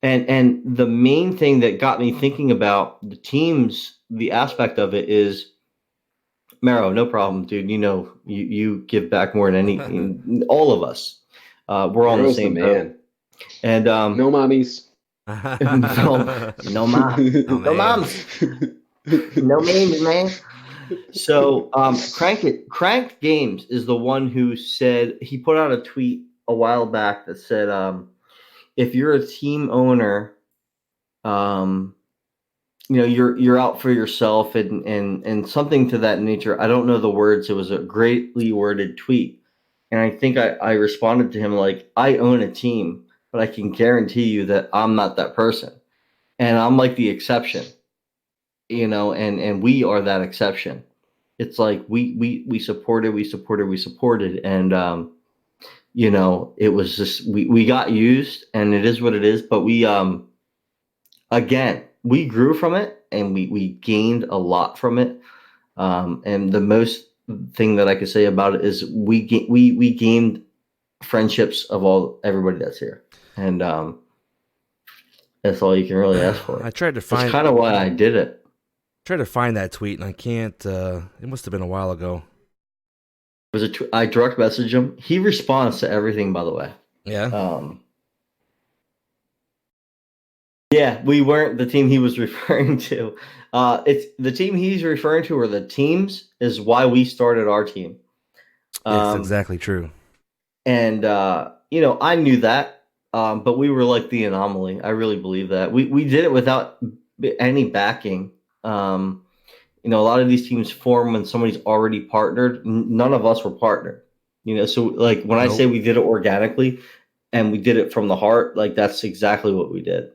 Speaker 1: and the main thing that got me thinking about the teams, the aspect of it is, Mero, no problem, dude. You give back more than any, all of us. We're all on the same man. And
Speaker 2: no mommies.
Speaker 1: no moms. No memes, man. So Cranked Games is the one who said, he put out a tweet a while back that said, if you're a team owner, you're out for yourself and something to that nature. I don't know the words. It was a greatly worded tweet. And I think I responded to him like, I own a team, but I can guarantee you that I'm not that person. And I'm like the exception, and we are that exception. It's like we supported. And, it was just, we got used, and it is what it is. But again, we grew from it, and we gained a lot from it. And the most thing that I could say about it is we gained friendships of everybody that's here. And, that's all you can really ask for.
Speaker 3: I tried to find.
Speaker 1: That's kind of why I did it.
Speaker 3: Tried to find that tweet, and I can't. It must have been a while ago.
Speaker 1: I direct message him. He responds to everything, by the way.
Speaker 3: Yeah.
Speaker 1: Yeah, we weren't the team he was referring to. It's the team he's referring to, or the teams, is why we started our team.
Speaker 3: It's exactly true.
Speaker 1: And I knew that. But we were like the anomaly. I really believe that. We did it without any backing. A lot of these teams form when somebody's already partnered. None of us were partnered. So like when I say we did it organically and we did it from the heart, like that's exactly what we did.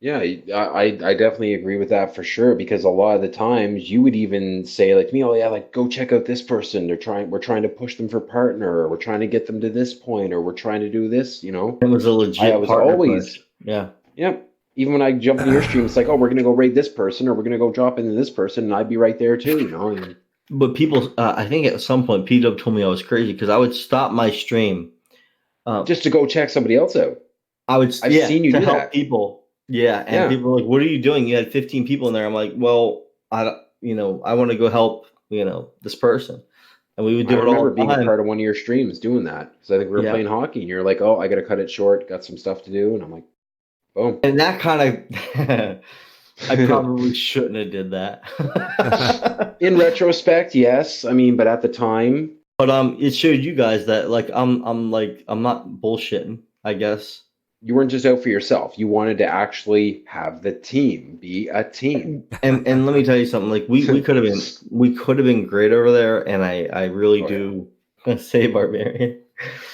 Speaker 2: Yeah, I definitely agree with that for sure, because a lot of the times you would even say like to me, oh yeah, like go check out this person. We're trying to push them for partner, or we're trying to get them to this point, or we're trying to do this,
Speaker 1: It was a legit.
Speaker 2: I was always
Speaker 1: push. Yeah.
Speaker 2: Even when I jump into your stream, it's like, oh, we're gonna go raid this person, or we're gonna go drop into this person, and I'd be right there too,
Speaker 1: But people, I think at some point, P-Dub told me I was crazy because I would stop my stream
Speaker 2: just to go check somebody else out.
Speaker 1: I've seen you do help that. People. Yeah, and people were like, "What are you doing? You had 15 people in there." I'm like, "Well, I want to go help, this person." And we would do it all the time. I remember
Speaker 2: being a part of one of your streams doing that, because I think we were playing hockey, and you're like, "Oh, I got to cut it short. Got some stuff to do," and I'm like, "Boom."
Speaker 1: And that kind of, I probably shouldn't have did that.
Speaker 2: In retrospect, yes. I mean, but at the time,
Speaker 1: but it showed you guys that like I'm not bullshitting, I guess.
Speaker 2: You weren't just out for yourself. You wanted to actually have the team be a team.
Speaker 1: And let me tell you something. Like we could have been great over there. And I really do say Barbarian.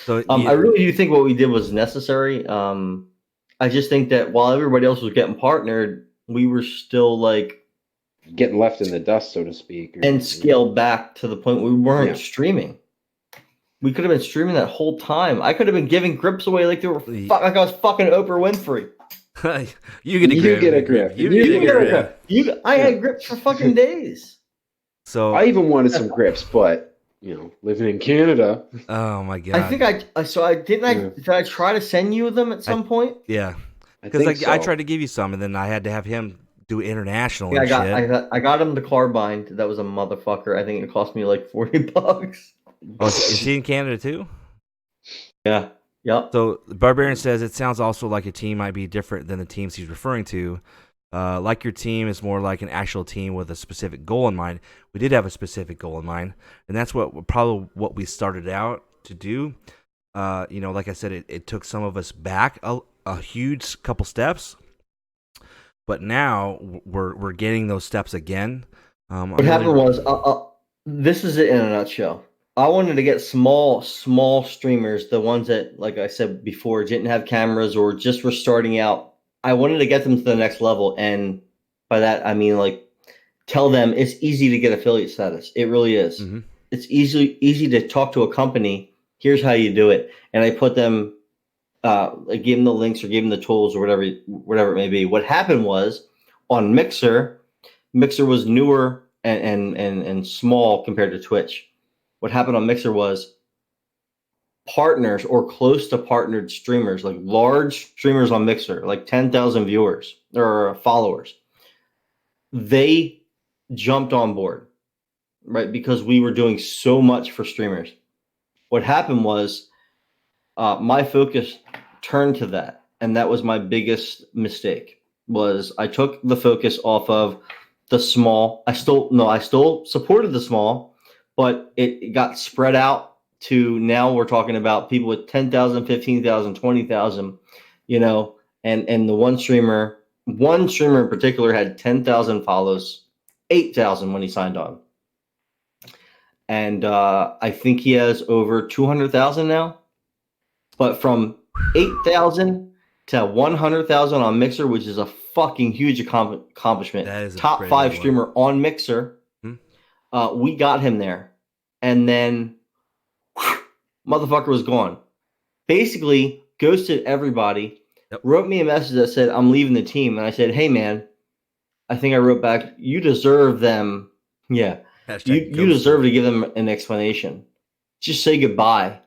Speaker 1: So I really do think what we did was necessary. I just think that while everybody else was getting partnered, we were still like
Speaker 2: getting left in the dust, so to speak,
Speaker 1: and scaled back to the point where we weren't streaming. We could have been streaming that whole time. I could have been giving grips away like they were like I was fucking Oprah Winfrey.
Speaker 3: You get a grip.
Speaker 1: You get a grip. I had grips for fucking days.
Speaker 2: So I even wanted some grips, but living in Canada.
Speaker 3: Oh my god!
Speaker 1: I think did I try to send you them at some point?
Speaker 3: Yeah, because I tried to give you some, and then I had to have him do international.
Speaker 1: Yeah, I got him the Carbine. That was a motherfucker. I think it cost me like $40.
Speaker 3: Oh, is he in Canada too?
Speaker 1: Yeah. Yep.
Speaker 3: So Barbarian says it sounds also like a team might be different than the teams he's referring to. Like your team is more like an actual team with a specific goal in mind. We did have a specific goal in mind, and that's what we started out to do. Like I said, it took some of us back a huge couple steps, but now we're getting those steps again.
Speaker 1: What happened was, this is it in a nutshell. I wanted to get small streamers, the ones that, like I said before, didn't have cameras or just were starting out. I wanted to get them to the next level, and by that I mean like tell them it's easy to get affiliate status. It really is. Mm-hmm. It's easy to talk to a company. Here's how you do it, and I put them, I gave them the links or gave them the tools or whatever it may be. What happened was on Mixer was newer and small compared to Twitch. What happened on Mixer was partners or close to partnered streamers, like large streamers on Mixer, like 10,000 viewers or followers, they jumped on board, right? Because we were doing so much for streamers. What happened was my focus turned to that. And that was my biggest mistake, was I took the focus off of the small. I still supported the small, but it got spread out to now we're talking about people with 10,000, 15,000, 20,000, and the one streamer in particular had 10,000 follows, 8,000 when he signed on. And I think he has over 200,000 now. But from 8,000 to 100,000 on Mixer, which is a fucking huge accomplishment.
Speaker 3: That is
Speaker 1: top 5 streamer on Mixer. We got him there. And then motherfucker was gone. Basically, ghosted everybody. Yep. Wrote me a message that said, I'm leaving the team. And I said, hey, man, I think I wrote back, you deserve them. Yeah. You deserve to give them an explanation. Just say goodbye.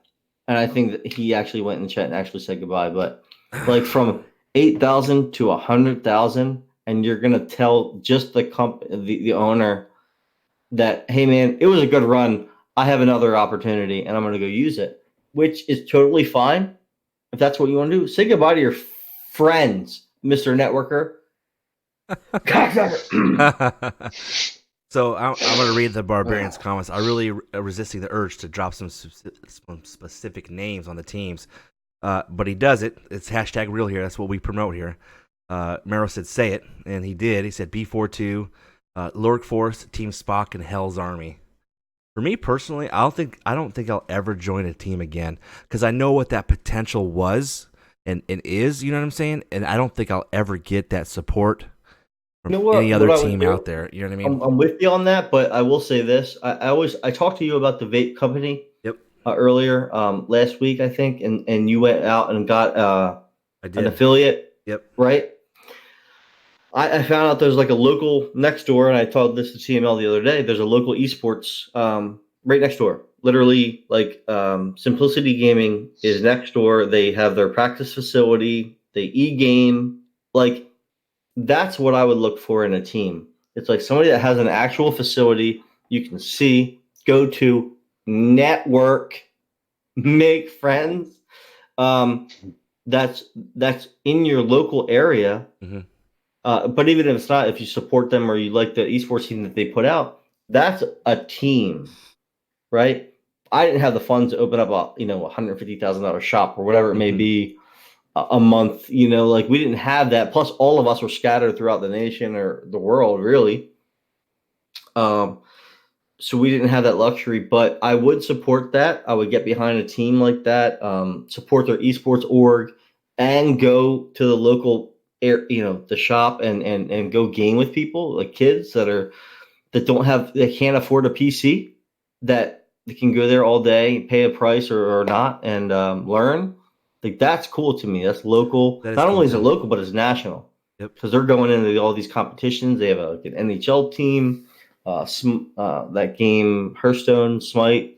Speaker 1: And I think that he actually went in the chat and actually said goodbye. But like from 8,000 to 100,000, and you're gonna tell just the owner that, hey man, it was a good run. I have another opportunity, and I'm gonna go use it, which is totally fine if that's what you want to do. Say goodbye to your friends, Mr. Networker.
Speaker 3: So I'm going to read the Barbarian's comments. I really resisting the urge to drop some specific names on the teams, but he does it. It's hashtag real here. That's what we promote here. Mero said, say it, and he did. He said B42, Lurk Force, Team Spock, and Hell's Army. For me personally, I don't think I'll ever join a team again because I know what that potential was and is. You know what I'm saying? And I don't think I'll ever get that support from any other team out there. You know what I mean?
Speaker 1: I'm with you on that, but I will say this. I talked to you about the vape company earlier last week, I think, and you went out and got an affiliate.
Speaker 3: Yep.
Speaker 1: Right? I found out there's like a local next door, and I told this to CML the other day. There's a local esports right next door. Literally, like Simplicity Gaming is next door. They have their practice facility. They e-game. Like, that's what I would look for in a team. It's like somebody that has an actual facility you can see, go to, network, make friends. That's in your local area.
Speaker 3: Mm-hmm.
Speaker 1: But even if it's not, if you support them or you like the esports team that they put out, that's a team, right? I didn't have the funds to open up a $150,000 shop or whatever it may be a month. Like we didn't have that. Plus, all of us were scattered throughout the nation or the world, really. So we didn't have that luxury. But I would support that. I would get behind a team like that, support their esports org, and go to the local the shop and go game with people like kids that can't afford a PC, that they can go there all day, pay a price or not, and learn. Like, that's cool to me. That's local. Not only is it local, but it's national.
Speaker 3: Yep.
Speaker 1: Because they're going into all these competitions. They have an NHL team, that game Hearthstone, Smite.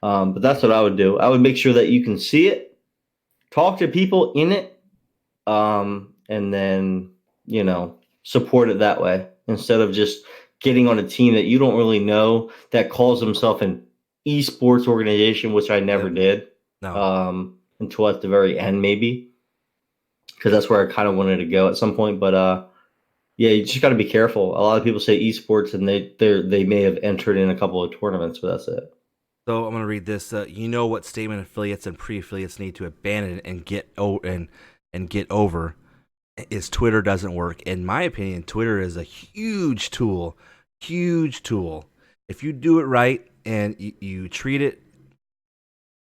Speaker 1: But that's what I would do. I would make sure that you can see it, talk to people in it, and then, support it that way instead of just getting on a team that you don't really know that calls himself an esports organization, which I never did.
Speaker 3: No.
Speaker 1: Until at the very end, maybe, because that's where I kind of wanted to go at some point. But you just got to be careful. A lot of people say esports, and they may have entered in a couple of tournaments, but that's it.
Speaker 3: So I'm going to read this. What statement affiliates and pre-affiliates need to abandon and get over is Twitter doesn't work. In my opinion, Twitter is a huge tool. If you do it right and you treat it,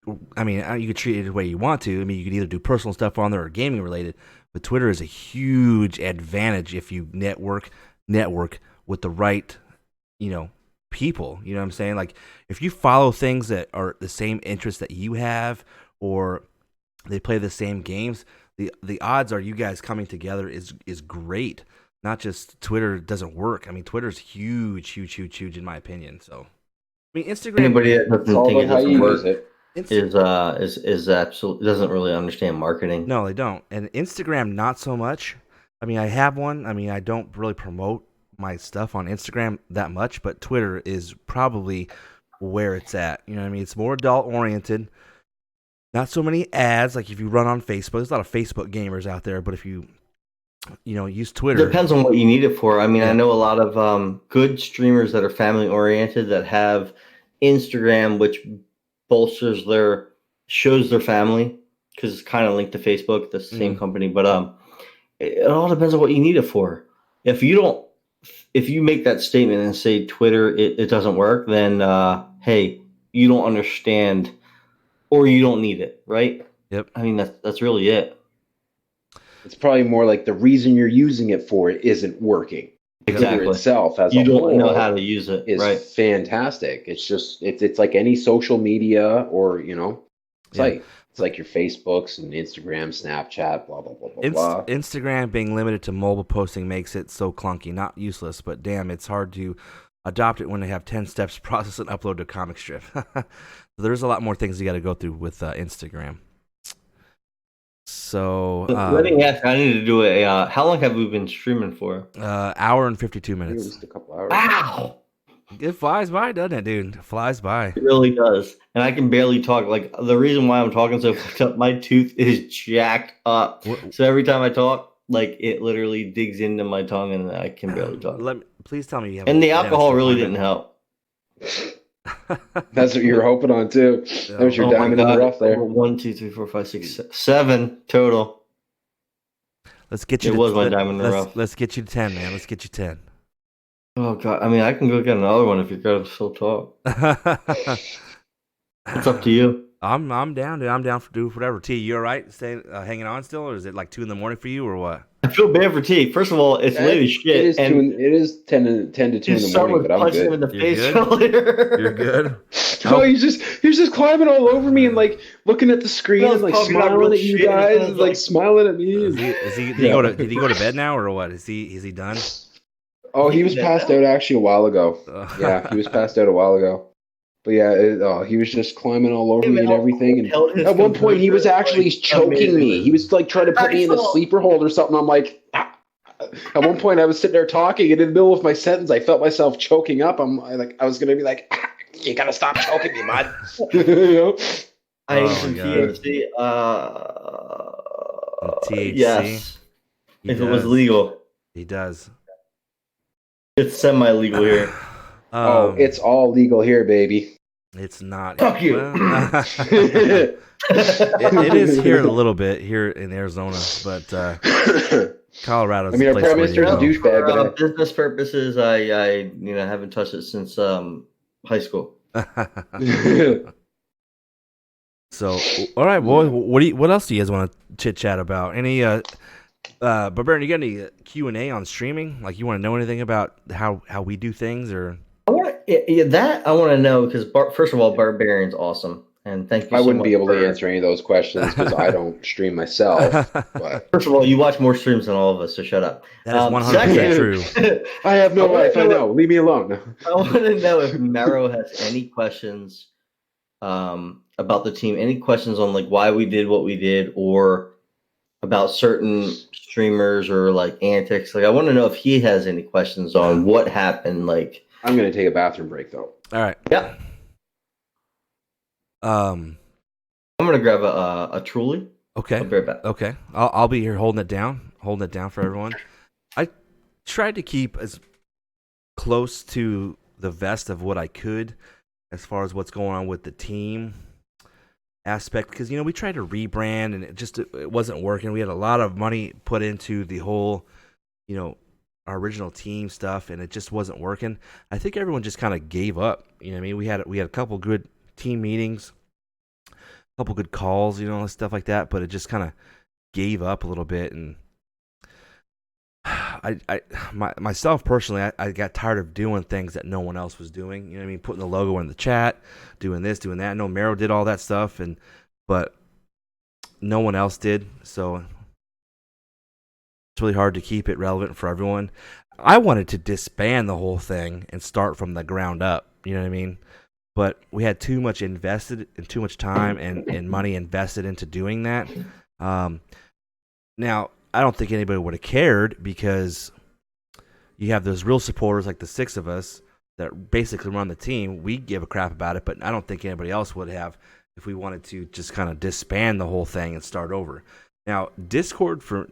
Speaker 3: you can treat it the way you want to. You can either do personal stuff on there or gaming related, but Twitter is a huge advantage if you network with the right, people. You know what I'm saying? Like, if you follow things that are the same interests that you have, or they play the same games, the odds are you guys coming together is great. Not just Twitter doesn't work. Twitter's huge in my opinion. So, Instagram.
Speaker 1: Anybody that doesn't think it doesn't work
Speaker 3: Instagram
Speaker 1: is absolutely doesn't really understand marketing.
Speaker 3: No, they don't. And Instagram, not so much. I have one. I don't really promote my stuff on Instagram that much, but Twitter is probably where it's at. It's more adult oriented. Not so many ads. Like if you run on Facebook, there's a lot of Facebook gamers out there, but if you use Twitter.
Speaker 1: Depends on what you need it for. I mean, I know a lot of good streamers that are family oriented that have Instagram, which shows their family because it's kind of linked to Facebook, the same company. But it all depends on what you need it for. If you make that statement and say Twitter, it doesn't work, then hey, you don't understand or you don't need it, right?
Speaker 3: Yep.
Speaker 1: I mean, that's really it.
Speaker 2: It's probably more like the reason you're using it for it isn't working.
Speaker 1: Exactly.
Speaker 2: Twitter itself as
Speaker 1: you
Speaker 2: a
Speaker 1: don't
Speaker 2: whole
Speaker 1: know how to use it.
Speaker 2: Is
Speaker 1: right.
Speaker 2: fantastic. It's just it's like any social media or site. It's like your Facebooks and Instagram, Snapchat, blah blah blah blah blah.
Speaker 3: Instagram being limited to mobile posting makes it so clunky. Not useless, but damn, it's hard to adopt it when they have 10 steps, process and upload to a comic strip. There's a lot more things you got to go through with Instagram. So
Speaker 1: let me ask. I need to do how long have we been streaming for?
Speaker 3: Hour and 52 minutes.
Speaker 2: Just a couple hours.
Speaker 1: Wow.
Speaker 3: It flies by, doesn't it, dude? It flies by.
Speaker 1: It really does. And I can barely talk. Like, the reason why I'm talking so fucked up, my tooth is jacked up. So every time I talk, like, it literally digs into my tongue and I can barely talk.
Speaker 3: Please tell me you have.
Speaker 1: And the alcohol really didn't help.
Speaker 2: That's what you were hoping on too. That was your diamond in the rough there.
Speaker 1: 1, 2, 3, 4, 5, 6, 7 total.
Speaker 3: Let's get you.
Speaker 1: It was my diamond in the rough.
Speaker 3: Let's get you to 10, man. Let's get you 10.
Speaker 1: Oh god! I mean, I can go get another one if you're gonna still talk. It's up to you.
Speaker 3: I'm down, dude. I'm down for do whatever. T, you all right? Staying hanging on still, or is it like 2 a.m. for you, or what?
Speaker 1: I feel bad for T. First of all, it's late as shit.
Speaker 2: It is 10 to 2 in the morning, but I'm good.
Speaker 1: Him in the face earlier.
Speaker 3: You're good.
Speaker 2: Oh, he's just climbing all over me and like looking at the screen and like smiling at you guys, and like smiling at me.
Speaker 3: Did he go to bed now, or what? Is he done?
Speaker 2: Oh, he was passed out actually a while ago. Yeah, he was passed out a while ago. But yeah, he was just climbing all over me and everything. And at one point, he was actually choking me. He was like trying to put me in a sleeper hold or something. I'm like, at one point, I was sitting there talking, and in the middle of my sentence, I felt myself choking up. I was gonna be like, you gotta stop choking me, bud.
Speaker 1: I ate some THC.
Speaker 3: THC.
Speaker 1: Yes, if it was legal.
Speaker 3: He does.
Speaker 1: It's semi-legal here.
Speaker 2: It's all legal here, baby.
Speaker 3: It's not.
Speaker 1: Fuck you.
Speaker 3: It is here a little bit here in Arizona, but Colorado's.
Speaker 2: I mean, our prime minister's a douchebag.
Speaker 1: For business purposes, I haven't touched it since high school.
Speaker 3: So, all right, boy. What else do you guys want to chit chat about? Any Barbarian, you got any Q&A on streaming? Like, you want to know anything about how we do things, or?
Speaker 1: I want to know because first of all, Barbarian's awesome, and thank you.
Speaker 2: I wouldn't be able to answer any of those questions because I don't stream myself. But
Speaker 1: first of all, you watch more streams than all of us, so shut up.
Speaker 3: That is 100% true.
Speaker 2: I have no life. I know. Leave me alone.
Speaker 1: I want to know if Mero has any questions about the team. Any questions on like why we did what we did, or about certain streamers or like antics. Like, I want to know if he has any questions on what happened. Like,
Speaker 2: I'm gonna take a bathroom break though.
Speaker 3: All right.
Speaker 1: Yeah. I'm gonna grab a Truly.
Speaker 3: Okay.
Speaker 1: I'll be right back.
Speaker 3: Okay. I'll be here holding it down for everyone. I tried to keep as close to the vest of what I could as far as what's going on with the team aspect, because we tried to rebrand and it wasn't working. We had a lot of money put into the whole our original team stuff, and it just wasn't working. I think everyone just kind of gave up. I mean, we had a couple good team meetings, a couple good calls, stuff like that, but it just kind of gave up a little bit. And myself personally, I got tired of doing things that no one else was doing. You know what I mean? Putting the logo in the chat, doing this, doing that. I know Mero did all that stuff, but no one else did. So it's really hard to keep it relevant for everyone. I wanted to disband the whole thing and start from the ground up. You know what I mean? But we had too much invested and too much time and money invested into doing that. Now, I don't think anybody would have cared, because you have those real supporters like the 6 of us that basically run the team. We give a crap about it, but I don't think anybody else would have if we wanted to just kind of disband the whole thing and start over. Now, Discord, for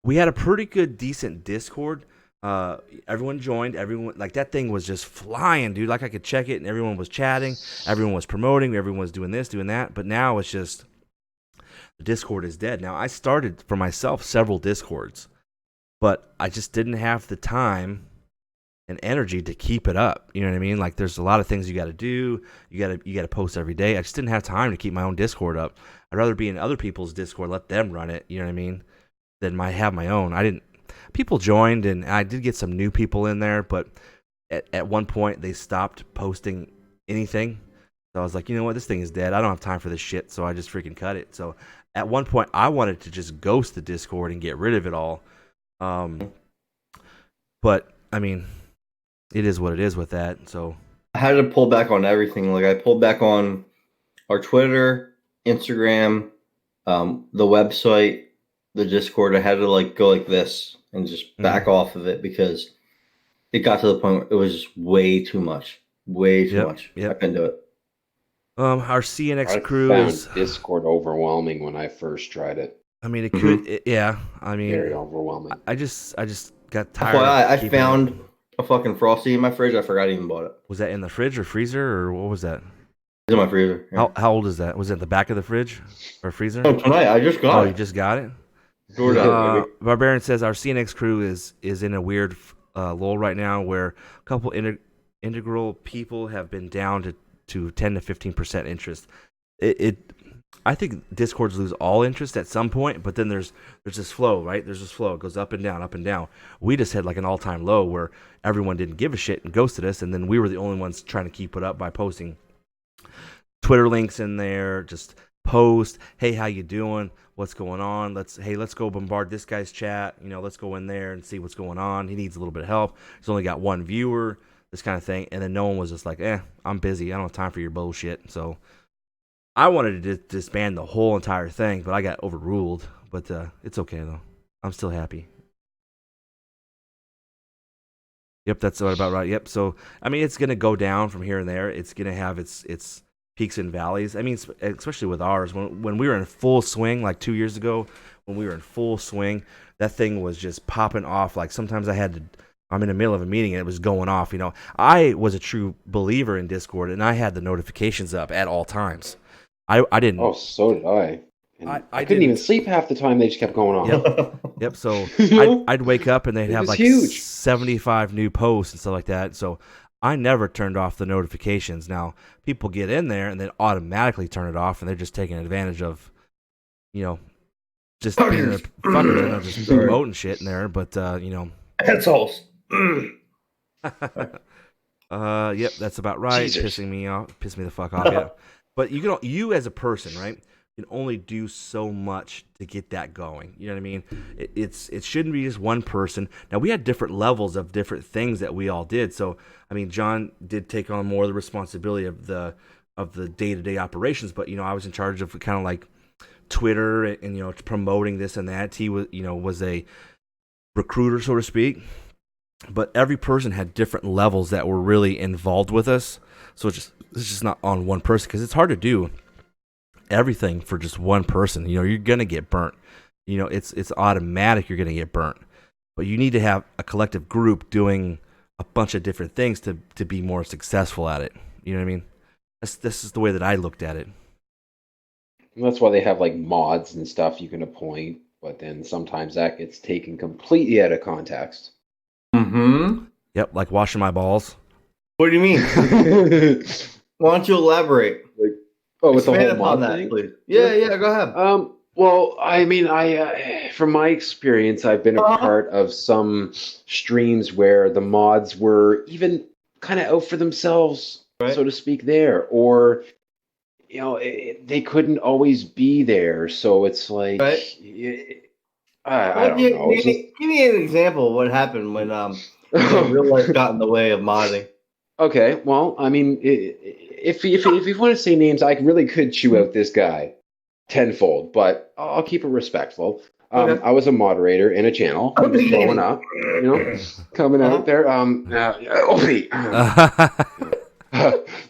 Speaker 3: we had a pretty good, decent Discord. Everyone joined. Everyone like that thing was just flying, dude. Like I could check it, and everyone was chatting. Everyone was promoting. Everyone was doing this, doing that. But now it's just the Discord is dead. Now I started for myself several Discords, but I just didn't have the time and energy to keep it up. You know what I mean? Like there's a lot of things you got to do. You got to post every day. I just didn't have time to keep my own Discord up. I'd rather be in other people's Discord, let them run it. You know what I mean? Than have my own. I didn't. People joined, and I did get some new people in there, but at one point they stopped posting anything. So I was like, you know what, this thing is dead. I don't have time for this shit, so I just freaking cut it. So at one point I wanted to just ghost the Discord and get rid of it all. But I mean, it is what it is with that. So
Speaker 1: I had to pull back on everything. Like I pulled back on our Twitter, Instagram, the website, the Discord. I had to like go like this and just back off of it because it got to the point where it was just way too much. Way too much. I couldn't do it.
Speaker 3: Our CNX crew
Speaker 2: found Discord overwhelming when I first tried it.
Speaker 3: I mean, it could, yeah. I mean,
Speaker 2: very overwhelming.
Speaker 3: I just got tired.
Speaker 1: I found a fucking Frosty in my fridge. I forgot I even bought it.
Speaker 3: Was that in the fridge or freezer, or what was that?
Speaker 1: It's in my freezer. Yeah.
Speaker 3: How old is that? Was it in the back of the fridge or freazer?
Speaker 1: Oh, tonight. I just got it.
Speaker 3: Oh, you just got it?
Speaker 1: Barbarian
Speaker 3: says our CNX crew is in a weird lull right now where a couple integral people have been down to 10 to 15% interest. I think Discords lose all interest at some point, but then there's this flow, right? There's this flow. It goes up and down, up and down. We just had like an all-time low where everyone didn't give a shit and ghosted us, and then we were the only ones trying to keep it up by posting Twitter links in there, just post, hey, how you doing? What's going on? Let's go bombard this guy's chat. You know, let's go in there and see what's going on. He needs a little bit of help. He's only got one viewer, this kind of thing. And then no one was just like, I'm busy. I don't have time for your bullshit. So I wanted to disband the whole entire thing, but I got overruled. But it's okay, though. I'm still happy. Yep, that's about right. Yep. So, I mean, it's going to go down from here and there. It's going to have its peaks and valleys. I mean, especially with ours. When we were in full swing, like 2 years ago, when we were in full swing, that thing was just popping off. Like sometimes I'm in the middle of a meeting and it was going off. You know, I was a true believer in Discord, and I had the notifications up at all times. I didn't.
Speaker 2: Oh, so did I. I couldn't even sleep half the time. They just kept going on.
Speaker 3: Yep. So I'd wake up and they'd have like 75 new posts and stuff like that. So I never turned off the notifications. Now people get in there and then automatically turn it off, and they're just taking advantage of, you know, just being a fuckers and just promoting shit in there. But you know,
Speaker 1: assholes.
Speaker 3: Yep, that's about right. Jesus. Pissing me the fuck off. Yeah. But you as a person, right, can only do so much to get that going. You know what I mean? It shouldn't be just one person. Now we had different levels of different things that we all did. So I mean, John did take on more of the responsibility of the day-to-day operations, but you know, I was in charge of kind of like Twitter and you know, promoting this and that. He was a recruiter, so to speak. But every person had different levels that were really involved with us. So it's just not on one person, because it's hard to do everything for just one person. You know, you're gonna get burnt. You know, it's automatic you're gonna get burnt. But you need to have a collective group doing a bunch of different things to be more successful at it. You know what I mean? This is the way that I looked at it.
Speaker 2: And that's why they have like mods and stuff you can appoint, but then sometimes that gets taken completely out of context.
Speaker 1: Mm-hmm.
Speaker 3: Yep, like washing my balls.
Speaker 1: What do you mean? Why don't you elaborate?
Speaker 2: Like, with the whole mod thing?
Speaker 1: Please. Yeah, go ahead.
Speaker 2: Well, I mean, from my experience, I've been a part of some streams where the mods were even kind of out for themselves, so to speak, there, or you know, they couldn't always be there, so it's like, I don't know.
Speaker 1: Give me an example of what happened when real life got in the way of modding.
Speaker 2: Okay, well, I mean, if you want to say names, I really could chew out this guy tenfold, but I'll keep it respectful. Okay. I was a moderator in a channel. He was blowing up, you know, coming out there.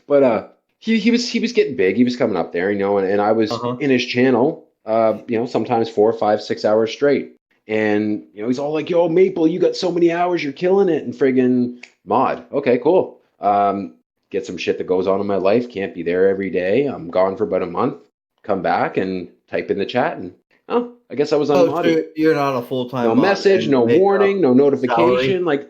Speaker 2: But he was getting big. He was coming up there, you know, and I was in his channel, you know, sometimes 4, 5, 6 hours straight. And he's all like, "Yo, Maple, you got so many hours, you're killing it." And friggin' Mod, okay, cool. Get some shit that goes on in my life. Can't be there every day. I'm gone for about a month. Come back and type in the chat, and I guess I was unmodded.
Speaker 1: So you're not a full-time
Speaker 2: no
Speaker 1: mod
Speaker 2: message, no warning, no notification.
Speaker 1: Salary.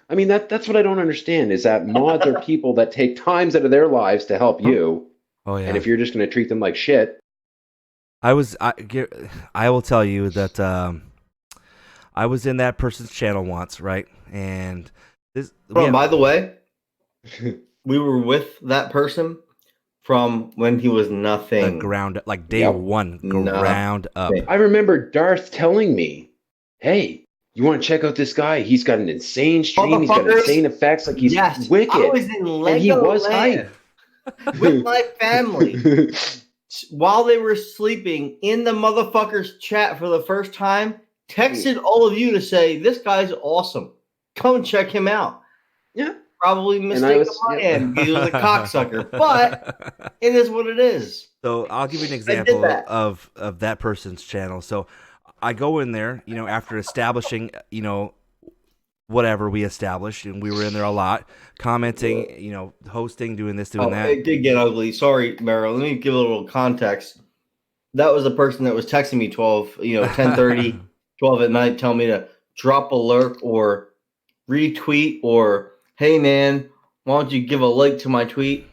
Speaker 2: I mean, that's what I don't understand is that mods are people that take times out of their lives to help you.
Speaker 3: Oh yeah.
Speaker 2: And if you're just going to treat them like shit.
Speaker 3: I will tell you that I was in that person's channel once, right? And this.
Speaker 1: By the way, we were with that person from when he was nothing.
Speaker 3: The ground, like day one, ground up.
Speaker 2: I remember Darth telling me, "Hey, you want to check out this guy? He's got an insane stream. He's got insane effects. Like he's wicked."
Speaker 1: I was in Legoland
Speaker 2: and he was hype
Speaker 1: with my family while they were sleeping in the motherfucker's chat for the first time. Texted all of you to say this guy's awesome. Come check him out.
Speaker 2: Yeah,
Speaker 1: probably mistaken my end. He was a cocksucker, but it is what it is.
Speaker 3: So I'll give you an example of that person's channel. So I go in there, after establishing, whatever we established, and we were in there a lot, commenting, hosting, doing this, doing that.
Speaker 1: It did get ugly. Sorry, Meryl. Let me give a little context. That was a person that was texting me 10:30, 12 at night, telling me to drop a lurk or retweet or, hey man, why don't you give a like to my tweet?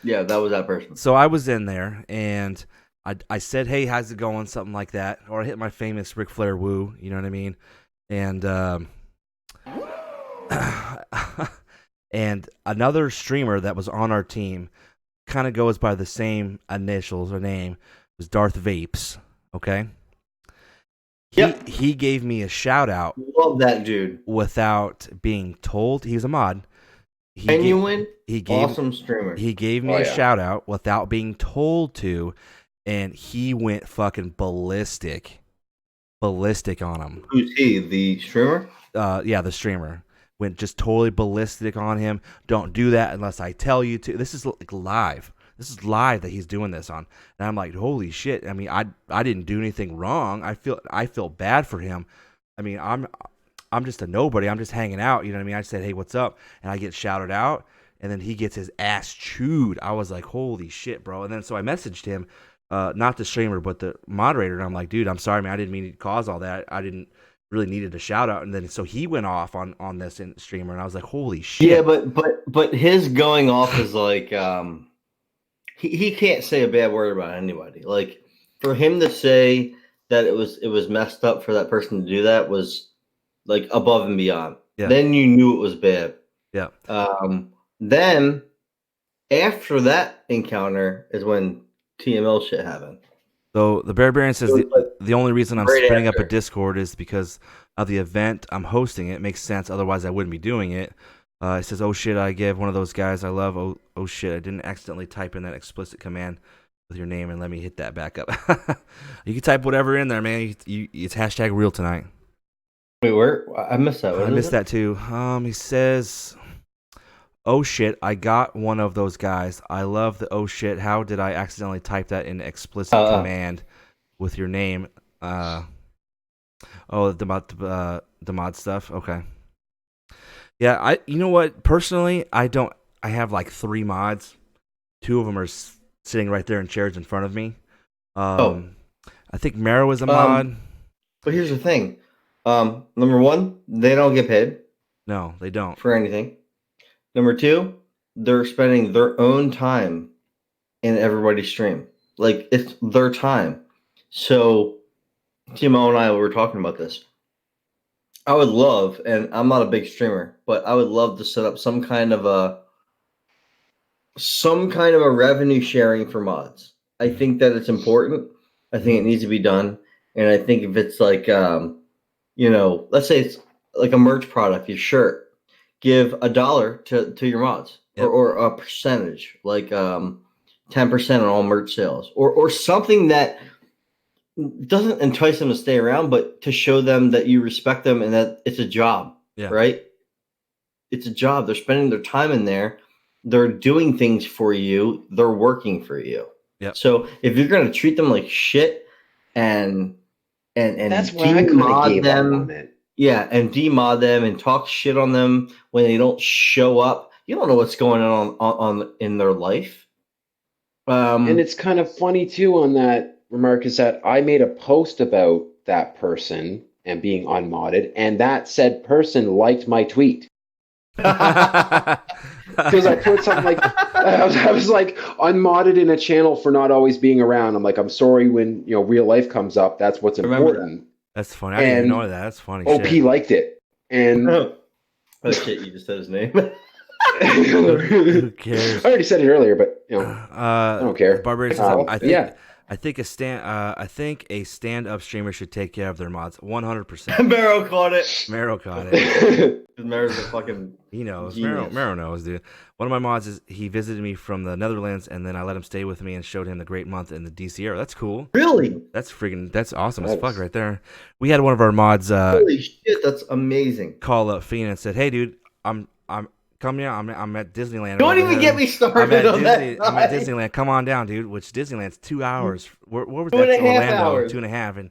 Speaker 1: Yeah, that was that person.
Speaker 3: So I was in there and I said, hey, how's it going? Something like that. Or I hit my famous Ric Flair woo, you know what I mean? And and another streamer that was on our team kind of goes by the same initials or name, was Darth Vapes, okay? He gave me a shout out.
Speaker 1: Love that dude.
Speaker 3: Without being told. He was a mod.
Speaker 1: Genuine, awesome streamer.
Speaker 3: He gave me a shout out without being told to, and he went fucking ballistic on him.
Speaker 1: Who's he? The streamer?
Speaker 3: Yeah, the streamer went just totally ballistic on him. Don't do that unless I tell you to. This is like live. This is live that he's doing this on, and I'm like, holy shit! I mean, I didn't do anything wrong. I feel bad for him. I mean, I'm just a nobody. I'm just hanging out. You know what I mean? I said, hey, what's up? And I get shouted out, and then he gets his ass chewed. I was like, holy shit, bro. And then so I messaged him, not the streamer, but the moderator. And I'm like, dude, I'm sorry, man. I didn't mean to cause all that. I didn't really needed a shout out. And then so he went off on this streamer, and I was like, holy shit.
Speaker 1: Yeah, but his going off is like, he can't say a bad word about anybody. Like for him to say that it was messed up for that person to do that was like above and beyond. Yeah. Then you knew it was bad.
Speaker 3: Yeah.
Speaker 1: Then after that encounter is when TML shit happened.
Speaker 3: So the Barbarian says the only reason I'm spinning up a Discord is because of the event I'm hosting. It makes sense. Otherwise, I wouldn't be doing it. It says, oh shit, I give one of those guys I love. Oh shit, I didn't accidentally type in that explicit command with your name, and let me hit that back up. You can type whatever in there, man. It's hashtag real tonight.
Speaker 1: Wait, where? I missed that.
Speaker 3: I missed that too. He says, oh shit, I got one of those guys. I love the oh shit. How did I accidentally type that in explicit command with your name? The mod stuff. Okay. Yeah, you know what? Personally, I have like 3 mods. 2 of them are sitting right there in chairs in front of me. I think Mero is a mod.
Speaker 1: But here's the thing. Number 1, they don't get paid.
Speaker 3: No, they don't.
Speaker 1: For anything. Number 2, they're spending their own time in everybody's stream. Like, it's their time. So, Timo and I were talking about this. I would love, and I'm not a big streamer, but I would love to set up some kind of a revenue sharing for mods. I think that it's important. I think it needs to be done. And I think if it's like, let's say it's like a merch product, your shirt, give $1 to your mods. Yep. or a percentage, like 10% on all merch sales, or something that doesn't entice them to stay around, but to show them that you respect them and that it's a job, right? It's a job. They're spending their time in there. They're doing things for you. They're working for you.
Speaker 3: Yep.
Speaker 1: So if you're going to treat them like shit and and
Speaker 2: that's why I kind of gave
Speaker 1: them.
Speaker 2: up on it.
Speaker 1: Yeah, and demod them and talk shit on them when they don't show up. You don't know what's going on in their life.
Speaker 2: And it's kind of funny too on that remark is that I made a post about that person and being unmodded, and that said person liked my tweet. Because I put something like I was like unmodded in a channel for not always being around. I'm like, I'm sorry when real life comes up. That's what's important.
Speaker 3: That's funny. I didn't even know that. That's funny.
Speaker 2: OP
Speaker 3: shit.
Speaker 2: liked it, and
Speaker 1: oh shit, you just said his name.
Speaker 3: Who cares?
Speaker 2: I already said it earlier, but I don't care.
Speaker 3: Barbarian says, I think a stand-up streamer should take care of their mods. 100%.
Speaker 1: Mero caught it.
Speaker 3: Mero's
Speaker 1: a fucking.
Speaker 3: He knows.
Speaker 1: Genius.
Speaker 3: Mero knows, dude. One of my mods is he visited me from the Netherlands, and then I let him stay with me and showed him the great month in the DC area. That's cool.
Speaker 1: Really?
Speaker 3: That's awesome as fuck right there. We had one of our mods.
Speaker 1: Holy shit, that's amazing.
Speaker 3: Call up Fiend and said, "Hey, dude, I'm coming out. I'm at Disneyland.
Speaker 1: Don't even get me started on that.
Speaker 3: I'm at Disneyland. Come on down, dude." Which Disneyland's 2 hours. Where was that?
Speaker 1: 2.5 hours.
Speaker 3: 2.5 and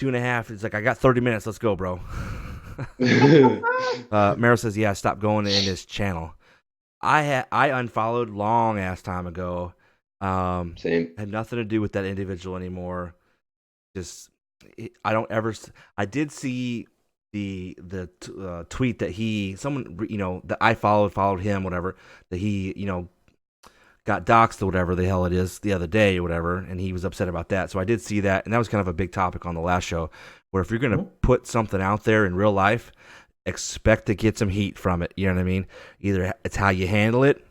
Speaker 3: 2.5. It's like I got 30 minutes. Let's go, bro. Mero says, "Yeah, stop going in this channel." I unfollowed long ass time ago.
Speaker 2: Same.
Speaker 3: Had nothing to do with that individual anymore. I did see the tweet that someone that I followed him, whatever, that he got doxxed or whatever the hell it is the other day or whatever, and he was upset about that. So I did see that, and that was kind of a big topic on the last show, where if you're gonna put something out there in real life, expect to get some heat from it. You know what I mean? Either it's how you handle it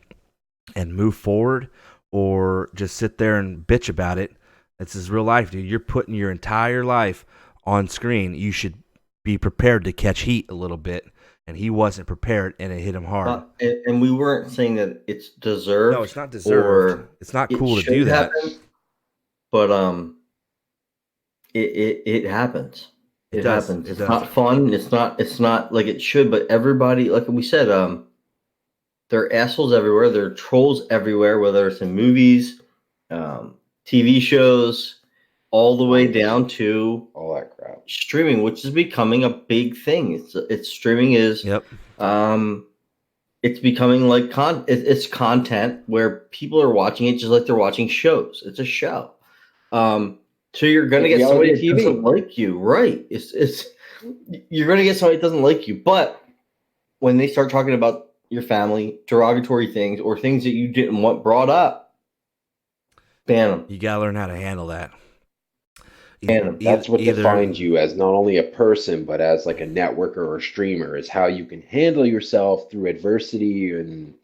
Speaker 3: and move forward, or just sit there and bitch about it. This is real life, dude. You're putting your entire life on screen. You should be prepared to catch heat a little bit, and he wasn't prepared, and it hit him hard.
Speaker 1: And we weren't saying that it's deserved.
Speaker 3: No, it's not deserved. It's not cool to do that.
Speaker 1: But it happens. It happens. It's not fun. It's not like it should. But everybody, like we said, there are assholes everywhere. There are trolls everywhere. Whether it's in movies, TV shows, all the way down to
Speaker 2: all that crap.
Speaker 1: Streaming, which is becoming a big thing. It's streaming is.
Speaker 3: Yep.
Speaker 1: It's becoming like it's content where people are watching it just like they're watching shows. It's a show. So you're gonna get somebody that doesn't like you, right? You're gonna get somebody that doesn't like you, but when they start talking about your family, derogatory things, or things that you didn't want brought up, ban them.
Speaker 3: You gotta learn how to handle that.
Speaker 2: That's what defines you as not only a person, but as like a networker or a streamer, is how you can handle yourself through adversity and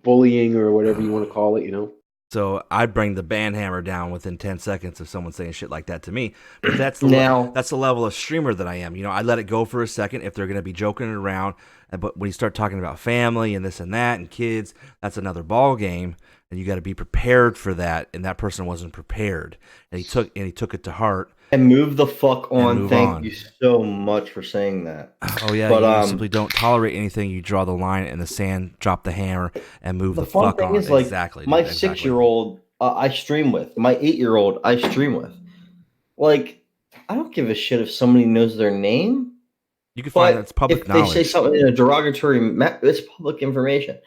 Speaker 2: bullying or whatever you want to call it,
Speaker 3: So I'd bring the ban hammer down within 10 seconds of someone saying shit like that to me. But that's the level of streamer that I am. I let it go for a second if they're going to be joking around. But when you start talking about family and this and that and kids, that's another ball game. And you got to be prepared for that. And that person wasn't prepared. And he took it to heart.
Speaker 1: And move the fuck on. Thank you so much for saying that.
Speaker 3: Oh yeah, but you simply don't tolerate anything. You draw the line in the sand, drop the hammer, and move the fuck on.
Speaker 1: Is, exactly. My 6-year-old, I stream with. My 8-year-old, I stream with. Like, I don't give a shit if somebody knows their name.
Speaker 3: You can find that's public knowledge.
Speaker 1: If they say something in a derogatory, it's public information.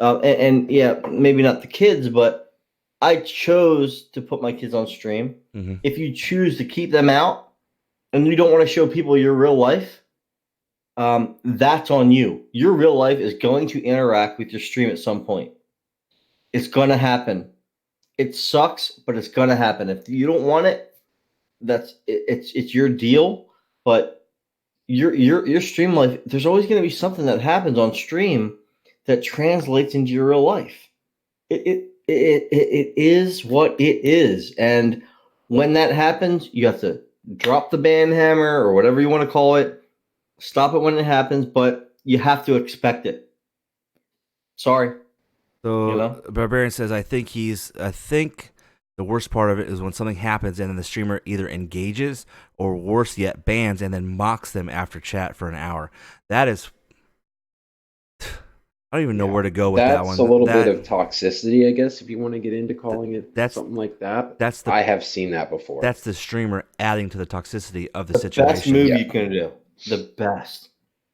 Speaker 1: And yeah, maybe not the kids, but I chose to put my kids on stream.
Speaker 3: Mm-hmm.
Speaker 1: If you choose to keep them out and you don't want to show people your real life, that's on you. Your real life is going to interact with your stream at some point. It's going to happen. It sucks, but it's going to happen. If you don't want it, it's your deal. But your stream life, there's always going to be something that happens on stream that translates into your real life. It is what it is. And when that happens, you have to drop the ban hammer or whatever you want to call it. Stop it when it happens, but you have to expect it. Sorry.
Speaker 3: So Barbarian says, I think the worst part of it is when something happens and then the streamer either engages or worse yet bans and then mocks them after chat for an hour. That is I don't even know where to go with that one.
Speaker 2: That's a little bit of toxicity, I guess, if you want to get into calling it something like that. I have seen that before.
Speaker 3: That's the streamer adding to the toxicity of the situation.
Speaker 1: The best move you can do. The best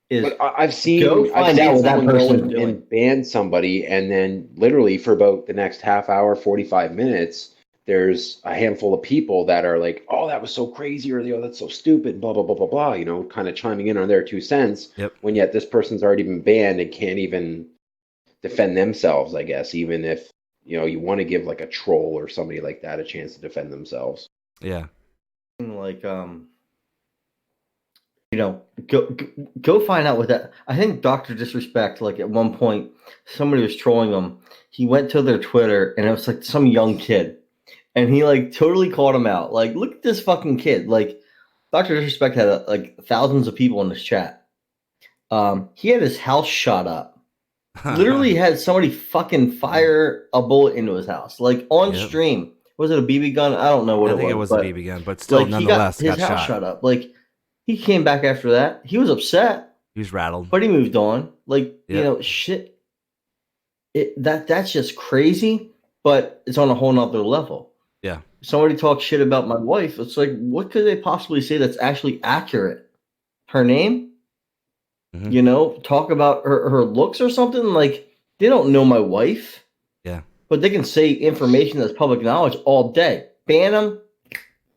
Speaker 1: is.
Speaker 2: But I've seen someone go and ban somebody, and then literally for about the next half hour, 45 minutes, there's a handful of people that are like, "Oh, that was so crazy," or that's so stupid, blah blah blah blah blah. You know, kind of chiming in on their 2 cents.
Speaker 3: Yep.
Speaker 2: When yet this person's already been banned and can't even defend themselves. I guess even if you want to give like a troll or somebody like that a chance to defend themselves.
Speaker 3: Yeah.
Speaker 1: Like go find out what that. I think Dr. Disrespect, like at one point somebody was trolling him. He went to their Twitter and it was like some young kid. And he like totally called him out. Like, look at this fucking kid. Like, Dr. Disrespect had like thousands of people in this chat. He had his house shot up. Literally had somebody fucking fire a bullet into his house. Like on stream. Was it a BB gun? I don't know what it was.
Speaker 3: I think it was a BB gun, but still, like, nonetheless,
Speaker 1: his house shot up. Like, he came back after that. He was upset.
Speaker 3: He was rattled,
Speaker 1: but he moved on. Like, shit. That's just crazy. But it's on a whole nother level.
Speaker 3: Yeah.
Speaker 1: Somebody talks shit about my wife. It's like, what could they possibly say that's actually accurate? Her name? Mm-hmm. Talk about her looks or something? Like, they don't know my wife.
Speaker 3: Yeah.
Speaker 1: But they can say information that's public knowledge all day. Ban them.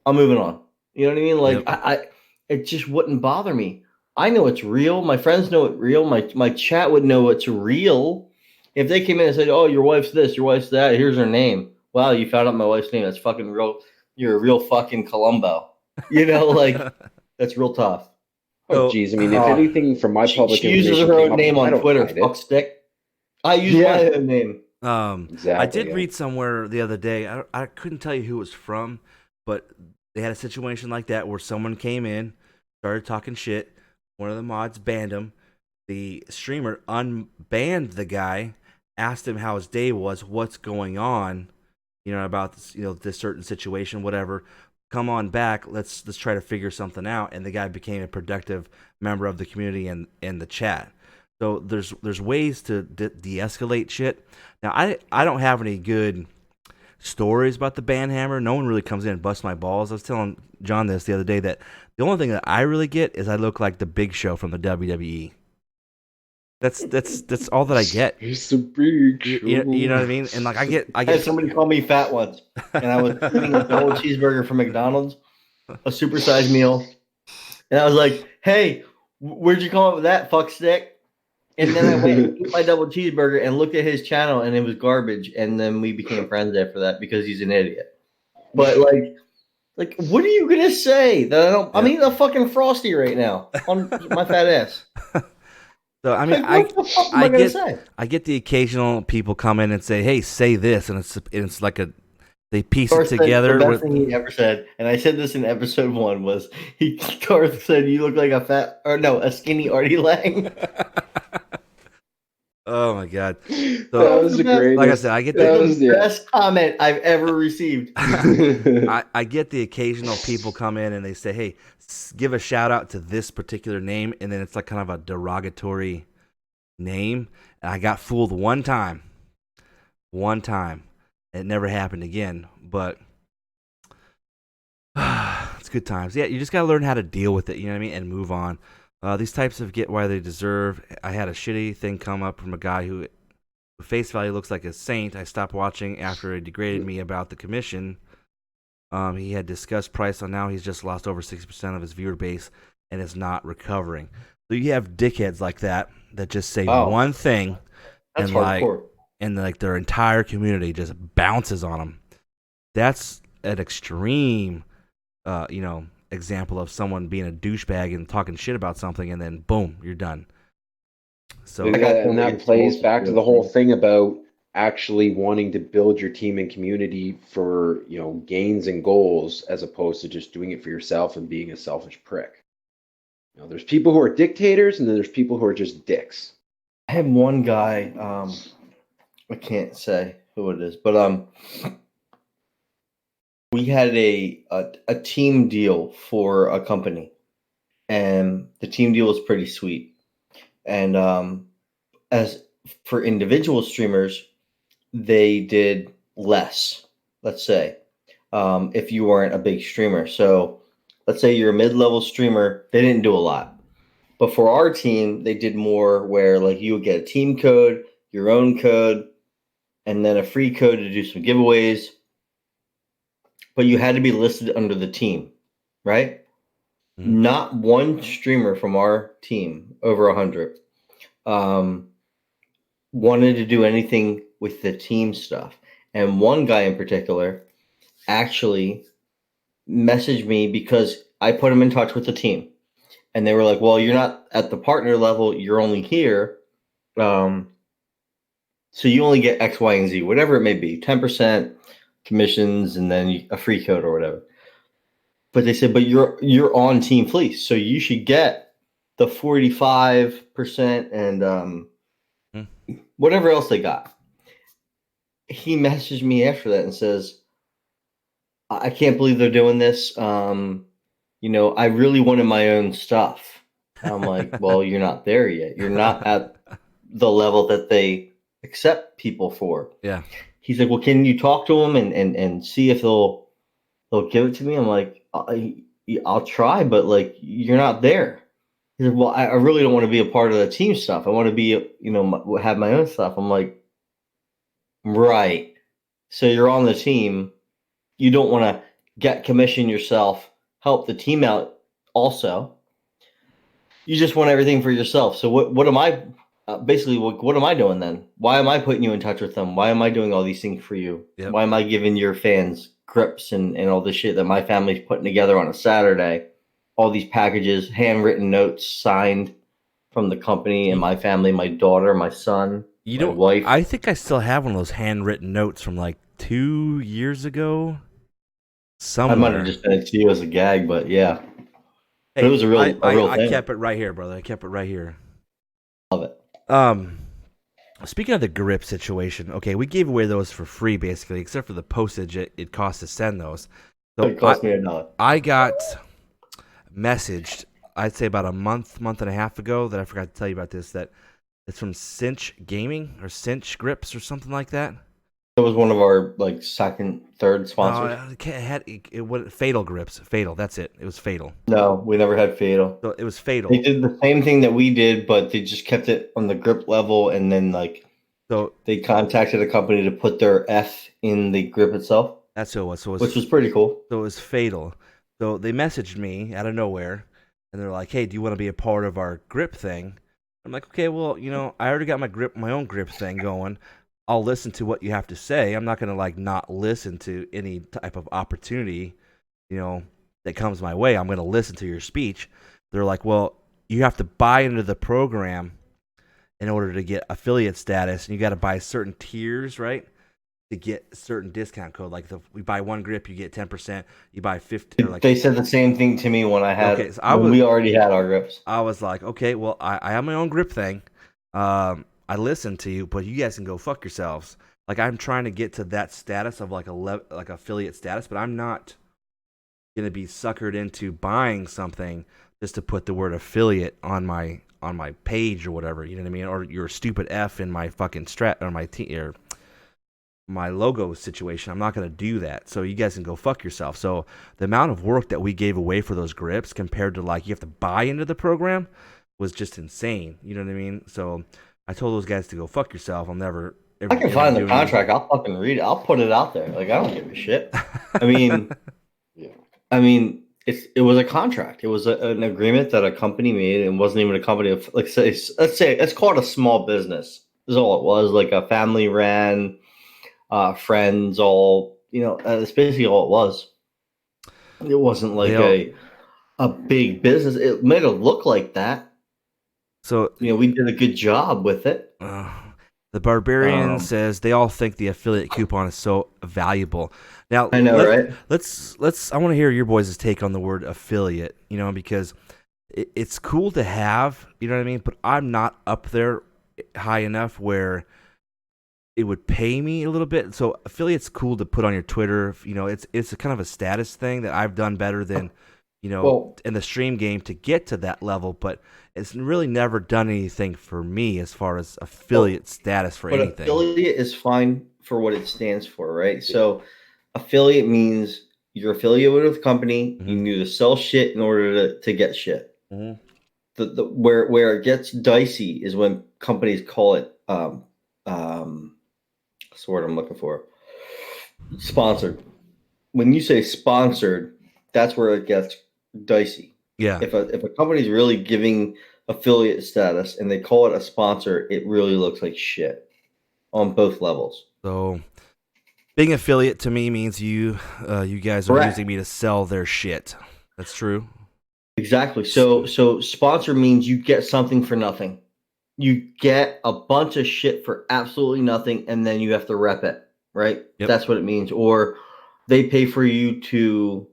Speaker 1: I'm moving on. You know what I mean? Like, it just wouldn't bother me. I know it's real. My friends know it's real. My chat would know it's real. If they came in and said, "Oh, your wife's this, your wife's that. Here's her name." Wow, you found out my wife's name. That's fucking real. You're a real fucking Columbo. Like, that's real tough.
Speaker 2: Oh, geez. I mean, if anything from my public
Speaker 1: she uses her own name on Twitter. Fuck stick. I use my own name.
Speaker 3: Exactly, I did read somewhere the other day. I couldn't tell you who it was from, but they had a situation like that where someone came in, started talking shit. One of the mods banned him. The streamer unbanned the guy, asked him how his day was, what's going on, about this, this certain situation, whatever. Come on back. Let's try to figure something out. And the guy became a productive member of the community and in the chat. So there's ways to de-escalate shit. Now I don't have any good stories about the ban hammer. No one really comes in and busts my balls. I was telling John this the other day that the only thing that I really get is I look like the Big Show from the WWE. That's all that I get.
Speaker 2: It's the Big Show.
Speaker 3: You know what I mean? And like I get
Speaker 1: had somebody call me fat once, and I was eating a double cheeseburger from McDonald's, a supersized meal, and I was like, "Hey, where'd you come up with that, fuck stick?" And then I went and ate my double cheeseburger and looked at his channel, and it was garbage. And then we became friends after that because he's an idiot. But like, what are you gonna say that I don't? I'm eating a fucking Frosty right now on my fat ass.
Speaker 3: So I mean, I get the occasional people come in and say, "Hey, say this," and it's like they piece it together.
Speaker 1: The best thing he ever said, and I said this in episode 1, was Garth said, "You look like a skinny Artie Lang."
Speaker 3: Oh my god,
Speaker 2: that was the greatest.
Speaker 3: Like I said, I get
Speaker 1: the best comment I've ever received.
Speaker 3: I get the occasional people come in and they say, "Hey, give a shout out to this particular name," and then it's like kind of a derogatory name. And I got fooled one time. It never happened again, but it's good times. Yeah, you just gotta learn how to deal with it. You know what I mean, and move on. These types of get why they deserve. I had a shitty thing come up from a guy who face value looks like a saint. I stopped watching after he degraded me about the commission. He had discussed price on now. He's just lost over 60% of his viewer base and is not recovering. So you have dickheads like that just say one thing,
Speaker 1: that's
Speaker 3: and
Speaker 1: hardcore.
Speaker 3: And their entire community just bounces on them. That's an extreme, example of someone being a douchebag and talking shit about something, and then boom, you're done. So
Speaker 2: and that plays back to the whole thing about actually wanting to build your team and community for gains and goals, as opposed to just doing it for yourself and being a selfish prick. There's people who are dictators, and then there's people who are just dicks.
Speaker 1: I had one guy, I can't say who it is, but we had a team deal for a company, and the team deal was pretty sweet. And as for individual streamers, they did less, let's say, if you weren't a big streamer. So let's say you're a mid-level streamer, they didn't do a lot. But for our team, they did more where like you would get a team code, your own code, and then a free code to do some giveaways. But you had to be listed under the team, right? Mm-hmm. Not one streamer from our team, over 100, wanted to do anything with the team stuff. And one guy in particular actually messaged me because I put him in touch with the team. And they were like, well, you're not at the partner level. You're only here. So you only get X, Y, and Z, whatever it may be, 10% commissions and then a free code or whatever. But they said, but you're on Team Fleece. So you should get the 45% and whatever else they got. He messaged me after that and says, I can't believe they're doing this. I really wanted my own stuff. I'm like, well, you're not there yet. You're not at the level that they accept people for.
Speaker 3: Yeah.
Speaker 1: He's like, well, can you talk to them and see if they'll give it to me? I'm like, I'll try, but like, you're not there. He said, well, I really don't want to be a part of the team stuff. I want to be, have my own stuff. I'm like, right. So you're on the team. You don't want to get commission yourself, help the team out also. You just want everything for yourself. So what am I basically what am I doing then? Why am I putting you in touch with them? Why am I doing all these things for you? Yep. Why am I giving your fans grips and all this shit that my family's putting together on a Saturday? All these packages, handwritten notes signed from the company and my family, my daughter, my son, my wife.
Speaker 3: I think I still have one of those handwritten notes from like 2 years ago. Somewhere.
Speaker 1: I might have just sent it to you as a gag, but yeah. Hey, it was a real thing.
Speaker 3: I kept it right here, brother. I kept it right here.
Speaker 1: Love it.
Speaker 3: Speaking of the grip situation, okay, we gave away those for free basically, except for the postage it cost to send those. So
Speaker 1: it cost me $1.
Speaker 3: I got messaged, I'd say about a month and a half ago, that I forgot to tell you about this, that it's from Cinch Gaming or Cinch Grips or something like that.
Speaker 1: It was one of our like second, third sponsors.
Speaker 3: It Fatal Grips. Fatal, that's it. It was Fatal.
Speaker 1: No, we never had Fatal.
Speaker 3: So it was Fatal.
Speaker 1: They did the same thing that we did, but they just kept it on the grip level, and then they contacted a company to put their F in the grip itself.
Speaker 3: That's who it was.
Speaker 1: Which was pretty cool.
Speaker 3: So it was Fatal. So they messaged me out of nowhere, and they're like, "Hey, do you want to be a part of our grip thing?" I'm like, "Okay, well, I already got my own grip thing going. I'll listen to what you have to say. I'm not going to not listen to any type of opportunity, that comes my way. I'm going to listen to your speech." They're like, "Well, you have to buy into the program in order to get affiliate status, and you got to buy certain tiers, right, to get a certain discount code. Like we buy one grip, you get 10%. You buy 50.
Speaker 1: They said the same thing to me when I had. Okay, so we already had our grips.
Speaker 3: I was like, okay, well, I have my own grip thing. I listen to you, but you guys can go fuck yourselves. Like, I'm trying to get to that status of like affiliate status, but I'm not gonna be suckered into buying something just to put the word affiliate on my page or whatever. You know what I mean? Or your stupid F in my fucking strat or my logo situation. I'm not gonna do that. So you guys can go fuck yourself. So the amount of work that we gave away for those grips compared to you have to buy into the program was just insane. You know what I mean? So I told those guys to go fuck yourself. I'm never.
Speaker 1: I can find the contract. I'll fucking read it. I'll put it out there. I don't give a shit. I mean, it was a contract. It was an agreement that a company made, and wasn't even a company of let's say let's call it a small business. Is all it was, like a family ran, friends, all that's basically all it was. It wasn't like a big business. It made it look like that.
Speaker 3: So
Speaker 1: we did a good job with it.
Speaker 3: The Barbarian says they all think the affiliate coupon is so valuable. Now
Speaker 1: I know, right?
Speaker 3: Let's. I want to hear your boys' take on the word affiliate. Because it's cool to have. You know what I mean? But I'm not up there high enough where it would pay me a little bit. So affiliate's cool to put on your Twitter. It's a kind of a status thing that I've done better than in the stream game to get to that level, but it's really never done anything for me as far as affiliate status for anything.
Speaker 1: Affiliate is fine for what it stands for, right? So affiliate means you're affiliated with a company. Mm-hmm. You need to sell shit in order to get shit. Mm-hmm. Where it gets dicey is when companies call it what's the word I'm looking for? Sponsored. When you say sponsored, that's where it gets dicey.
Speaker 3: Yeah.
Speaker 1: If a company's really giving affiliate status and they call it a sponsor, it really looks like shit on both levels.
Speaker 3: So being affiliate to me means you guys are using me to sell their shit. That's true.
Speaker 1: Exactly. So sponsor means you get something for nothing. You get a bunch of shit for absolutely nothing, and then you have to rep it, right? Yep. That's what it means. Or they pay for you to,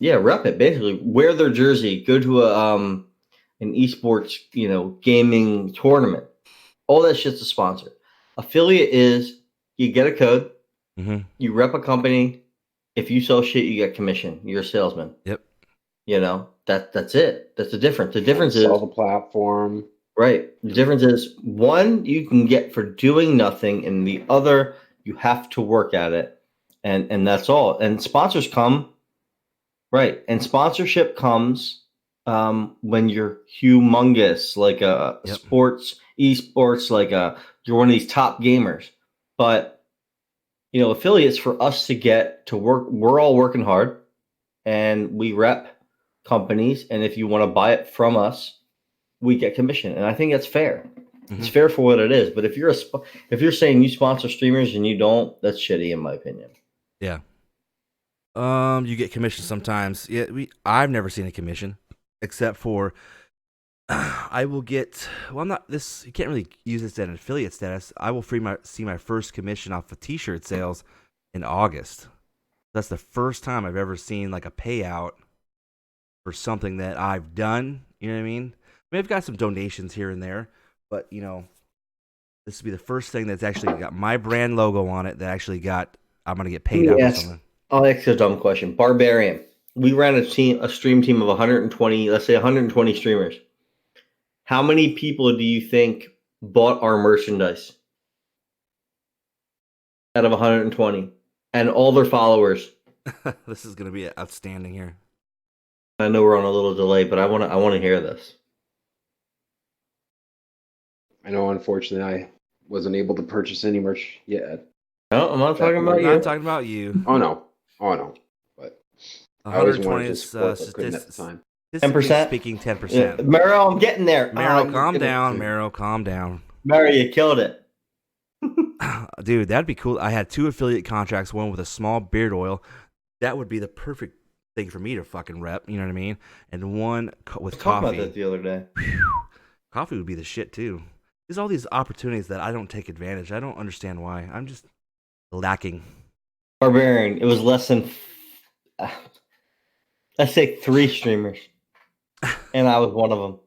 Speaker 1: rep it. Basically, wear their jersey, go to an esports, gaming tournament. All that shit's a sponsor. Affiliate is you get a code, mm-hmm. you rep a company. If you sell shit, you get commission. You're a salesman.
Speaker 3: Yep.
Speaker 1: That's it. That's the difference. The difference is
Speaker 2: sell the platform.
Speaker 1: Right. The difference is one you can get for doing nothing, and the other you have to work at it, and that's all. And sponsors come, right? And sponsorship comes when you're humongous, like a sports, esports, like you're one of these top gamers. But affiliates for us to get to work, we're all working hard, and we rep companies, and if you want to buy it from us, we get commission, and I think that's fair. Mm-hmm. It's fair for what it is. But if you're saying you sponsor streamers and you don't, that's shitty in my opinion.
Speaker 3: Yeah. You get commission sometimes. Yeah, I've never seen a commission except for I will get. Well, I'm not this. You can't really use this as an affiliate status. I will see my first commission off of T-shirt sales in August. That's the first time I've ever seen like a payout for something that I've done. You know what I mean? I mean, I've got some donations here and there, but this will be the first thing that's actually got my brand logo on it. That actually I'm gonna get paid out for something.
Speaker 1: I'll ask you a dumb question. Barbarian. We ran a stream team of 120. Let's say 120 streamers. How many people do you think bought our merchandise out of 120 and all their followers?
Speaker 3: This is gonna be outstanding here.
Speaker 1: I know we're on a little delay, but I want to hear this.
Speaker 2: I know, unfortunately, I wasn't able to purchase any merch yet.
Speaker 1: No, I'm not talking about you.
Speaker 3: I'm not talking about you.
Speaker 2: Oh no. But I always wanted to support, but couldn't at the time.
Speaker 1: 10%?
Speaker 3: Speaking 10%.
Speaker 1: Yeah. Mero, I'm getting there.
Speaker 3: Mero, calm down. Mero, calm down.
Speaker 1: Mero, you killed it.
Speaker 3: Dude, that'd be cool. I had 2 affiliate contracts, one with a small beard oil. That would be the perfect thing for me to fucking rep, you know what I mean? And one with coffee.
Speaker 1: I talked about that the other day.
Speaker 3: Coffee would be the shit too. There's all these opportunities that I don't take advantage. I don't understand why. I'm just lacking.
Speaker 1: Barbarian, it was less than, let's say 3 streamers. And I was one of them.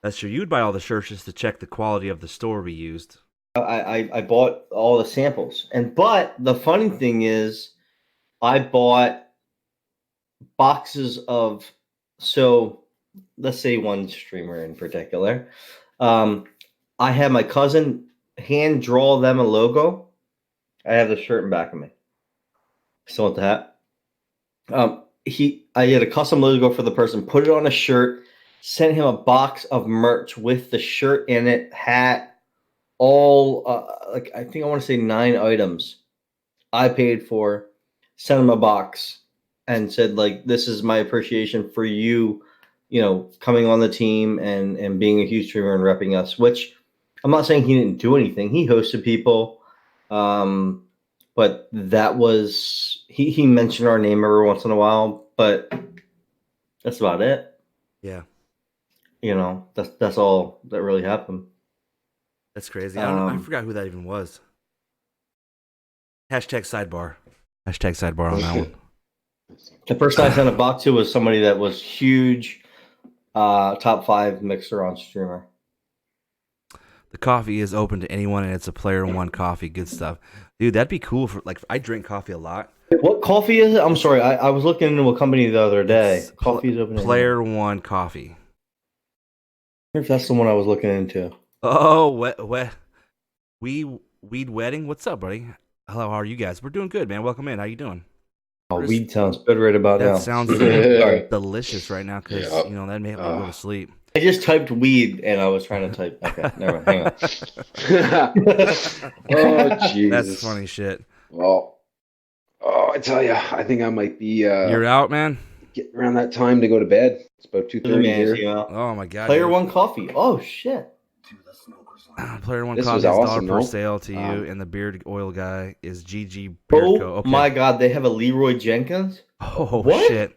Speaker 3: That's true. You'd buy all the shirts just to check the quality of the store we used.
Speaker 1: I bought all the samples. But the funny thing is, I bought boxes of, so let's say one streamer in particular. I had my cousin hand draw them a logo. I have the shirt in back of me. Still want the hat. I had a custom logo for the person, put it on a shirt, sent him a box of merch with the shirt in it, hat, all like I think I want to say 9 items I paid for, sent him a box and said, like, this is my appreciation for you, coming on the team and being a huge streamer and repping us, which I'm not saying he didn't do anything. He hosted people. But that was, he mentioned our name every once in a while, but that's about it.
Speaker 3: Yeah.
Speaker 1: That's all that really happened.
Speaker 3: That's crazy. I forgot who that even was. #sidebar. #sidebar on that one.
Speaker 1: The person I sent a box to was somebody that was huge, top 5 mixer on streamer.
Speaker 3: The coffee is open to anyone, and it's a player one coffee. Good stuff, dude. That'd be cool for I drink coffee a lot.
Speaker 1: What coffee is it? I'm sorry, I was looking into a company the other day. Coffee's open.
Speaker 3: Player One Coffee.
Speaker 1: I wonder if that's the one I was looking into.
Speaker 3: Oh, Weed Wedding. What's up, buddy? Hello, how are you guys? We're doing good, man. Welcome in. How you doing?
Speaker 1: Oh, weed sounds good right about now.
Speaker 3: That sounds delicious right now because that may help me go to sleep.
Speaker 1: I just typed weed and I was trying to type. Okay, never mind. Hang on.
Speaker 2: Oh, Jesus.
Speaker 3: That's funny shit.
Speaker 2: Well, I tell you, I think I might be.
Speaker 3: You're out, man.
Speaker 2: Getting around that time to go to bed. It's about 2:30 here.
Speaker 3: Oh my God.
Speaker 1: Player One Coffee. Oh shit.
Speaker 3: Player One
Speaker 2: This
Speaker 3: Coffee
Speaker 2: was
Speaker 3: is
Speaker 2: awesome,
Speaker 3: $1 for
Speaker 2: though.
Speaker 3: sale to you, and the beard oil guy is GG Beard Co. Okay.
Speaker 1: My God, they have a Leroy Jenkins.
Speaker 3: Oh
Speaker 1: what?
Speaker 3: Shit.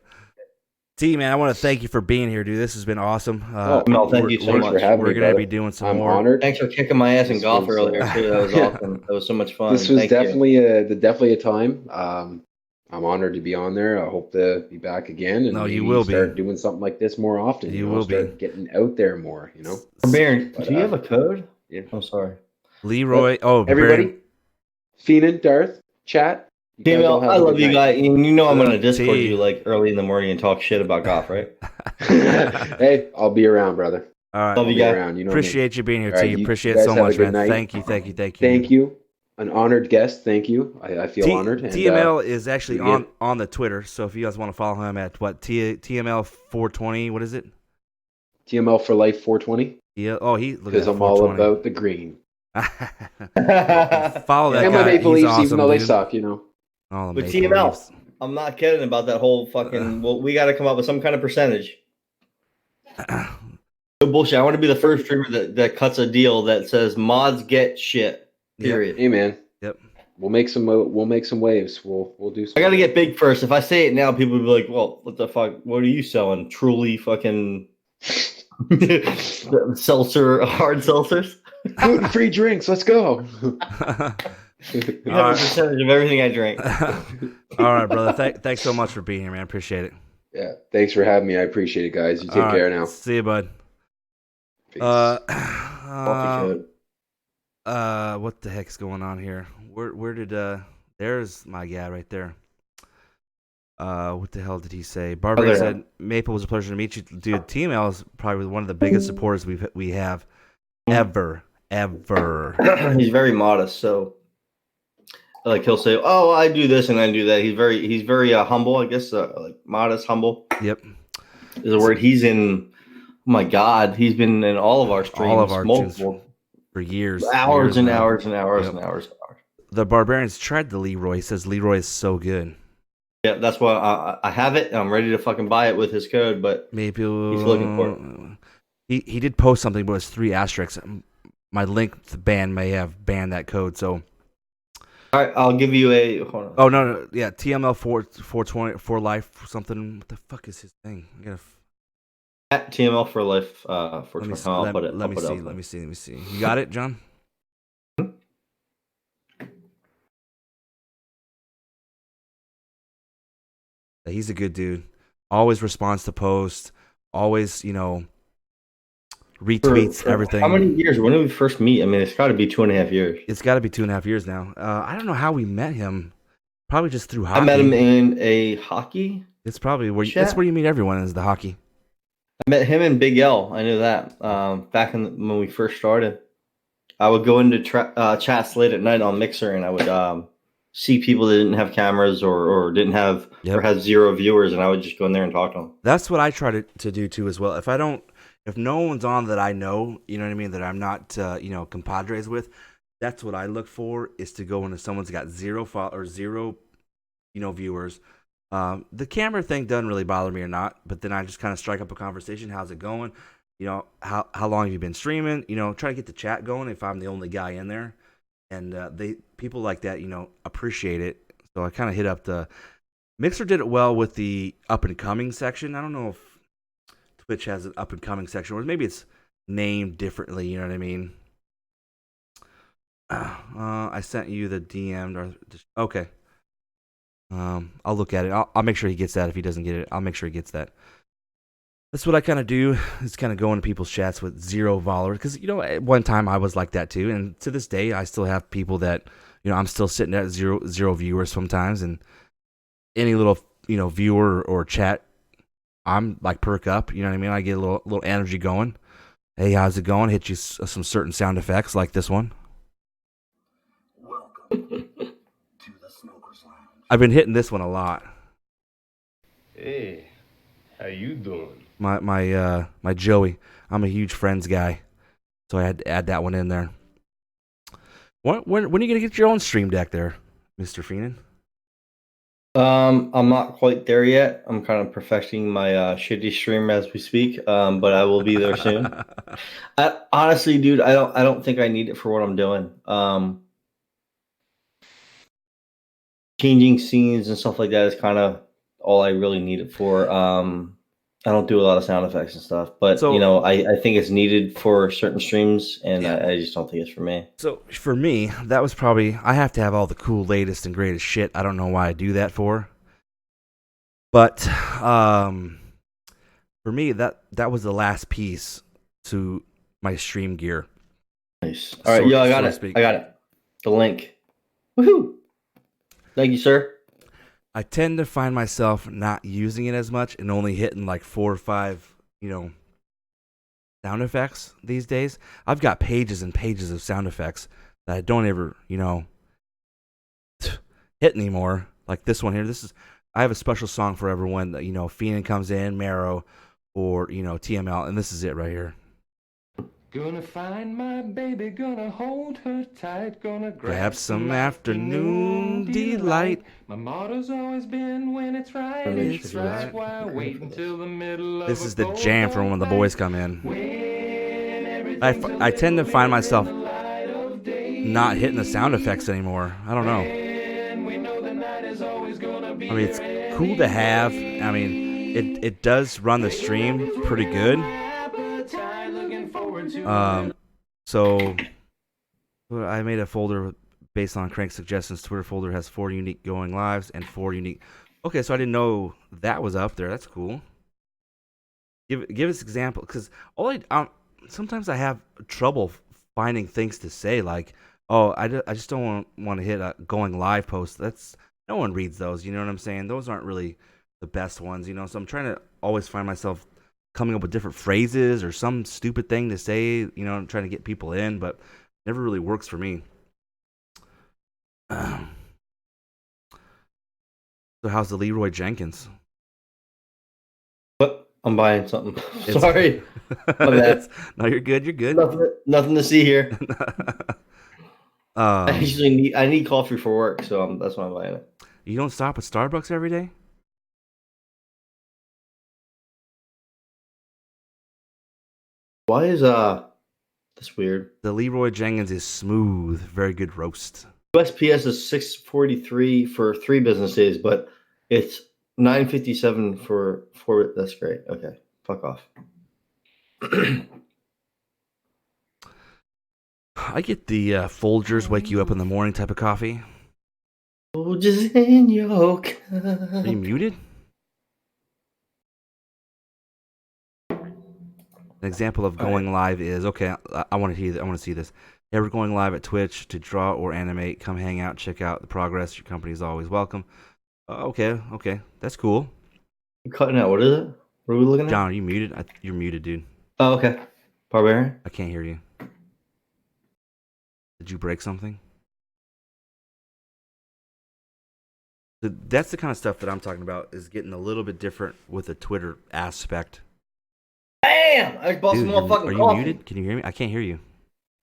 Speaker 3: T, man, I want to thank you for being here, dude. This has been awesome.
Speaker 1: No, thank you so much
Speaker 2: for having me.
Speaker 3: We're going to be doing some more.
Speaker 2: I'm honored.
Speaker 1: Thanks for kicking my ass in golf earlier too. That was awesome. That was so much fun.
Speaker 2: This was definitely a time. I'm honored to be on there. I hope to be back again and
Speaker 3: you will
Speaker 2: start doing something like this more often.
Speaker 3: You will
Speaker 2: start getting out there more.
Speaker 1: Baron, do you have a code?
Speaker 2: Yeah.
Speaker 1: I'm sorry.
Speaker 3: Leroy.
Speaker 2: Everybody, Feenan, Darth, chat.
Speaker 1: Female, I love you guys. You know I'm gonna Discord you like early in the morning and talk shit about golf, right?
Speaker 2: Hey, I'll be around, brother.
Speaker 3: All right,
Speaker 1: love you guys.
Speaker 2: Around,
Speaker 3: appreciate you being here,
Speaker 2: T.
Speaker 3: You appreciate it so much, man. Thank you.
Speaker 2: Thank you. An honored guest. Thank you. I feel honored. And,
Speaker 3: TML is actually on the Twitter, so if you guys want to follow him at TML 420, what is it?
Speaker 2: TML for Life 420.
Speaker 3: Yeah.
Speaker 2: Because I'm all about the green.
Speaker 3: Follow that guy.
Speaker 2: And my Maple Leafs,
Speaker 3: awesome,
Speaker 2: even though
Speaker 3: dude.
Speaker 2: they suck,
Speaker 1: But TML, I'm not kidding about that whole fucking. Well, we got to come up with some kind of percentage. No bullshit. I want to be the first streamer that cuts a deal that says mods get shit. Period.
Speaker 2: Hey man.
Speaker 3: Yep.
Speaker 2: We'll make some waves. We'll do.
Speaker 1: I got to get big first. If I say it now, people will be like, "Well, what the fuck? What are you selling? Truly fucking seltzer, hard seltzers."
Speaker 2: Gluten-free drinks. Let's go.
Speaker 1: You have a percentage of everything I drink.
Speaker 3: All right, brother. Thanks so much for being here, man. Appreciate it.
Speaker 2: Yeah. Thanks for having me. I appreciate it, guys. You take care now.
Speaker 3: See you, bud.
Speaker 2: Peace.
Speaker 3: What the heck's going on here? Where did there's my guy right there. What the hell did he say? Barbara said, Maple, was a pleasure to meet you. Dude, TML is probably one of the biggest supporters we have ever.
Speaker 1: He's very modest, so like he'll say, "Oh, I do this and I do that." He's very humble, I guess, like modest, humble.
Speaker 3: Yep,
Speaker 1: is a word. He's in. Oh my God, he's been in all of our streams,
Speaker 3: all of our
Speaker 1: multiple
Speaker 3: for years,
Speaker 1: hours and
Speaker 3: now.
Speaker 1: hours and hours
Speaker 3: Yep.
Speaker 1: and hours.
Speaker 3: The Barbarians tried the Leroy. He says Leroy is so good.
Speaker 1: Yeah, that's why I have it. I'm ready to fucking buy it with his code, but
Speaker 3: maybe
Speaker 1: he's looking for it.
Speaker 3: He did post something, but it's 3 asterisks. My link ban may have banned that code, so.
Speaker 1: All right, I'll give you a. Hold on.
Speaker 3: Oh no, yeah, TML 420 for life something. What the fuck is his thing? I gotta.
Speaker 1: At TML for life. For
Speaker 3: let me see. You got it, John? He's a good dude. Always responds to posts. Always, retweets everything.
Speaker 1: How many years? When did we first meet? I mean, it's got to be 2.5 years.
Speaker 3: It's got to be 2.5 years now. I don't know how we met him. Probably just through hockey.
Speaker 1: I met him in a hockey.
Speaker 3: It's probably that's where you meet everyone, is the hockey.
Speaker 1: I met him and Big L. I knew that back when we first started. I would go into chats late at night on Mixer, and I would see people that didn't have cameras or didn't have or had 0 viewers, and I would just go in there and talk to them.
Speaker 3: That's what I try to do too as well. If no one's on that I know, you know what I mean, that I'm not compadres with, that's what I look for, is to go into someone's got 0 viewers. The camera thing doesn't really bother me or not, but then I just kind of strike up a conversation. How's it going? How long have you been streaming? Try to get the chat going if I'm the only guy in there. And people like that, appreciate it. So I kind of hit up the Mixer. Did it well with the up and coming section. I don't know if Twitch has an up and coming section, or maybe it's named differently. You know what I mean? I sent you the DM. Okay. I'll look at it. I'll make sure he gets that. If he doesn't get it, I'll make sure he gets that. That's what I kind of do, is kind of go into people's chats with 0 followers. Because, at one time I was like that too. And to this day, I still have people that, I'm still sitting at zero viewers sometimes. And any little viewer or chat, I'm like perk up. You know what I mean? I get a little energy going. Hey, how's it going? Hit you some certain sound effects like this one.
Speaker 4: Welcome to the Smokerslounge.
Speaker 3: I've been hitting this one a lot.
Speaker 4: Hey, how you doing?
Speaker 3: My Joey. I'm a huge Friends guy, so I had to add that one in there. When are you gonna get your own stream deck there, Mr. Feenan?
Speaker 1: I'm not quite there yet. I'm kind of perfecting my shitty stream as we speak. But I will be there soon. Honestly, dude, I don't think I need it for what I'm doing. Changing scenes and stuff like that is kind of all I really need it for. I don't do a lot of sound effects and stuff, but I think it's needed for certain streams, and I just don't think it's for me.
Speaker 3: So for me, that was probably, I have to have all the cool, latest, and greatest shit. I don't know why I do that for, but for me, that was the last piece to my stream gear.
Speaker 1: Nice. All right, yo, I got it. I got it. The link. Woohoo! Thank you, sir.
Speaker 3: I tend to find myself not using it as much and only hitting like 4 or 5, sound effects these days. I've got pages and pages of sound effects that I don't ever, hit anymore. Like this one here. I have a special song for everyone that, Feenan comes in, Marrow, or, TML, and this is it right here.
Speaker 4: Gonna find my baby, gonna hold her tight, gonna
Speaker 3: grab some afternoon delight.
Speaker 4: My motto's always been when it's right, it's right. Why wait until the middle of
Speaker 3: This is the jam for when the boys come in. I tend to find myself not hitting the sound effects anymore. I don't know. I mean, it's cool to have. I mean, it does run the stream pretty good. So I made a folder based on Crank's suggestions. Twitter folder has 4 unique going lives and 4 unique. Okay, so I didn't know that was up there. That's cool. Give us example, because sometimes I have trouble finding things to say. Like, I just don't want to hit a going live post. No one reads those. You know what I'm saying? Those aren't really the best ones. So I'm trying to always find myself coming up with different phrases or some stupid thing to say, I'm trying to get people in, but never really works for me. So how's the Leroy Jenkins?
Speaker 1: What? I'm buying something. Sorry. My bad.
Speaker 3: No, you're good. You're good.
Speaker 1: Nothing to see here. I need coffee for work, so that's why I'm buying it.
Speaker 3: You don't stop at Starbucks every day?
Speaker 1: Why is this weird?
Speaker 3: The Leroy Jenkins is smooth, very good roast.
Speaker 1: USPS is $6.43 for 3 business days, but it's $9.57 for 4. That's great. Okay, fuck off.
Speaker 3: I get the Folgers wake you up in the morning type of coffee.
Speaker 1: Folgers in your cup.
Speaker 3: Are you muted? An example of going live is, okay, I want to see this. Yeah, we're going live at Twitch to draw or animate. Come hang out, check out the progress. Your company is always welcome. Okay, that's cool.
Speaker 1: You're cutting out. What is it? What are we looking at?
Speaker 3: John, are you muted? You're muted, dude.
Speaker 1: Oh, okay. Barbarian?
Speaker 3: I can't hear you. Did you break something? That's the kind of stuff that I'm talking about, is getting a little bit different with the Twitter aspect.
Speaker 1: Damn! I just bought some more fucking coffee.
Speaker 3: Are you muted? Can you hear me? I can't hear you.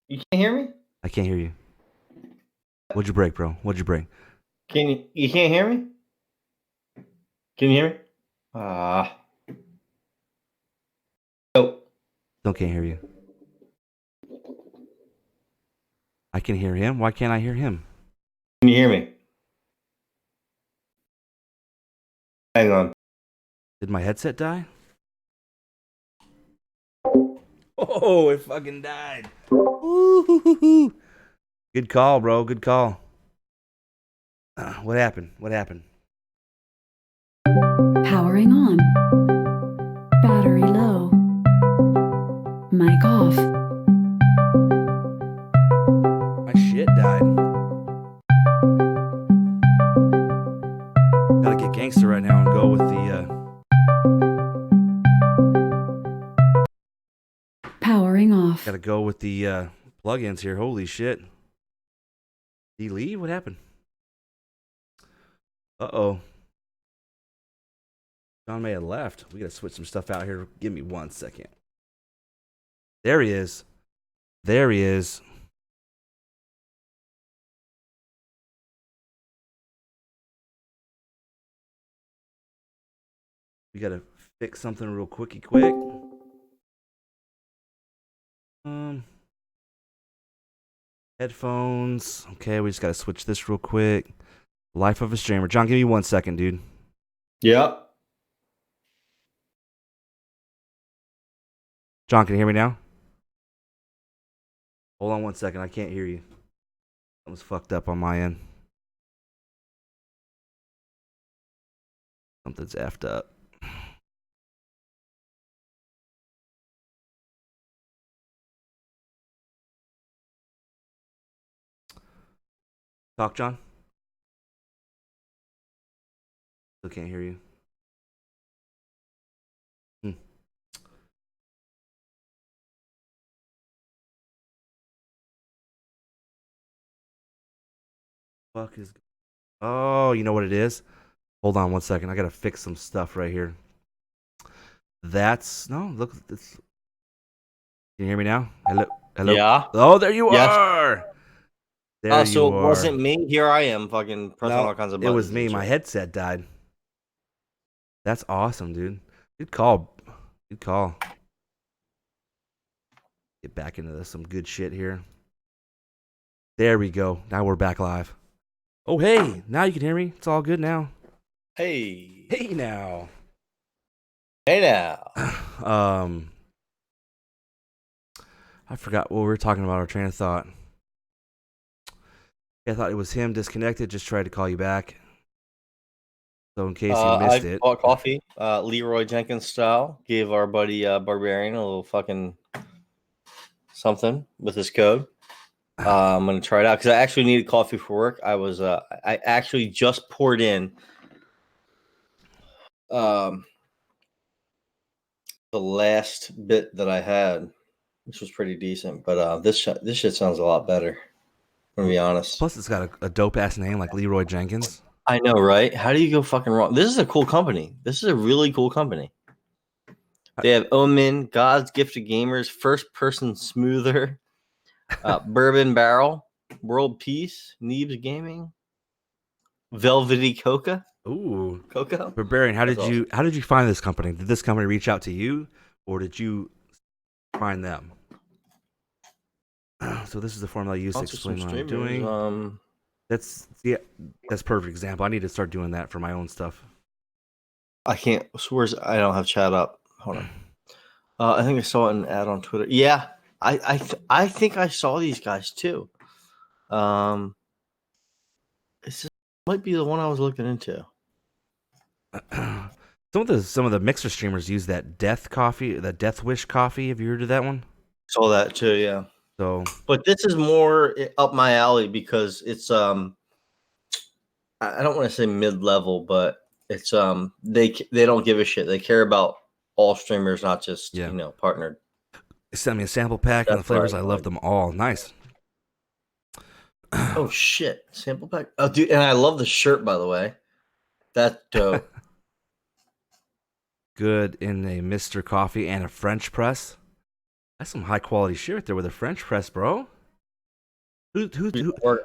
Speaker 1: You can't hear me?
Speaker 3: I can't hear you. What'd you break, bro? What'd you break?
Speaker 1: You can't hear me? Can you hear me? Nope.
Speaker 3: Still can't hear you. I can hear him. Why can't I hear him?
Speaker 1: Can you hear me? Hang on.
Speaker 3: Did my headset die? Oh, it fucking died. Ooh. Good call, bro. Good call. What happened?
Speaker 5: Powering on. Battery low. Mic off.
Speaker 3: My shit died. Gotta get gangster right now and go with the
Speaker 5: Powering off.
Speaker 3: gotta go with the plugins here. Holy shit. Did he leave? What happened? Uh-oh. John may have left. We gotta switch some stuff out here. Give me 1 second. There he is. There he is. We gotta fix something real quick. Headphones. Okay, we just gotta switch this real quick. Life of a streamer. John, give me 1 second, dude.
Speaker 1: Yep.
Speaker 3: John, can you hear me now? Hold on 1 second. I can't hear you. Something's fucked up on my end. Something's effed up. Talk, John. Still can't hear you. Fuck is. Oh, you know what it is? Hold on 1 second. I gotta fix some stuff right here. That's no. Look, this. Can you hear me now? Hello.
Speaker 1: Yeah.
Speaker 3: Oh, there you
Speaker 1: Yes.
Speaker 3: are. There you
Speaker 1: So
Speaker 3: are.
Speaker 1: it wasn't me. Here I am, fucking pressing all kinds of buttons.
Speaker 3: It was me. My headset died. That's awesome, dude. Good call. Good call. Get back into some good shit here. There we go. Now we're back live. Oh, hey. Now you can hear me. It's all good now.
Speaker 1: Hey.
Speaker 3: Hey, now.
Speaker 1: Hey now.
Speaker 3: I forgot what we were talking about. Our train of thought. I thought it was him disconnected. Just tried to call you back. So in case you missed it.
Speaker 1: I bought coffee, Leroy Jenkins style. Gave our buddy Barbarian a little fucking something with his code. I'm gonna try it out because I actually needed coffee for work. I actually just poured in the last bit that I had, which was pretty decent. But this shit sounds a lot better. I'm gonna be honest.
Speaker 3: Plus, it's got a dope ass name like Leroy Jenkins.
Speaker 1: I know, right? How do you go fucking wrong? This is a cool company. This is a really cool company. They have Omen, God's Gift to Gamers, First Person Smoother, Bourbon Barrel, World Peace, Neebs Gaming, Velvety Coca.
Speaker 3: Ooh,
Speaker 1: Coca.
Speaker 3: Barbarian, how did you find this company? Did this company reach out to you, or did you find them? So this is the formula I use to explain what I'm doing. That's perfect example. I need to start doing that for my own stuff.
Speaker 1: I can't. I don't have chat up. Hold on. I think I saw an ad on Twitter. Yeah, I think I saw these guys too. This might be the one I was looking into.
Speaker 3: Some of the mixer streamers use that Death Wish coffee. Have you heard of that one?
Speaker 1: Saw that too. Yeah.
Speaker 3: So,
Speaker 1: but this is more up my alley because it's I don't want to say mid-level, but it's they don't give a shit. They care about all streamers, not just partnered.
Speaker 3: They sent me a sample pack and the flavors. I love them all. Nice.
Speaker 1: Oh shit, sample pack. Oh dude, and I love the shirt, by the way. That's dope.
Speaker 3: Good in a Mr. Coffee and a French press. That's some high quality shit right there with a French press, bro. Who?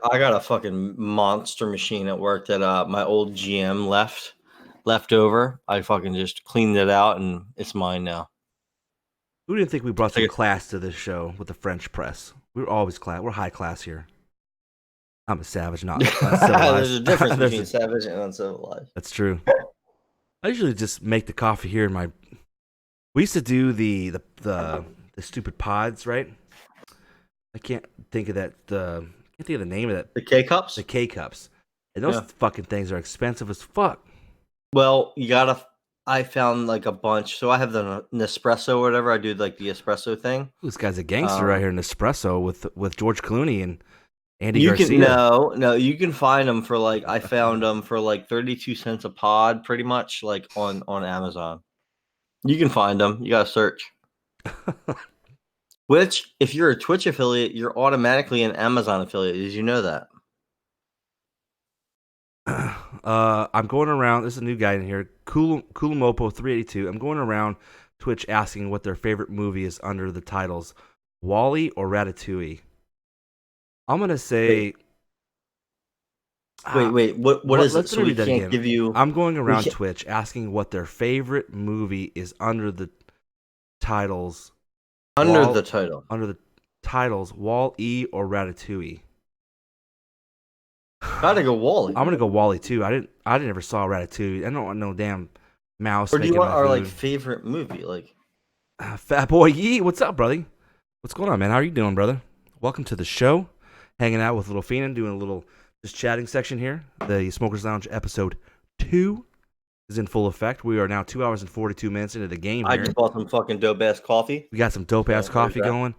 Speaker 1: I got a fucking monster machine at work that my old GM left over. I fucking just cleaned it out and it's mine now.
Speaker 3: Who didn't think we brought some class to this show with the French press? We're always class. We're high class here. I'm a savage, not civilized.
Speaker 1: There's a difference between savage and uncivilized.
Speaker 3: That's true. I usually just make the coffee here in my. We used to do the stupid pods, right? I can't think of that. Can't think of the name of that.
Speaker 1: The K cups.
Speaker 3: The K cups, and those fucking things are expensive as fuck.
Speaker 1: Well, you gotta. I found like a bunch. So I have the Nespresso or whatever. I do like the espresso thing.
Speaker 3: This guy's a gangster right here, Nespresso with George Clooney Andy
Speaker 1: You
Speaker 3: Garcia.
Speaker 1: can no, you can find them for like I found them for like 32 cents a pod, pretty much like on Amazon. You can find them. You gotta search. Which, if you're a Twitch affiliate, you're automatically an Amazon affiliate. Did you know that?
Speaker 3: I'm going around. There's a new guy in here, Kulamopo 382. I'm going around Twitch asking what their favorite movie is under the titles Wall-E or Ratatouille. I'm gonna say.
Speaker 1: Wait. What is it? So we can't
Speaker 3: again.
Speaker 1: give you.
Speaker 3: I'm going around Twitch asking what their favorite movie is under the titles.
Speaker 1: Under the
Speaker 3: titles, Wall-E or Ratatouille.
Speaker 1: Gotta go Wall-E.
Speaker 3: I'm gonna go Wall-E too. I never saw Ratatouille. I don't want no damn mouse.
Speaker 1: Or do you want our
Speaker 3: food.
Speaker 1: like favorite movie? Like
Speaker 3: Fat Boy Yee, what's up, brother? What's going on, man? How are you doing, brother? Welcome to the show. Hanging out with Little Feenan, doing a little just chatting section here. The Smokers Lounge episode 2 is in full effect. We are now 2 hours and 42 minutes into the game here.
Speaker 1: I just bought some fucking dope ass coffee.
Speaker 3: We got some dope ass coffee going.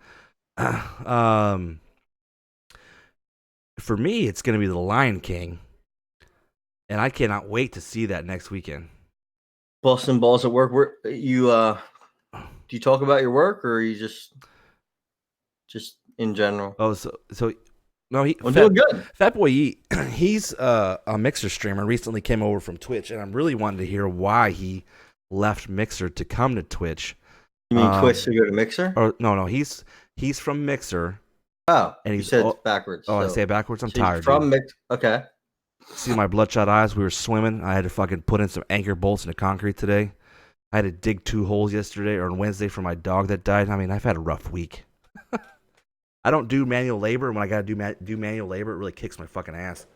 Speaker 3: For me, it's going to be The Lion King, and I cannot wait to see that next weekend.
Speaker 1: Busting balls at work. Do you talk about your work, or are you just in general?
Speaker 3: Oh, so no,
Speaker 1: I'm doing good.
Speaker 3: Fat Boy Yee, he's a Mixer streamer. Recently came over from Twitch, and I'm really wanting to hear why he left Mixer to come to Twitch.
Speaker 1: You mean Twitch to go to Mixer?
Speaker 3: Or no, he's from Mixer.
Speaker 1: Oh, and you said it's backwards.
Speaker 3: Oh, so. I say it backwards. I'm tired.
Speaker 1: From Mixer. Okay.
Speaker 3: See my bloodshot eyes. We were swimming. I had to fucking put in some anchor bolts into concrete today. I had to dig 2 holes yesterday or on Wednesday for my dog that died. I mean, I've had a rough week. I don't do manual labor. When I gotta do manual labor, it really kicks my fucking ass.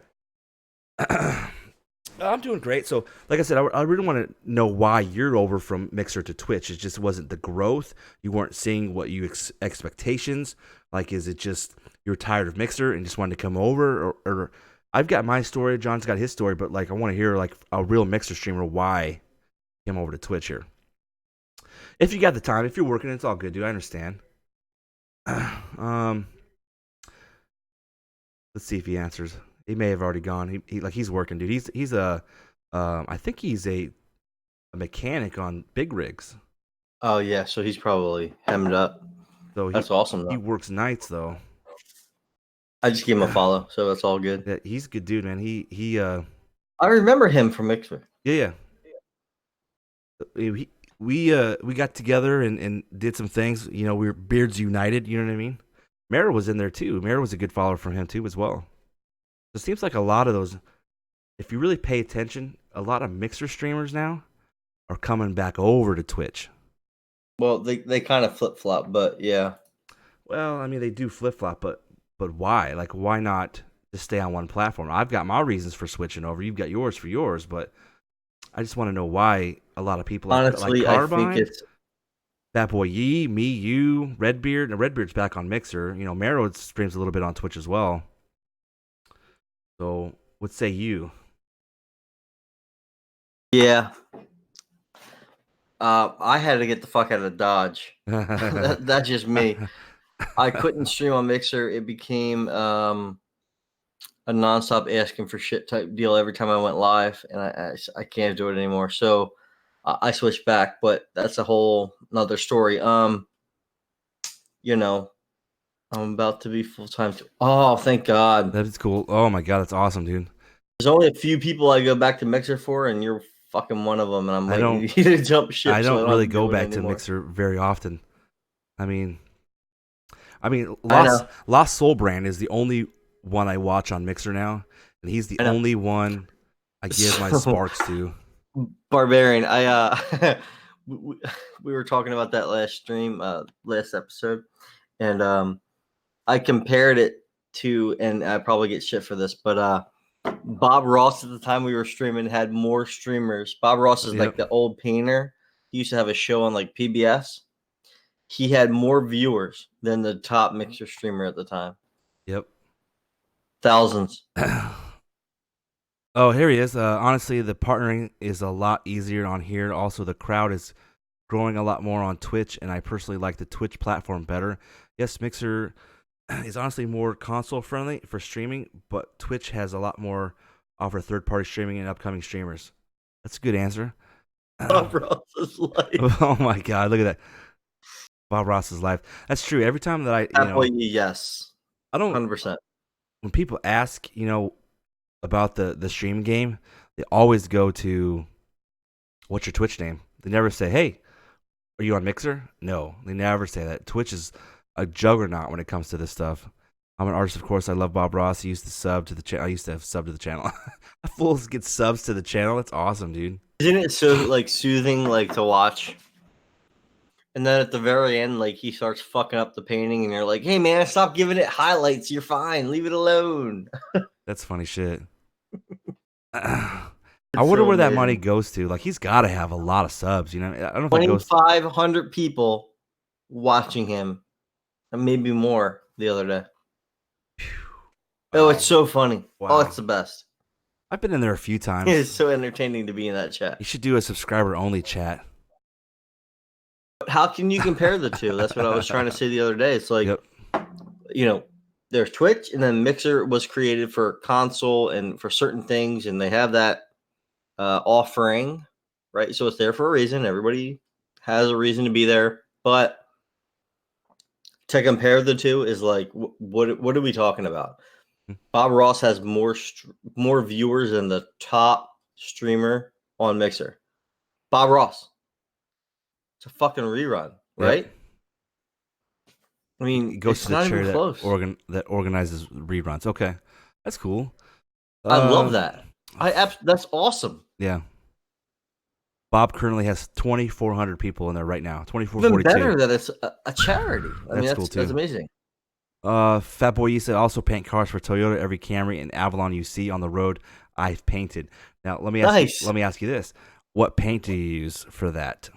Speaker 3: I'm doing great. So, like I said, I really want to know why you're over from Mixer to Twitch. It just wasn't the growth. You weren't seeing what you expectations. Like, is it just you're tired of Mixer and just wanted to come over? Or I've got my story. John's got his story. But, like, I want to hear, like, a real Mixer streamer why he came over to Twitch here. If you got the time. If you're working, it's all good, dude. I understand. Let's see if he answers. He may have already gone. He's working, dude. He's a I think he's a mechanic on big rigs.
Speaker 1: Oh yeah, so he's probably hemmed up.
Speaker 3: So
Speaker 1: that's awesome though.
Speaker 3: He works nights though.
Speaker 1: I just gave him a follow, so that's all good.
Speaker 3: Yeah, he's a good dude, man. He
Speaker 1: I remember him from Mixer.
Speaker 3: Yeah. We got together and did some things. You know, we were Beards United. You know what I mean? Mara was in there too. Mara was a good follower from him too as well. It seems like a lot of those, if you really pay attention, a lot of Mixer streamers now are coming back over to Twitch.
Speaker 1: Well, they kind of flip flop, but yeah.
Speaker 3: Well, I mean, they do flip flop, but why? Like, why not just stay on one platform? I've got my reasons for switching over. You've got yours for yours, but I just want to know why a lot of people
Speaker 1: honestly,
Speaker 3: like Carbine,
Speaker 1: I think it's
Speaker 3: That Boy Yee, me, you, Redbeard. And Redbeard's back on Mixer. You know, Marrow streams a little bit on Twitch as well. So, what say you?
Speaker 1: Yeah. I had to get the fuck out of Dodge. That's just me. I couldn't stream on Mixer. It became a nonstop asking for shit type deal every time I went live, and I can't do it anymore. So I switched back, but that's a whole another story. You know, I'm about to be full time. Oh, thank God.
Speaker 3: That is cool. Oh my God, that's awesome, dude.
Speaker 1: There's only a few people I go back to Mixer for, and you're fucking one of them. And I'm waiting for you to jump ship.
Speaker 3: I don't really go back to Mixer very often. I mean, Lost Soul Brand is the only one I watch on Mixer now, and he's the only one I give my sparks to.
Speaker 1: Barbarian, we were talking about that last stream, last episode, and I compared it to, and I probably get shit for this, but Bob Ross at the time we were streaming had more streamers. Bob Ross is like the old painter. He used to have a show on like PBS. He had more viewers than the top Mixer streamer at the time.
Speaker 3: Yep.
Speaker 1: Thousands.
Speaker 3: Oh, here he is. Honestly, the partnering is a lot easier on here. Also, the crowd is growing a lot more on Twitch, and I personally like the Twitch platform better. Yes, Mixer is honestly more console friendly for streaming, but Twitch has a lot more offer third party streaming and upcoming streamers. That's a good answer.
Speaker 1: Bob Ross's life.
Speaker 3: Oh my god, look at that. Bob Ross's life. That's true. Every time that
Speaker 1: Yes.
Speaker 3: I don't
Speaker 1: 100%.
Speaker 3: when people ask, about the stream game, they always go to what's your Twitch name? They never say, "Hey, are you on Mixer?" No, they never say that. Twitch is a juggernaut when it comes to this stuff. I'm an artist, of course. I love Bob Ross. He used to sub to the channel. I used to have sub to the channel. Fools get subs to the channel. That's awesome, dude.
Speaker 1: Isn't it so soothing to watch? And then at the very end, he starts fucking up the painting, and you're like, "Hey man, stop giving it highlights. You're fine. Leave it alone."
Speaker 3: That's funny shit. I wonder where that money goes to. He's got to have a lot of subs. I don't know if it goes
Speaker 1: 2,500 people watching him, and maybe more the other day. Oh, it's so funny.
Speaker 3: Wow.
Speaker 1: Oh, it's the best.
Speaker 3: I've been in there a few times.
Speaker 1: It is so entertaining to be in that chat.
Speaker 3: You should do a subscriber-only chat.
Speaker 1: How can you compare the two? That's what I was trying to say the other day. It's
Speaker 3: Yep.
Speaker 1: There's Twitch, and then Mixer was created for console and for certain things, and they have that offering, right? So it's there for a reason. Everybody has a reason to be there, but to compare the two is what are we talking about? Bob Ross has more viewers than the top streamer on Mixer. Bob Ross. It's a fucking rerun, right?
Speaker 3: Yep.
Speaker 1: I mean,
Speaker 3: It goes
Speaker 1: it's
Speaker 3: to the
Speaker 1: not
Speaker 3: chair
Speaker 1: even close.
Speaker 3: that organizes reruns. Okay, that's cool.
Speaker 1: I love that. That's awesome.
Speaker 3: Yeah. Bob currently has 2,400 people in there right now.
Speaker 1: Even
Speaker 3: 2,442.
Speaker 1: better that it's a charity.
Speaker 3: That's cool, too.
Speaker 1: That's amazing.
Speaker 3: Fatboy, you said also paint cars for Toyota. Every Camry and Avalon you see on the road, I've painted. Now let me ask you this: what paint do you use for that?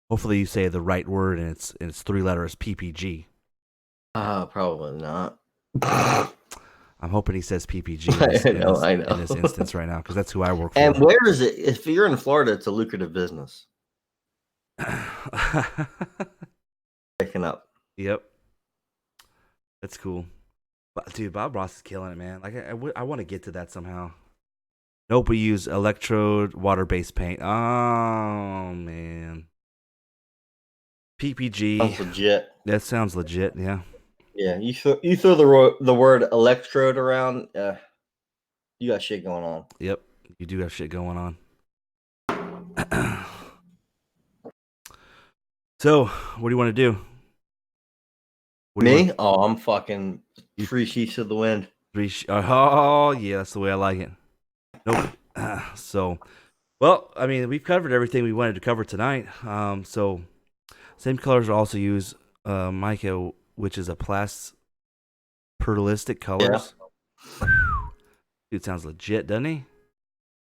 Speaker 3: Hopefully you say the right word and it's 3 letters PPG.
Speaker 1: Probably not.
Speaker 3: I'm hoping he says PPG in this instance right now, because that's who I work for.
Speaker 1: And where is it? If you're in Florida, it's a lucrative business. Picking up.
Speaker 3: Yep. That's cool. But, dude, Bob Ross is killing it, man. I want to get to that somehow. Nope, we use electrode water-based paint. Oh, man. PPG.
Speaker 1: Sounds legit.
Speaker 3: That sounds legit, yeah.
Speaker 1: Yeah, you throw the word electrode around, you got shit going on.
Speaker 3: Yep, you do have shit going on. So, what do you want to do?
Speaker 1: Me? Oh, I'm fucking 3 sheets of the wind.
Speaker 3: Oh, yeah, that's the way I like it. Nope. So, well, I mean, we've covered everything we wanted to cover tonight. So, same colors are also used, mica, which is a pluralistic colors. Yeah. Dude sounds legit, doesn't he?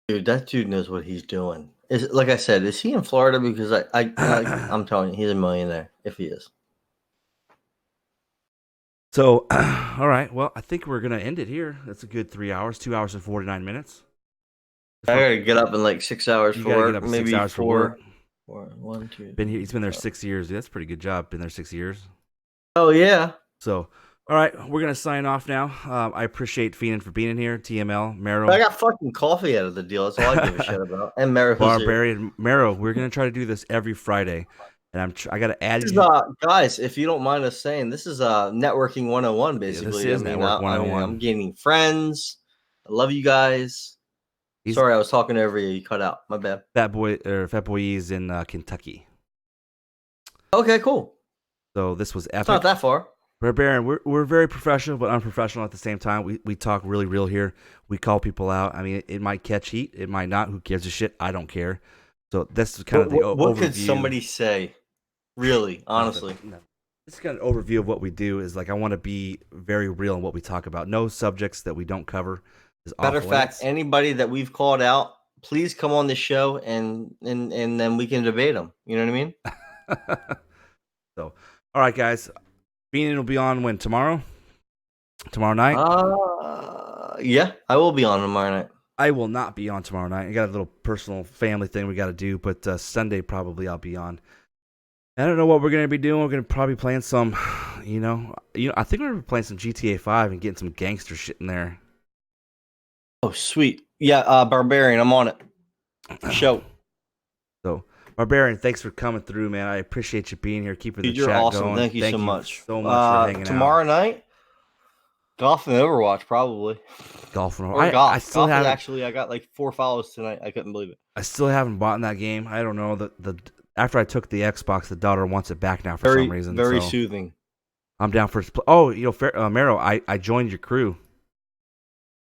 Speaker 1: Dude, that dude knows what he's doing. Like I said, is he in Florida? Because I'm telling you, he's a millionaire if he is.
Speaker 3: So, all right. Well, I think we're gonna end it here. That's a good 3 hours, 2 hours and 49 minutes.
Speaker 1: I gotta get up in 6 hours for work.
Speaker 3: Get up
Speaker 1: maybe
Speaker 3: 6 hours for work.
Speaker 1: 1, 2.
Speaker 3: Been here. He's been there 6 years. Dude, that's a pretty good job. Been there 6 years.
Speaker 1: Oh yeah.
Speaker 3: So, all right, we're gonna sign off now. I appreciate Feenan for being in here. TML, Mero.
Speaker 1: I got fucking coffee out of the deal. That's all I give a shit about. And Mero.
Speaker 3: Barbarian Mero. We're gonna try to do this every Friday. And I got to add
Speaker 1: guys, if you don't mind us saying, this is networking 101, basically.
Speaker 3: Yeah, this is Network 101.
Speaker 1: I'm gaining friends. I love you guys. Sorry, I was talking over you. You cut out. My bad.
Speaker 3: Fat Boy is in Kentucky.
Speaker 1: Okay, cool.
Speaker 3: So this was epic.
Speaker 1: It's not that far.
Speaker 3: Barbarian, we're very professional but unprofessional at the same time. We talk really real here. We call people out. I mean, it might catch heat. It might not. Who gives a shit? I don't care. So that's kind of the overview.
Speaker 1: What could somebody say? Really, honestly.
Speaker 3: This kind of overview of what we do is I want to be very real in what we talk about. No subjects that we don't cover is awful.
Speaker 1: Matter of fact, anybody that we've called out, please come on the show and then we can debate them. You know what I mean?
Speaker 3: So, all right, guys. Feenan will be on when? Tomorrow night?
Speaker 1: Yeah, I will be on tomorrow night.
Speaker 3: I will not be on tomorrow night. I got a little personal family thing we got to do, but Sunday probably I'll be on. I don't know what we're going to be doing. We're going to probably playing some I think we're playing some GTA 5 and getting some gangster shit in there.
Speaker 1: Oh, sweet. Yeah, Barbarian, I'm on it. Show.
Speaker 3: So, Barbarian, thanks for coming through, man. I appreciate you being here, keeping the
Speaker 1: You're
Speaker 3: chat
Speaker 1: awesome.
Speaker 3: going.
Speaker 1: Thank you so much.
Speaker 3: So much for hanging
Speaker 1: tomorrow
Speaker 3: out.
Speaker 1: night, golf and Overwatch, probably.
Speaker 3: Golf and
Speaker 1: Or golf.
Speaker 3: I still
Speaker 1: golf
Speaker 3: haven't.
Speaker 1: Actually, I got like 4 follows tonight. I couldn't believe it.
Speaker 3: I still haven't bought in that game. I don't know. After I took the Xbox, the daughter wants it back now for some reason.
Speaker 1: Very
Speaker 3: so
Speaker 1: soothing.
Speaker 3: I'm down for. Mero, I joined your crew.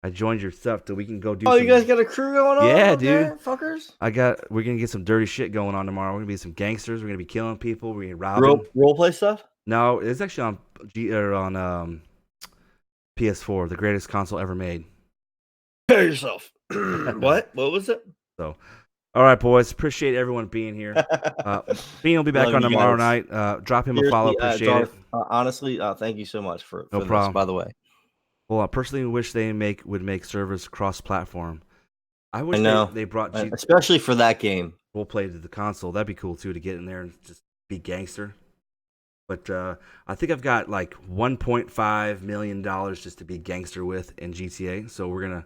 Speaker 3: I joined your stuff so we can go do.
Speaker 1: Oh, you guys got a crew going on?
Speaker 3: Yeah,
Speaker 1: there,
Speaker 3: dude.
Speaker 1: Fuckers.
Speaker 3: We're gonna get some dirty shit going on tomorrow. We're gonna be some gangsters. We're gonna be killing people. We're gonna rob.
Speaker 1: Role play stuff?
Speaker 3: No, it's actually on PS4, the greatest console ever made.
Speaker 1: Prepare yourself. What? What was it?
Speaker 3: So, all right, boys. Appreciate everyone being here. Bean will be back on tomorrow night. Drop him a follow. Appreciate it.
Speaker 1: Honestly, thank you so much for
Speaker 3: no problem.
Speaker 1: This, by the way.
Speaker 3: Well, I personally wish they would make servers cross-platform. I wish they brought
Speaker 1: especially for that game.
Speaker 3: We'll play to the console. That'd be cool too to get in there and just be gangster. But I think I've got like $1.5 million just to be gangster with in GTA. So we're gonna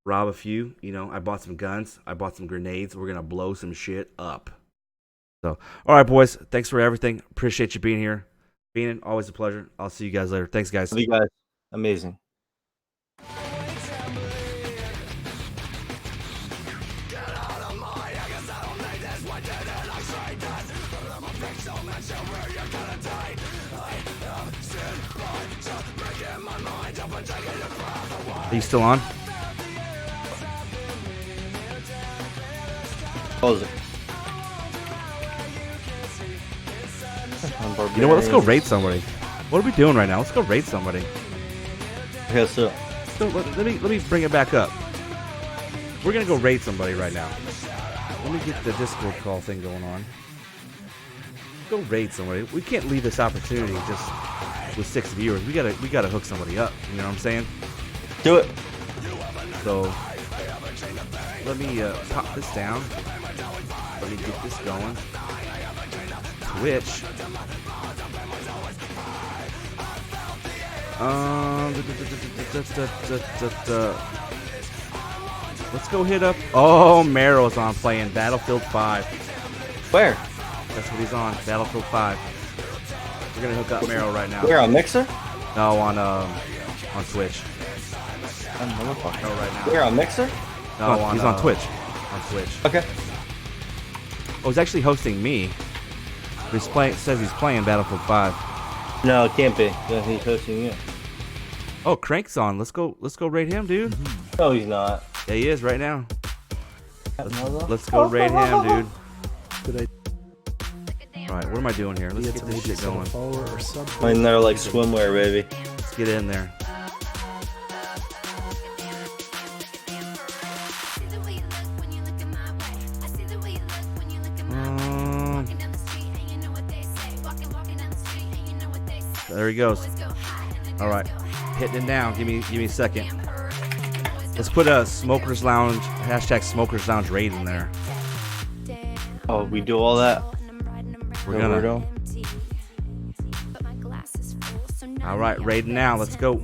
Speaker 3: rob a few. I bought some guns. I bought some grenades. We're gonna blow some shit up. So, all right, boys. Thanks for everything. Appreciate you being here. Being always a pleasure. I'll see you guys later. Thanks, guys.
Speaker 1: Love you guys. Amazing.
Speaker 3: Are you still on?
Speaker 1: Close it.
Speaker 3: You know what? Let's go raid somebody. What are we doing right now? Let's go raid somebody.
Speaker 1: Okay, so
Speaker 3: let me bring it back up. We're gonna go raid somebody right now. Let me get the Discord call thing going on. Go raid somebody. We can't leave this opportunity just with 6 viewers. We gotta hook somebody up. You know what I'm saying?
Speaker 1: Do it.
Speaker 3: So let me pop this down. Let me get this going. Twitch. Let's go hit up. Oh, Meryl's on playing Battlefield 5.
Speaker 1: Where?
Speaker 3: That's what he's on. Battlefield 5. We're gonna hook up Meryl right now.
Speaker 1: Where, on Mixer?
Speaker 3: No, on Twitch.
Speaker 1: No, right
Speaker 3: now.
Speaker 1: Where, on Mixer?
Speaker 3: No, he's on Twitch. On Twitch.
Speaker 1: Okay.
Speaker 3: Oh, he's actually hosting me. Says he's playing Battlefield 5.
Speaker 1: No, it can't be. Yeah, he's hosting you.
Speaker 3: Oh, Crank's on. Let's go raid him, dude.
Speaker 1: No, he's not.
Speaker 3: Yeah, he is right now. Let's go raid him, dude.
Speaker 6: Good idea.
Speaker 3: All right, what am I doing here? Let's get this shit going.
Speaker 1: I mean, they're like swimwear, baby.
Speaker 3: Let's get in there. There he goes. All right, hitting it down. Give me a second. Let's put a Smokers Lounge #Smokers Lounge raid in there.
Speaker 1: Oh, we do all that.
Speaker 3: We're gonna. All right, raiding now. Let's go.